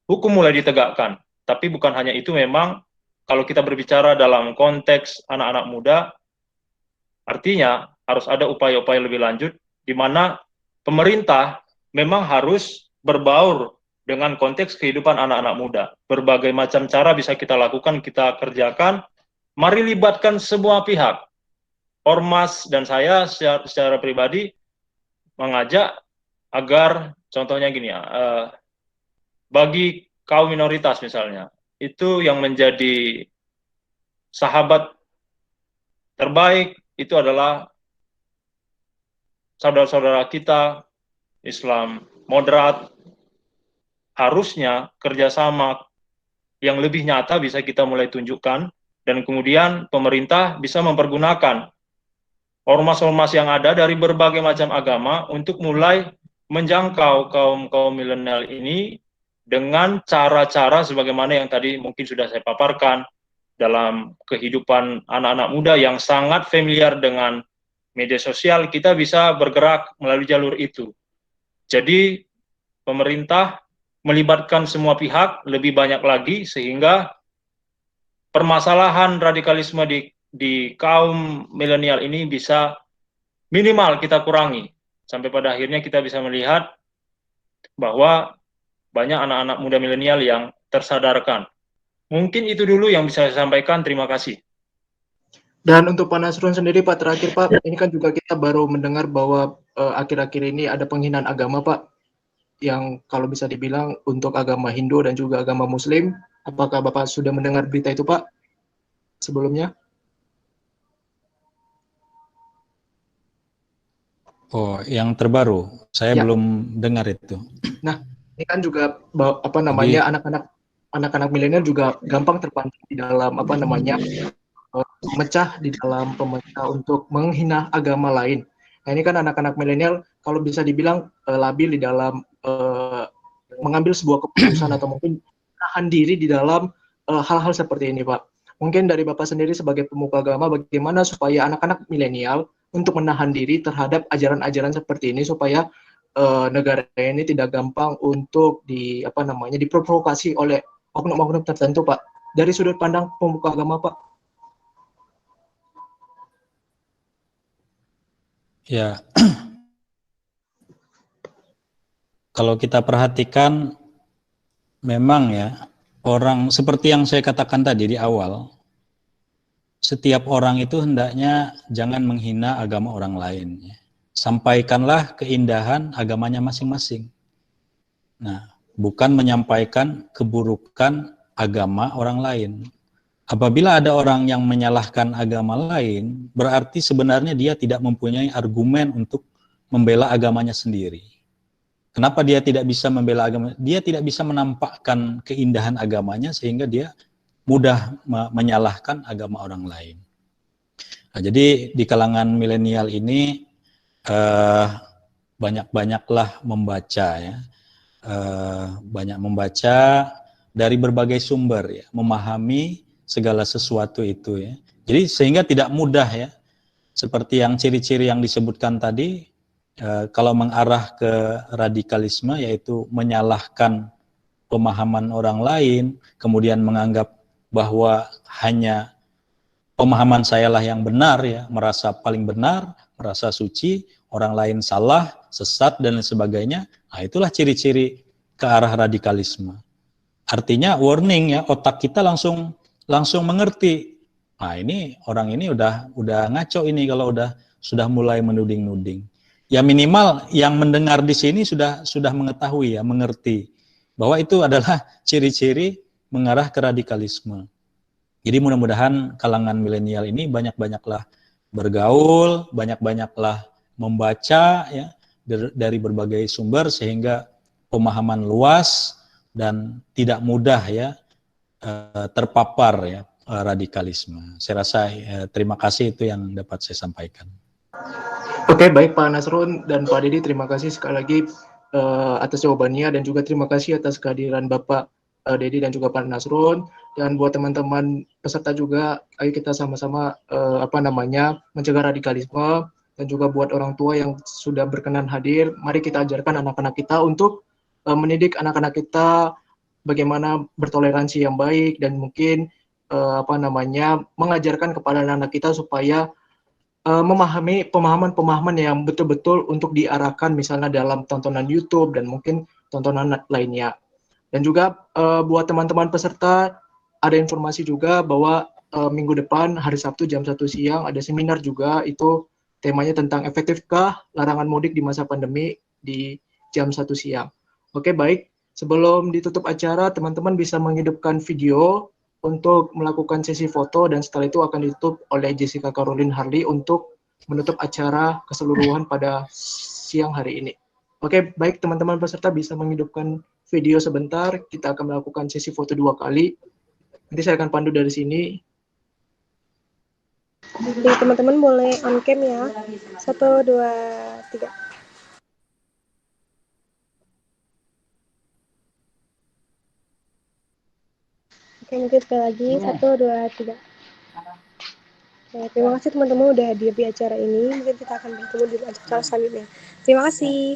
hukum mulai ditegakkan. Tapi bukan hanya itu, memang kalau kita berbicara dalam konteks anak-anak muda, artinya harus ada upaya-upaya lebih lanjut, di mana pemerintah memang harus berbaur dengan konteks kehidupan anak-anak muda. Berbagai macam cara bisa kita lakukan, kita kerjakan. Mari libatkan semua pihak. Ormas dan saya secara pribadi mengajak agar, contohnya gini ya, bagi kaum minoritas misalnya, itu yang menjadi sahabat terbaik itu adalah saudara-saudara kita Islam moderat. Harusnya kerjasama yang lebih nyata bisa kita mulai tunjukkan, dan kemudian pemerintah bisa mempergunakan ormas-ormas yang ada dari berbagai macam agama untuk mulai menjangkau kaum milenial ini dengan cara-cara sebagaimana yang tadi mungkin sudah saya paparkan dalam kehidupan anak-anak muda yang sangat familiar dengan media sosial. Kita bisa bergerak melalui jalur itu. Jadi pemerintah melibatkan semua pihak lebih banyak lagi, sehingga permasalahan radikalisme di kaum milenial ini bisa minimal kita kurangi, sampai pada akhirnya kita bisa melihat bahwa banyak anak-anak muda milenial yang tersadarkan. Mungkin itu dulu yang bisa saya sampaikan. Terima kasih. Dan untuk Pak Nasrun sendiri, Pak, terakhir Pak, ini kan juga kita baru mendengar bahwa akhir-akhir ini ada penghinaan agama, Pak. yang kalau bisa dibilang untuk agama Hindu dan juga agama Muslim. Apakah Bapak sudah mendengar berita itu, Pak, sebelumnya? Oh, yang terbaru. Saya Ya. belum dengar itu. Nah, ini kan juga apa namanya anak-anak milenial juga gampang terpancing di dalam apa namanya memecah di dalam pemerintah untuk menghina agama lain. Nah, ini kan anak-anak milenial kalau bisa dibilang labil di dalam mengambil sebuah keputusan atau mungkin menahan diri di dalam hal-hal seperti ini, Pak. Mungkin dari Bapak sendiri sebagai pemuka agama, bagaimana supaya anak-anak milenial untuk menahan diri terhadap ajaran-ajaran seperti ini supaya negara ini tidak gampang untuk diprovokasi oleh oknum-oknum tertentu, Pak. Dari sudut pandang pemuka agama, Pak. Ya, kalau kita perhatikan, memang ya, orang seperti yang saya katakan tadi di awal, setiap orang itu hendaknya jangan menghina agama orang lain. Ya. Sampaikanlah keindahan agamanya masing-masing. Nah, bukan menyampaikan keburukan agama orang lain. Apabila ada orang yang menyalahkan agama lain, berarti sebenarnya dia tidak mempunyai argumen untuk membela agamanya sendiri. Kenapa dia tidak bisa membela agama? Dia tidak bisa menampakkan keindahan agamanya sehingga dia mudah menyalahkan agama orang lain. Nah, jadi di kalangan milenial ini banyak-banyaklah membaca ya, banyak membaca dari berbagai sumber ya, memahami segala sesuatu itu ya. Jadi sehingga tidak mudah ya, seperti yang ciri-ciri yang disebutkan tadi, kalau mengarah ke radikalisme yaitu menyalahkan pemahaman orang lain, kemudian menganggap bahwa hanya pemahaman sayalah yang benar ya, merasa paling benar, merasa suci, orang lain salah, sesat dan lain sebagainya. Nah, itulah ciri-ciri ke arah radikalisme. Artinya warning ya, otak kita langsung mengerti. Nah, ini orang ini udah ngaco ini kalau sudah mulai menuding-nuding. Ya minimal yang mendengar di sini sudah mengetahui ya, mengerti bahwa itu adalah ciri-ciri mengarah ke radikalisme. Jadi mudah-mudahan kalangan milenial ini banyak-banyaklah bergaul, banyak-banyaklah membaca ya dari berbagai sumber sehingga pemahaman luas dan tidak mudah ya terpapar ya radikalisme. Saya rasa terima kasih itu yang dapat saya sampaikan. Oke, baik Pak Nasrun dan Pak Dedi, terima kasih sekali lagi atas jawabannya dan juga terima kasih atas kehadiran Bapak Dedi dan juga Pak Nasrun. Dan buat teman-teman peserta juga, ayo kita sama-sama mencegah radikalisme, dan juga buat orang tua yang sudah berkenan hadir, mari kita ajarkan anak-anak kita untuk mendidik anak-anak kita bagaimana bertoleransi yang baik dan mungkin mengajarkan kepada anak-anak kita supaya memahami pemahaman-pemahaman yang betul-betul untuk diarahkan misalnya dalam tontonan YouTube dan mungkin tontonan lainnya. Dan juga buat teman-teman peserta ada informasi juga bahwa minggu depan hari Sabtu jam 1 siang ada seminar juga, itu temanya tentang efektifkah larangan mudik di masa pandemi di jam 1 siang. Oke, baik. Sebelum ditutup acara, teman-teman bisa menghidupkan video untuk melakukan sesi foto dan setelah itu akan ditutup oleh Jessica Caroline Harley untuk menutup acara keseluruhan pada siang hari ini. Oke, baik teman-teman peserta bisa menghidupkan video sebentar, kita akan melakukan sesi foto 2 kali. Nanti saya akan pandu dari sini. Oke, teman-teman boleh on cam ya. 1, 2, 3. Oke, mungkin sekali lagi. 1, 2, 3. Oke, terima kasih teman-teman udah hadir di acara ini. Mungkin kita akan bertemu di acara selanjutnya. Terima kasih.